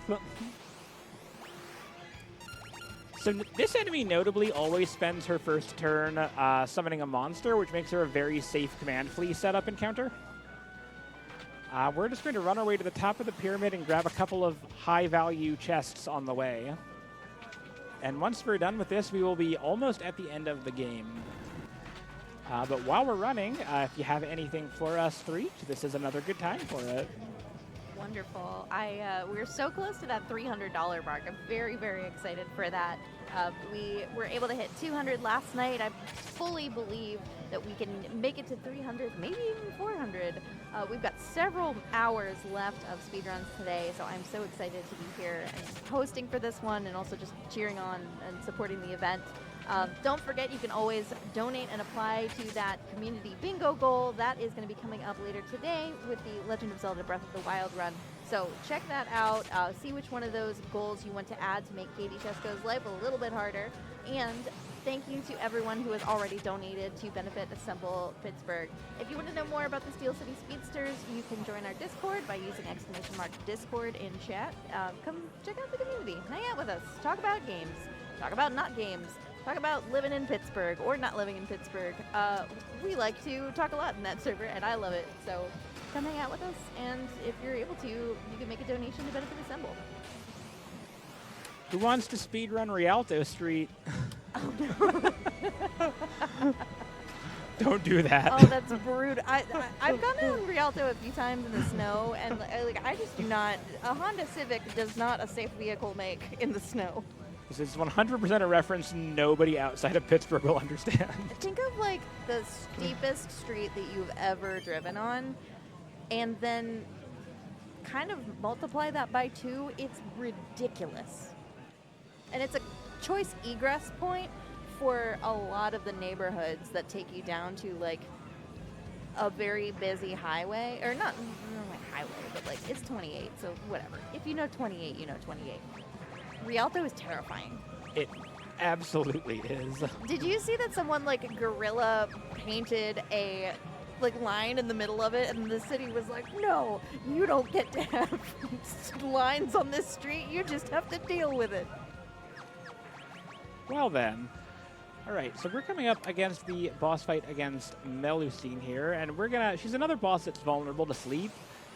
So this enemy notably always spends her first turn summoning a monster, which makes her a very safe command flea setup encounter. We're just going to run our way to the top of the pyramid and grab a couple of high-value chests on the way. And once we're done with this, we will be almost at the end of the game. But while we're running, if you have anything for us, Threach, this is another good time for it.
Wonderful. We're so close to that $300 mark. I'm very, very excited for that. We were able to hit 200 last night. I fully believe that we can make it to 300, maybe even 400. We've got several hours left of speedruns today, so I'm so excited to be here and hosting for this one and also just cheering on and supporting the event. Don't forget, you can always donate and apply to that community bingo goal. That is going to be coming up later today with the Legend of Zelda Breath of the Wild run. So check that out. See which one of those goals you want to add to make Katie Chesko's life a little bit harder. And thank you to everyone who has already donated to benefit Assemble Pittsburgh. If you want to know more about the Steel City Speedsters, you can join our Discord by using !Discord in chat. Come check out the community. Hang out with us. Talk about games. Talk about not games. Talk about living in Pittsburgh or not living in Pittsburgh. We like to talk a lot in that server, and I love it. So come hang out with us, and if you're able to, you can make a donation to benefit Assemble.
Who wants to speedrun Rialto Street?
Oh, no.
Don't do that.
Oh, that's brutal. I've gone down Rialto a few times in the snow, and I just do not. A Honda Civic does not a safe vehicle make in the snow.
This is 100% a reference nobody outside of Pittsburgh will understand.
Think of like the steepest street that you've ever driven on, and then kind of multiply that by 2. It's ridiculous. And it's a choice egress point for a lot of the neighborhoods that take you down to like a very busy highway, or not like highway, but like it's 28, so whatever. If you know 28, you know 28. Rialto is terrifying.
It absolutely is.
Did you see that someone like guerrilla painted a like line in the middle of it, and the city was like, no, you don't get to have lines on this street, you just have to deal with it.
Well then. Alright, so we're coming up against the boss fight against Melusine here, and she's another boss that's vulnerable to sleep.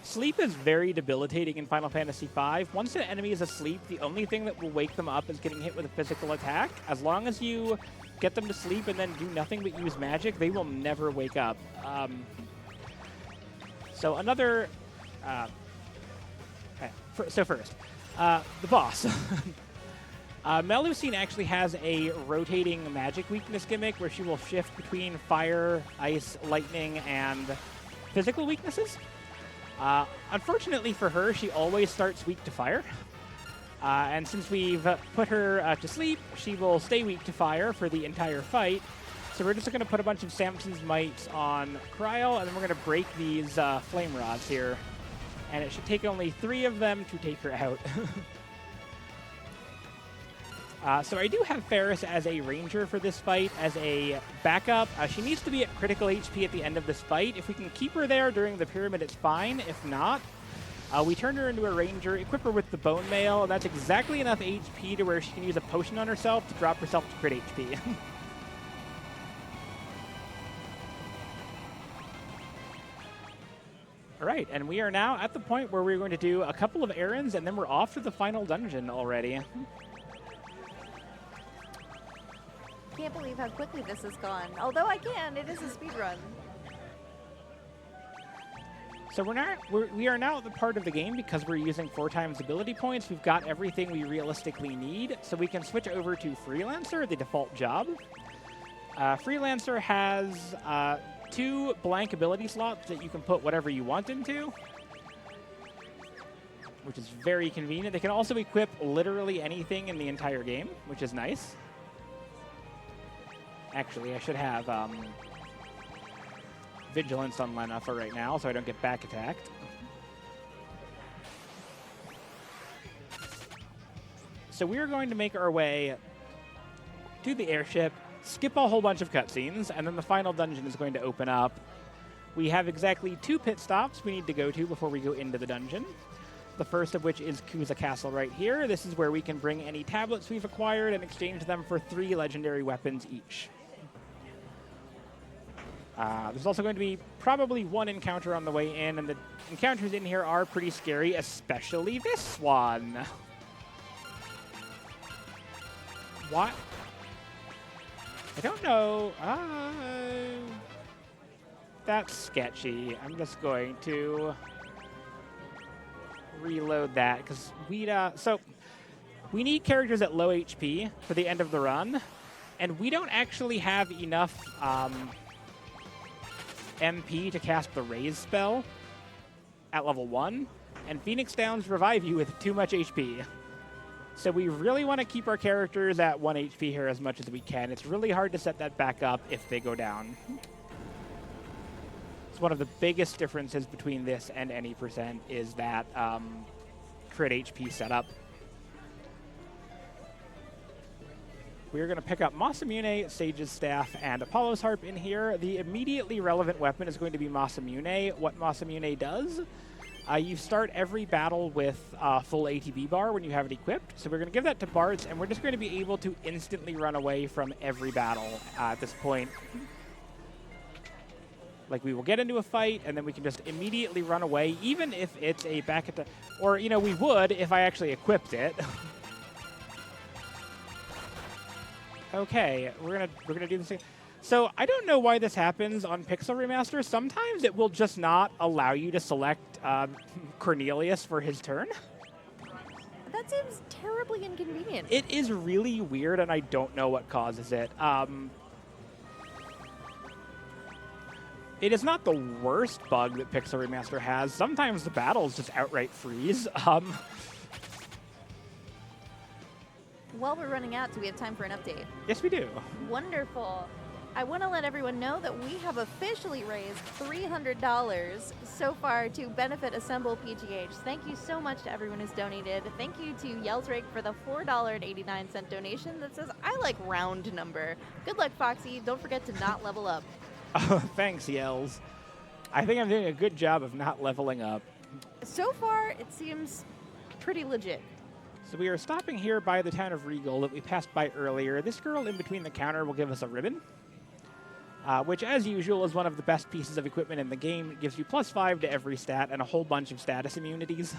Sleep is very debilitating in Final Fantasy V. Once an enemy is asleep, the only thing that will wake them up is getting hit with a physical attack. As long as you get them to sleep and then do nothing but use magic, they will never wake up. So another... First, the boss. Melusine actually has a rotating magic weakness gimmick where she will shift between fire, ice, lightning, and physical weaknesses. Unfortunately for her, she always starts weak to fire. And since we've put her to sleep, she will stay weak to fire for the entire fight. So we're just going to put a bunch of Samson's Might on Cryo, and then we're going to break these flame rods here. And it should take only 3 of them to take her out. So I do have Ferris as a ranger for this fight, as a backup. She needs to be at critical HP at the end of this fight. If we can keep her there during the pyramid, it's fine. If not, we turn her into a ranger, equip her with the bone mail, and that's exactly enough HP to where she can use a potion on herself to drop herself to crit HP. All right, and we are now at the point where we're going to do a couple of errands, and then we're off to the final dungeon already.
Can't believe how quickly this has gone. Although I can, it is a speed run.
So we are now at the part of the game, because we're using 4 times ability points, we've got everything we realistically need, so we can switch over to Freelancer, the default job. Freelancer has 2 blank ability slots that you can put whatever you want into, which is very convenient. They can also equip literally anything in the entire game, which is nice. Actually, I should have Vigilance on Lena for right now, so I don't get back attacked. So we're going to make our way to the airship, skip a whole bunch of cutscenes, and then the final dungeon is going to open up. We have exactly 2 pit stops we need to go to before we go into the dungeon. The first of which is Kuza Castle right here. This is where we can bring any tablets we've acquired and exchange them for 3 legendary weapons each. There's also going to be probably 1 encounter on the way in, and the encounters in here are pretty scary, especially this one. What? I don't know. That's sketchy. I'm just going to reload that, because we need characters at low HP for the end of the run, and we don't actually have enough MP to cast the Raise spell at level 1, and Phoenix Downs revive you with too much HP. So we really want to keep our characters at 1 HP here as much as we can. It's really hard to set that back up if they go down. It's one of the biggest differences between this and any percent is that crit HP setup. We're going to pick up Masamune, Sage's Staff, and Apollo's Harp in here. The immediately relevant weapon is going to be Masamune. What Masamune does, you start every battle with full ATB bar when you have it equipped. So we're going to give that to Bartz, and we're just going to be able to instantly run away from every battle at this point. Like, we will get into a fight, and then we can just immediately run away, even if it's a back attack. Or, you know, we would if I actually equipped it. Okay, we're gonna do this thing. So I don't know why this happens on Pixel Remaster. Sometimes it will just not allow you to select Cornelius for his turn.
That seems terribly inconvenient.
It is really weird, and I don't know what causes it. It is not the worst bug that Pixel Remaster has. Sometimes the battles just outright freeze.
While we're running out, do we have time for an update?
Yes, we do.
Wonderful. I want to let everyone know that we have officially raised $300 so far to benefit Assemble PGH. Thank you so much to everyone who's donated. Thank you to Yellsrake for the $4.89 donation that says, I like round number. Good luck, Foxy. Don't forget to not level up.
Oh, thanks, Yells. I think I'm doing a good job of not leveling up.
So far, it seems pretty legit.
So we are stopping here by the town of Regal that we passed by earlier. This girl in between the counter will give us a ribbon, which, as usual, is one of the best pieces of equipment in the game. It gives you +5 to every stat and a whole bunch of status immunities.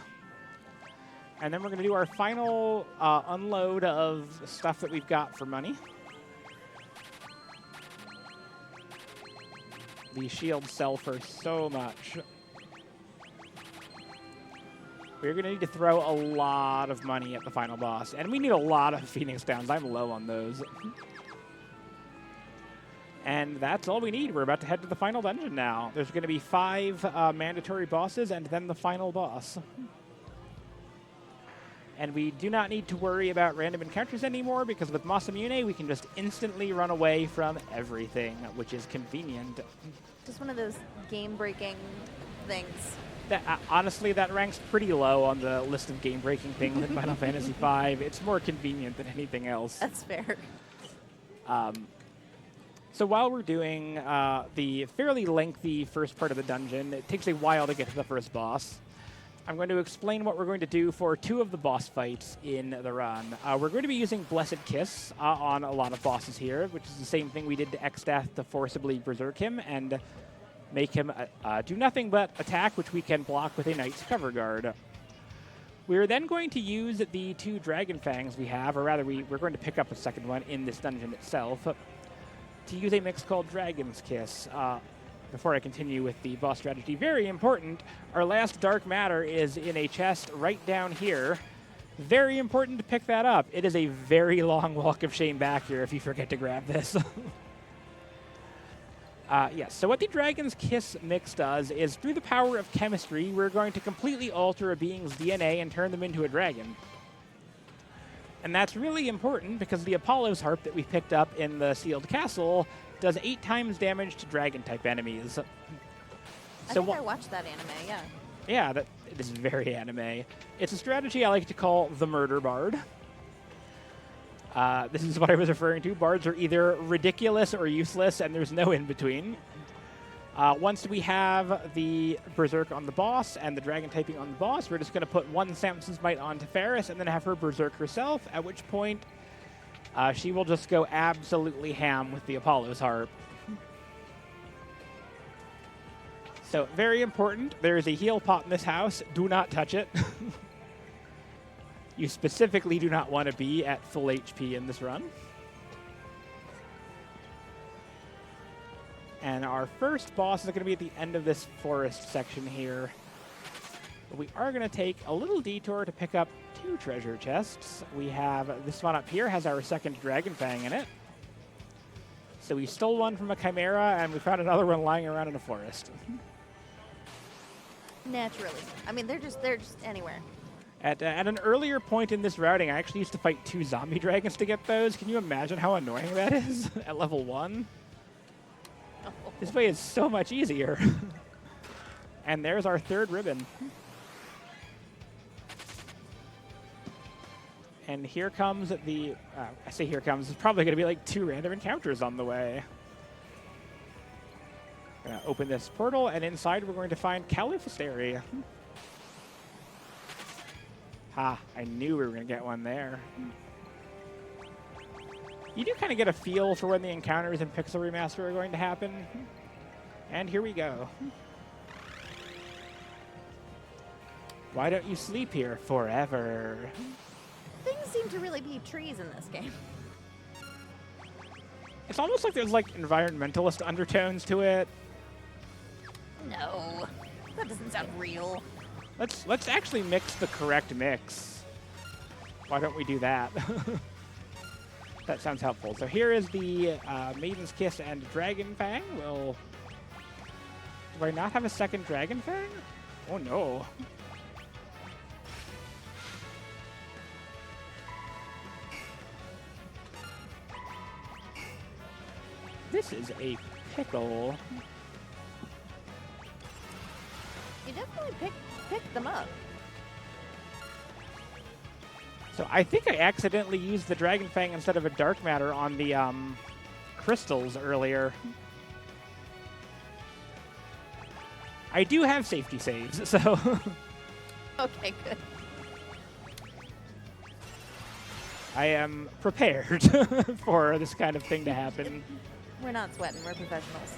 And then we're going to do our final unload of stuff that we've got for money. These shields sell for so much. We're going to need to throw a lot of money at the final boss, and we need a lot of Phoenix Downs. I'm low on those. And that's all we need. We're about to head to the final dungeon now. There's going to be 5 mandatory bosses and then the final boss. And we do not need to worry about random encounters anymore, because with Masamune, we can just instantly run away from everything, which is convenient.
Just one of those game-breaking things.
Honestly, that ranks pretty low on the list of game-breaking things in Final Fantasy V. It's more convenient than anything else.
That's fair.
So while we're doing the fairly lengthy first part of the dungeon, it takes a while to get to the first boss. I'm going to explain what we're going to do for 2 of the boss fights in the run. We're going to be using Blessed Kiss on a lot of bosses here, which is the same thing we did to Exdeath to forcibly berserk him and make him do nothing but attack, which we can block with a Knight's Cover Guard. We're then going to use the 2 Dragon Fangs we have, or rather we're going to pick up a second one in this dungeon itself, to use a mix called Dragon's Kiss. Before I continue with the boss strategy, very important, our last dark matter is in a chest right down here. Very important to pick that up. It is a very long walk of shame back here if you forget to grab this. Yes, so what the Dragon's Kiss mix does is, through the power of chemistry, we're going to completely alter a being's DNA and turn them into a dragon. And that's really important because the Apollo's Harp that we picked up in the Sealed Castle does 8 times damage to dragon-type enemies.
I think I watched that anime, yeah.
Yeah, it is very anime. It's a strategy I like to call the Murder Bard. This is what I was referring to. Bards are either ridiculous or useless, and there's no in-between. Once we have the Berserk on the boss and the Dragon typing on the boss, we're just going to put 1 Samson's Might onto Ferris and then have her Berserk herself, at which point she will just go absolutely ham with the Apollo's Harp. So, very important, there is a heal pot in this house. Do not touch it. You specifically do not want to be at full HP in this run. And our first boss is going to be at the end of this forest section here. But we are going to take a little detour to pick up 2 treasure chests. We have this one up here, has our second Dragon Fang in it. So we stole one from a Chimera, and we found another one lying around in a forest.
Naturally. I mean, they're just anywhere.
At an earlier point in this routing, I actually used to fight 2 zombie dragons to get those. Can you imagine how annoying that is at level 1? Oh. This way is so much easier. And there's our 3rd ribbon. And here comes the... I say here comes. There's probably going to be like 2 random encounters on the way. Going to open this portal, and inside we're going to find Califasteri. Ha, I knew we were going to get one there. You do kind of get a feel for when the encounters in Pixel Remaster are going to happen. And here we go. Why don't you sleep here forever?
Things seem to really be trees in this game.
It's almost like there's like environmentalist undertones to it.
No, that doesn't sound real.
Let's actually mix the correct mix. Why don't we do that? That sounds helpful. So here is the Maiden's Kiss and Dragon Fang. Do I not have a second Dragon Fang? Oh no. This is a pickle.
You definitely picked them up.
So I think I accidentally used the Dragon Fang instead of a Dark Matter on the crystals earlier. I do have safety saves, so...
Okay, good.
I am prepared for this kind of thing to happen.
We're not sweating, we're professionals.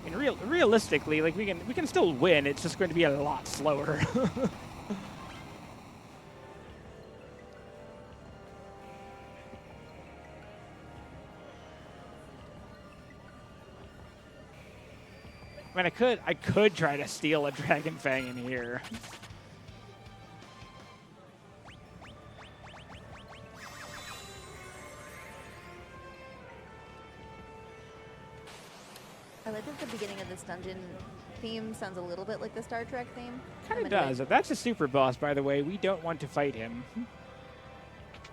And realistically, like we can still win. It's just going to be a lot slower. I mean, I could try to steal a Dragon Fang in here.
I I think the beginning of this dungeon theme sounds a little bit like the Star Trek theme.
Kind of does. That's a super boss, by the way. We don't want to fight him.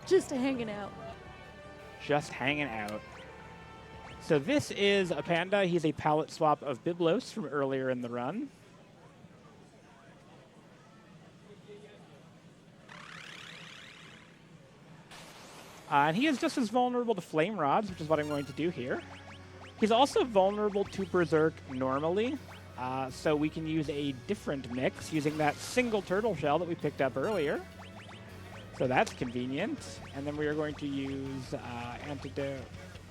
Just hanging out.
Just hanging out. So this is a panda. He's a palette swap of Biblos from earlier in the run. And he is just as vulnerable to flame rods, which is what I'm going to do here. He's also vulnerable to Berserk normally, so we can use a different mix using that single turtle shell that we picked up earlier. So that's convenient. And then we are going to use Antidote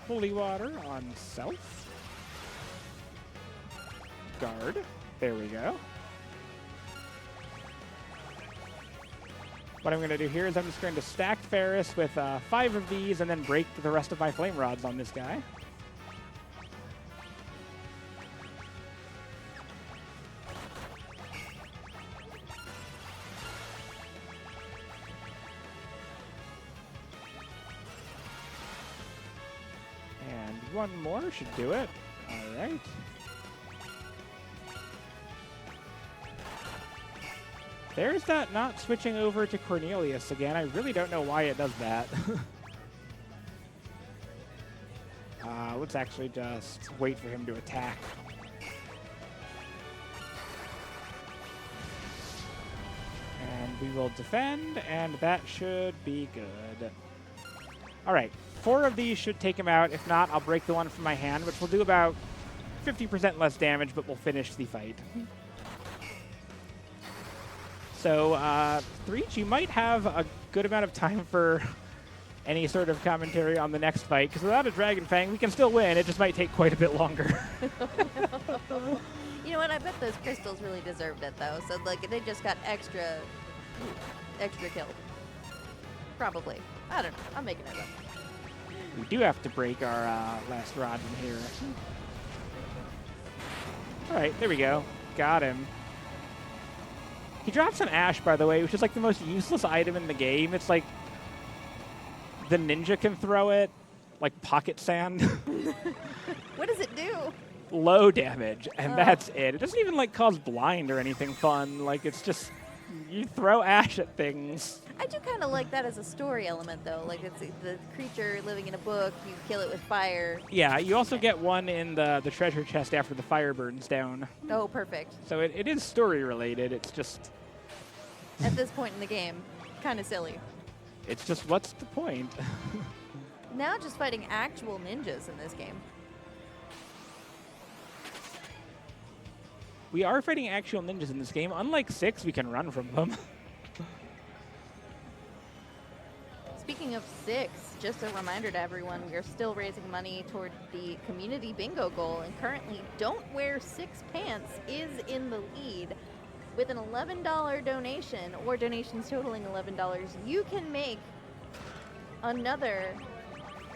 Holy Water on Self. Guard. There we go. What I'm going to do here is I'm just going to stack Ferris with 5 of these and then break the rest of my flame rods on this guy. And one more should do it. All right. There's that not switching over to Cornelius again. I really don't know why it does that. Let's actually just wait for him to attack. And we will defend, and that should be good. All right, 4 of these should take him out. If not, I'll break the one from my hand, which will do about 50% less damage, but will finish the fight. So, Threach, you might have a good amount of time for any sort of commentary on the next fight, because without a Dragon Fang, we can still win. It just might take quite a bit longer.
You know what? I bet those crystals really deserved it, though. So, like, they just got extra killed. Probably. I don't know. I'm making it up.
We do have to break our last rod in here. All right, there we go. Got him. He drops an ash, by the way, which is like the most useless item in the game. It's like the ninja can throw it, like pocket sand.
What does it do?
Low damage, and that's it. It doesn't even like cause blind or anything fun. Like it's just you throw ash at things.
I do kind of like that as a story element, though. Like it's the creature living in a book. You kill it with fire.
Yeah, you also get one in the treasure chest after the fire burns down.
Oh, perfect.
So it is story related. It's just
at this point in the game, kind of silly.
It's just what's the point?
Now just fighting actual ninjas in this game.
We are fighting actual ninjas in this game. Unlike 6, we can run from them.
Speaking of 6, just a reminder to everyone, we are still raising money toward the community bingo goal, and currently Don't Wear 6 Pants is in the lead. With an $11 donation, or donations totaling $11, you can make another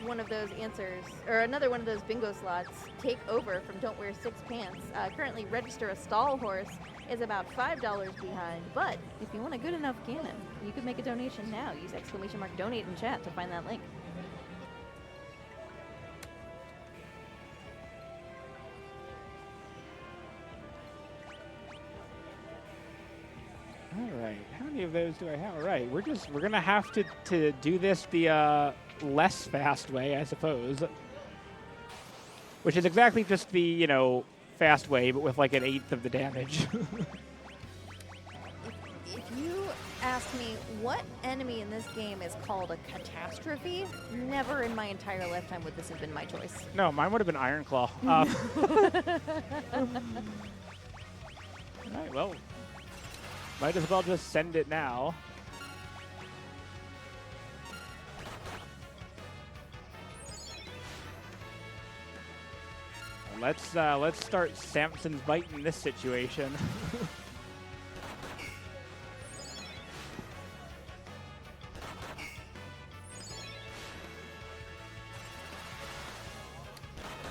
one of those answers, or another one of those bingo slots take over from Don't Wear 6 Pants. Currently, register a stall horse is about $5 behind, but if you want a good enough cannon, you could make a donation now. Use !donate in chat to find that link.
All right, how many of those do I have? All right, we're gonna have to do this the less fast way, I suppose, which is exactly just the fast way, but with like an 1/8 of the damage.
If you ask me what enemy in this game is called a catastrophe, never in my entire lifetime would this have been my choice.
No, mine would have been Ironclaw. All right, well, might as well just send it now. Let's start Samson's bite in this situation.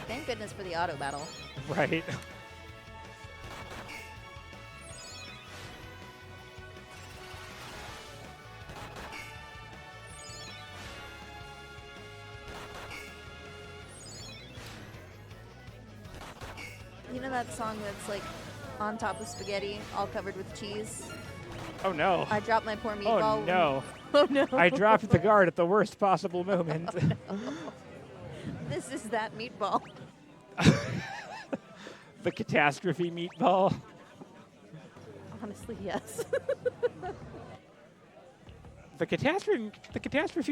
Thank goodness for the auto battle.
Right.
know that song that's like on top of spaghetti, all covered with cheese?
Oh no.
I dropped my poor meatball.
Oh no.
Oh no.
I dropped the guard at the worst possible moment.
Oh, no. This is that meatball.
The catastrophe meatball.
Honestly, yes.
The catastrophe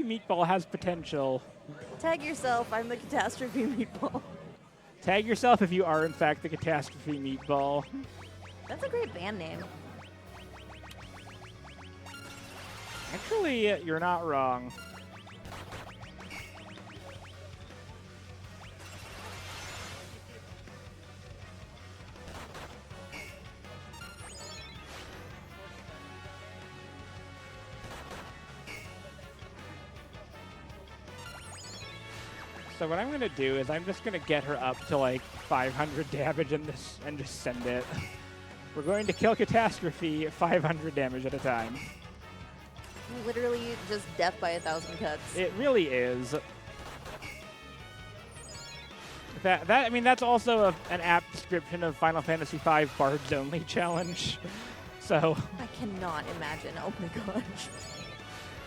meatball has potential.
Tag yourself, I'm the catastrophe meatball.
Tag yourself if you are in fact the catastrophe meatball.
That's a great band name.
Actually, you're not wrong. So what I'm gonna do is I'm just gonna get her up to like 500 damage in this and just send it. We're going to kill Catastrophe 500 damage at a time.
Literally just death by 1,000 cuts.
It really is. I mean, that's also an apt description of Final Fantasy V Bards Only challenge. So
I cannot imagine. Oh my gosh.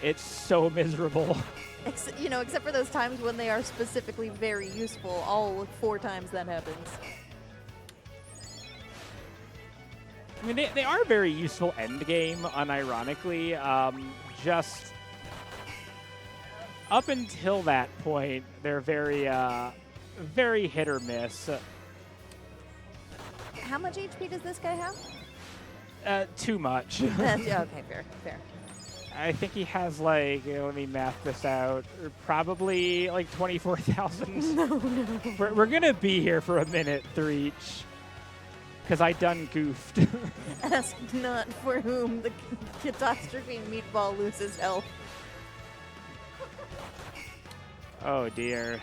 It's so miserable.
Except for those times when they are specifically very useful. All 4 times that happens.
I mean, they are very useful endgame, unironically. Just up until that point, they're very hit or miss.
How much HP does this guy have?
Too much.
Okay, fair.
I think he has like, let me math this out, probably like 24,000.
No.
We're gonna be here for a minute, Threach. Because I done goofed.
Ask not for whom the catastrophe meatball loses health.
Oh dear.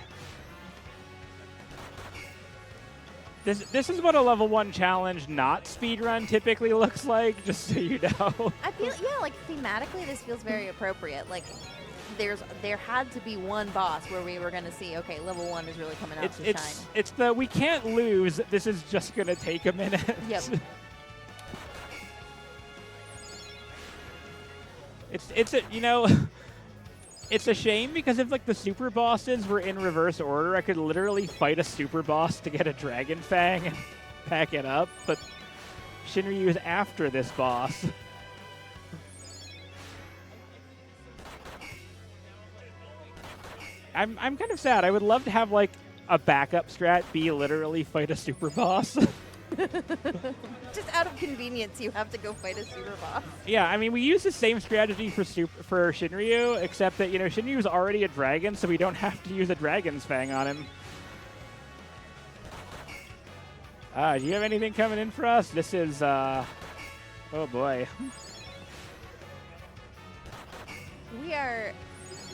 This is what a level 1 challenge, not speedrun, typically looks like, just so you know.
I feel, like thematically this feels very appropriate. Like there had to be one boss where we were going to see, okay, level 1 is really coming out to shine.
It's the we can't lose, this is just going to take a minute.
Yep.
It's a shame because if like the super bosses were in reverse order, I could literally fight a super boss to get a Dragon Fang and pack it up, but Shinryu is after this boss. I'm kind of sad. I would love to have like a backup strat be literally fight a super boss.
Just out of convenience, you have to go fight a super boss.
Yeah, I mean, we use the same strategy for Shinryu, except that, Shinryu's already a dragon, so we don't have to use a Dragon's Fang on him. Do you have anything coming in for us? This is, oh boy.
We are,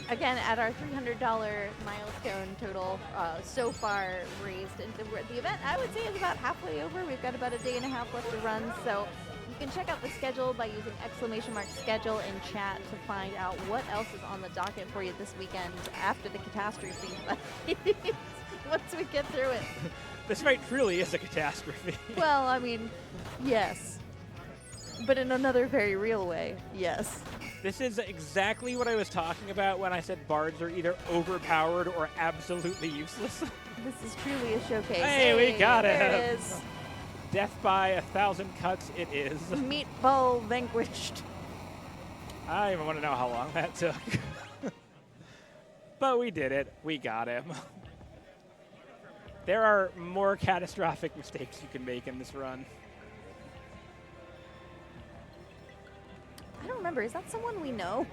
again, at our $300 milestone total so far raised. And the event, I would say, is about halfway over. We've got about a day and a half left to run. So you can check out the schedule by using !schedule in chat to find out what else is on the docket for you this weekend after the catastrophe. Once we get through it.
This fight truly is a catastrophe.
Well, I mean, yes. But in another very real way, yes.
This is exactly what I was talking about when I said bards are either overpowered or absolutely useless.
This is truly a showcase.
Hey, we got it.
There it is.
Death by 1,000 cuts it is.
Meatball vanquished.
I don't even want to know how long that took. But we did it. We got him. There are more catastrophic mistakes you can make in this run.
I don't remember. Is that someone we know?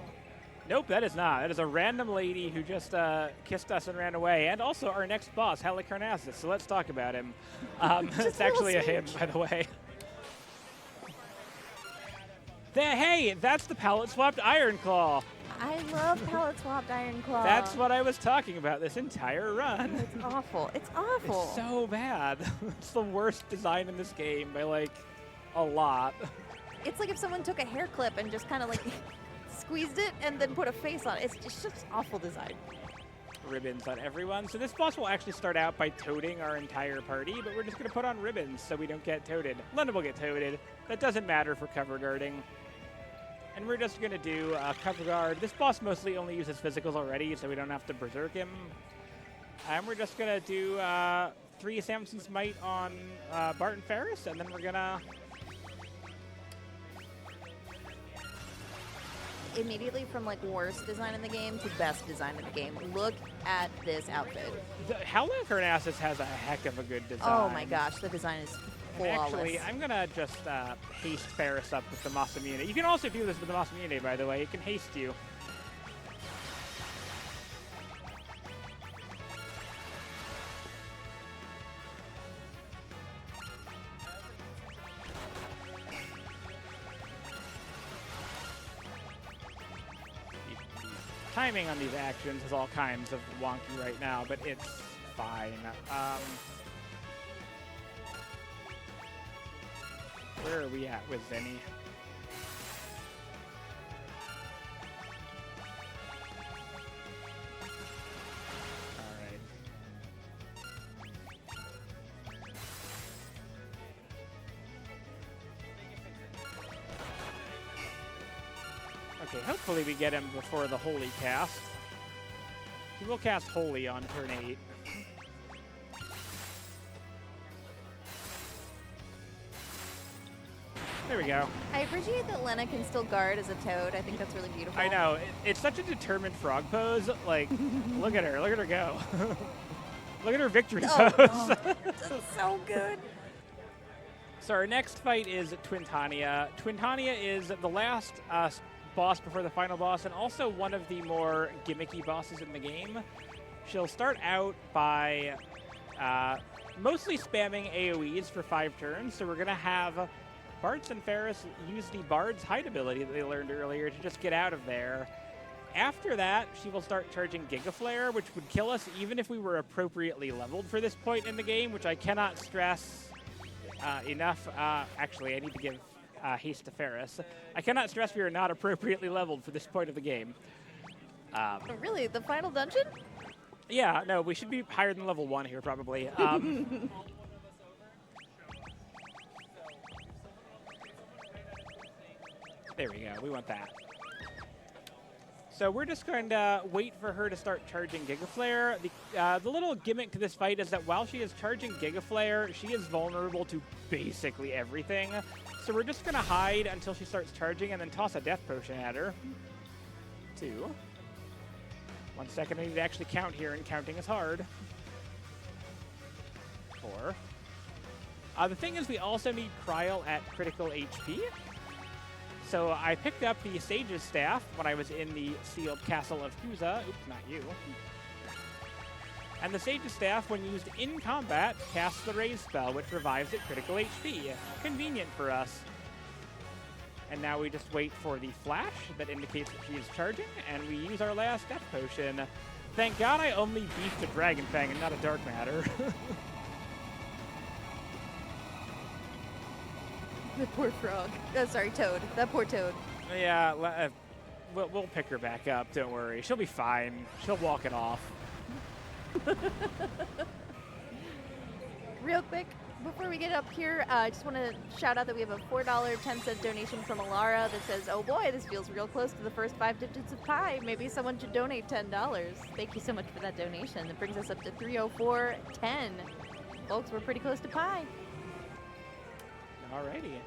Nope, that is not. That is a random lady who just kissed us and ran away. And also our next boss, Halicarnassus. So let's talk about him. It's actually a him, by the way. Hey, that's the palette-swapped Iron Claw.
I love palette-swapped Iron Claw.
That's what I was talking about this entire run.
It's awful. It's awful.
It's so bad. It's the worst design in this game by, like, a lot.
It's like if someone took a hair clip and just kind of, like, squeezed it and then put a face on it. It's just awful design.
ribbons on everyone. So this boss will actually start out by toading our entire party, but we're just going to put on ribbons so we don't get toaded. London will get toaded. That doesn't matter for cover guarding. And we're just going to do cover guard. This boss mostly only uses physicals already, so we don't have to berserk him. And we're just going to do 3 Samson's Might on Bart and Ferris, and then we're going to...
Immediately from like worst design in the game to best design in the game. Look at this outfit.
Howling Carnassus has a heck of a good design.
Oh my gosh, the design is flawless.
Actually, I'm going to just haste Ferris up with the Masamune. You can also do this with the Masamune, by the way. It can haste you. Timing on these actions is all kinds of wonky right now, but it's fine. Where are we at with Zenny? Alright. Okay, hopefully we get him before the Holy cast. He will cast Holy on turn 8. There we go.
I appreciate that Lena can still guard as a toad. I think that's really beautiful.
I know. It's such a determined frog pose. Like, look at her. Look at her go. Look at her victory pose.
That's so good.
So our next fight is Twintania. Twintania is the last boss before the final boss, and also one of the more gimmicky bosses in the game. She'll start out by mostly spamming AoEs for 5 turns, so we're going to have Bartz and Ferris use the Bard's hide ability that they learned earlier to just get out of there. After that, she will start charging Giga Flare, which would kill us even if we were appropriately leveled for this point in the game, which I cannot stress enough. Actually, I need to give haste to Ferris. I cannot stress we are not appropriately leveled for this point of the game.
Really? The final dungeon?
Yeah, no, we should be higher than level 1 here, probably. There we go. We want that. So we're just going to wait for her to start charging Giga Flare. The little gimmick to this fight is that while she is charging Giga Flare, she is vulnerable to basically everything. So we're just going to hide until she starts charging and then toss a Death Potion at her. 2. 1 second, I need to actually count here, and counting is hard. 4. The thing is, we also need Kryl at critical HP. So I picked up the Sage's Staff when I was in the sealed castle of Huza. Oops, not you. And the Sage's Staff, when used in combat, casts the Raise spell, which revives at critical HP. Convenient for us. And now we just wait for the flash that indicates that she is charging, and we use our last Death Potion. Thank God I only beefed a Dragon Fang and not a Dark Matter.
The poor frog. Oh, sorry, toad. That poor toad.
Yeah, we'll pick her back up. Don't worry. She'll be fine. She'll walk it off.
Real quick, before we get up here, I just want to shout out that we have a $4.10 donation from Alara that says, oh boy, this feels real close to the first 5 digits of pi. Maybe someone should donate $10. Thank you so much for that donation. That brings us up to 304.10. Folks, we're pretty close to pi.
Alrighty.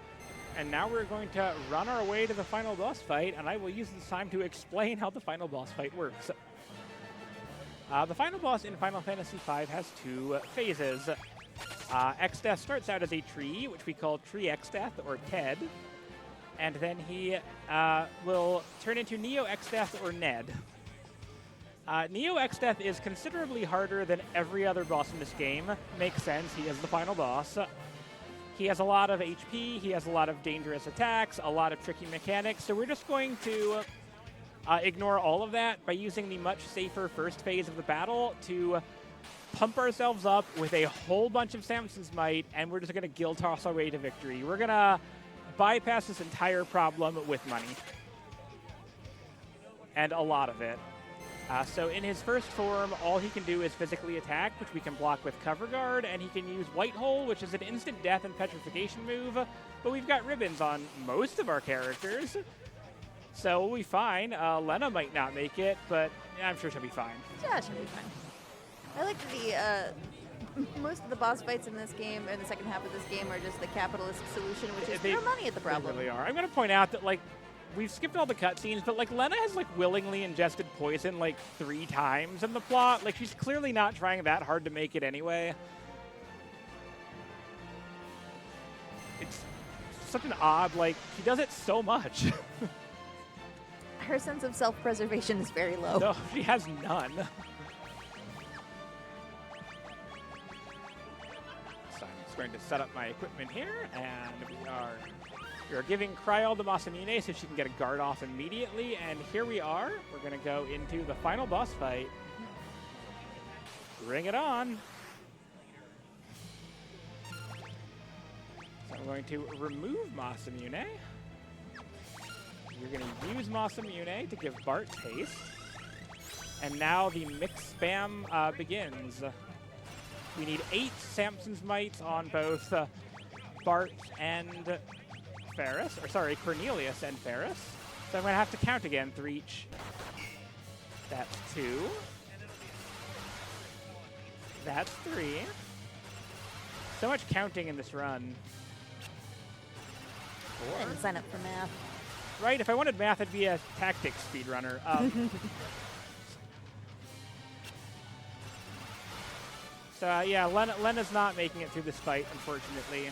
And now we're going to run our way to the final boss fight, and I will use this time to explain how the final boss fight works. The final boss in Final Fantasy V has 2 phases. Exdeath starts out as a tree, which we call Tree Exdeath, or Ted. And then he will turn into Neo Exdeath, or Ned. Neo Exdeath is considerably harder than every other boss in this game. Makes sense, he is the final boss. He has a lot of HP, he has a lot of dangerous attacks, a lot of tricky mechanics, so we're just going to ignore all of that by using the much safer first phase of the battle to pump ourselves up with a whole bunch of Samson's Might, and we're just going to guild toss our way to victory. We're going to bypass this entire problem with money. And a lot of it. So in his first form, all he can do is physically attack, which we can block with Cover Guard, and he can use White Hole, which is an instant death and petrification move, but we've got ribbons on most of our characters, so we'll be fine. Lena might not make it, but I'm sure she'll be fine.
Yeah, she'll be fine. I like most of the boss fights in this game, in the second half of this game, are just the capitalist solution, which is throw money at the problem.
They really are. I'm going to point out that, like, we've skipped all the cutscenes, but, like, Lena has, like, willingly ingested poison, like, 3 times in the plot. Like, she's clearly not trying that hard to make it anyway. It's such an odd, like, she does it so much.
Her sense of self-preservation is very low.
No, she has none. So I'm just going to set up my equipment here, and we are giving Kryal the Masamune so she can get a guard off immediately, and here we are. We're going to go into the final boss fight. Bring it on. So I'm going to remove Masamune. You're going to use Masamune to give Bart haste. And now the mix spam begins. We need 8 Samson's Mites on both Bart and Ferris, or sorry, Cornelius and Ferris. So I'm going to have to count again, Threach. That's 2. That's 3. So much counting in this run. 4.
I didn't sign up for math.
Right, if I wanted math, I'd be a tactics speedrunner. So yeah, Lena's not making it through this fight, unfortunately.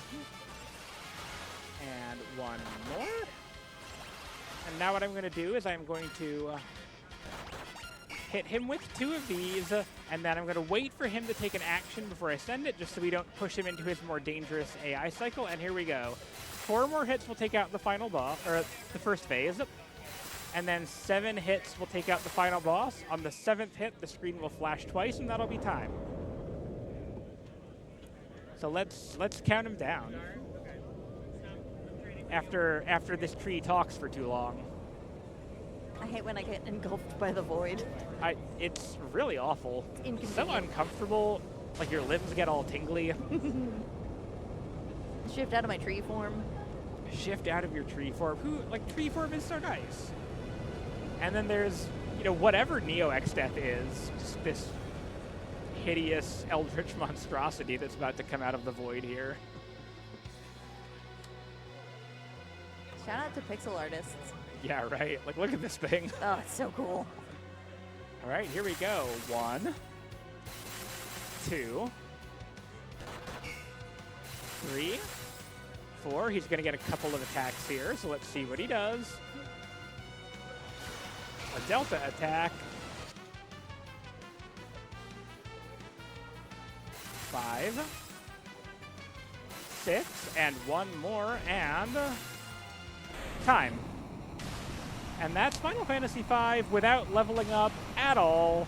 And 1 more. And now what I'm going to do is I'm going to hit him with 2 of these, and then I'm going to wait for him to take an action before I send it, just so we don't push him into his more dangerous AI cycle. And here we go. 4 more hits will take out the final boss, or the first phase. And then 7 hits will take out the final boss. On the 7th hit, the screen will flash twice, and that'll be time. So let's count him down. After this tree talks for too long.
I hate when I get engulfed by the void.
It's really awful.
It's
so uncomfortable. Like your limbs get all tingly.
Shift out of my tree form.
Shift out of your tree form. Tree form is so nice. And then there's, whatever Neo X Death is, just this hideous eldritch monstrosity that's about to come out of the void here.
Shout out to pixel artists.
Yeah, right. Like, look at this thing.
Oh, it's so cool.
All right, here we go. 1, 2, 3, 4. He's going to get a couple of attacks here, so let's see what he does. A Delta attack. 5, 6, and 1 more, and time. And that's Final Fantasy V without leveling up at all.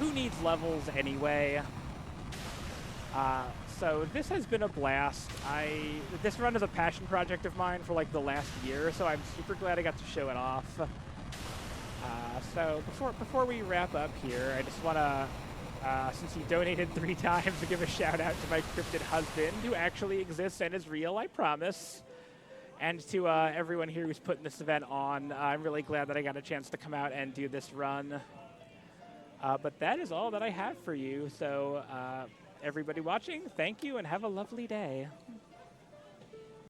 Who needs levels anyway? So this has been a blast. This run is a passion project of mine for like the last year, so I'm super glad I got to show it off. So before we wrap up here, I just want to, since you donated 3 times, to give a shout out to my cryptid husband, who actually exists and is real, I promise. And to everyone here who's putting this event on. I'm really glad that I got a chance to come out and do this run. But that is all that I have for you. So everybody watching, thank you and have a lovely day.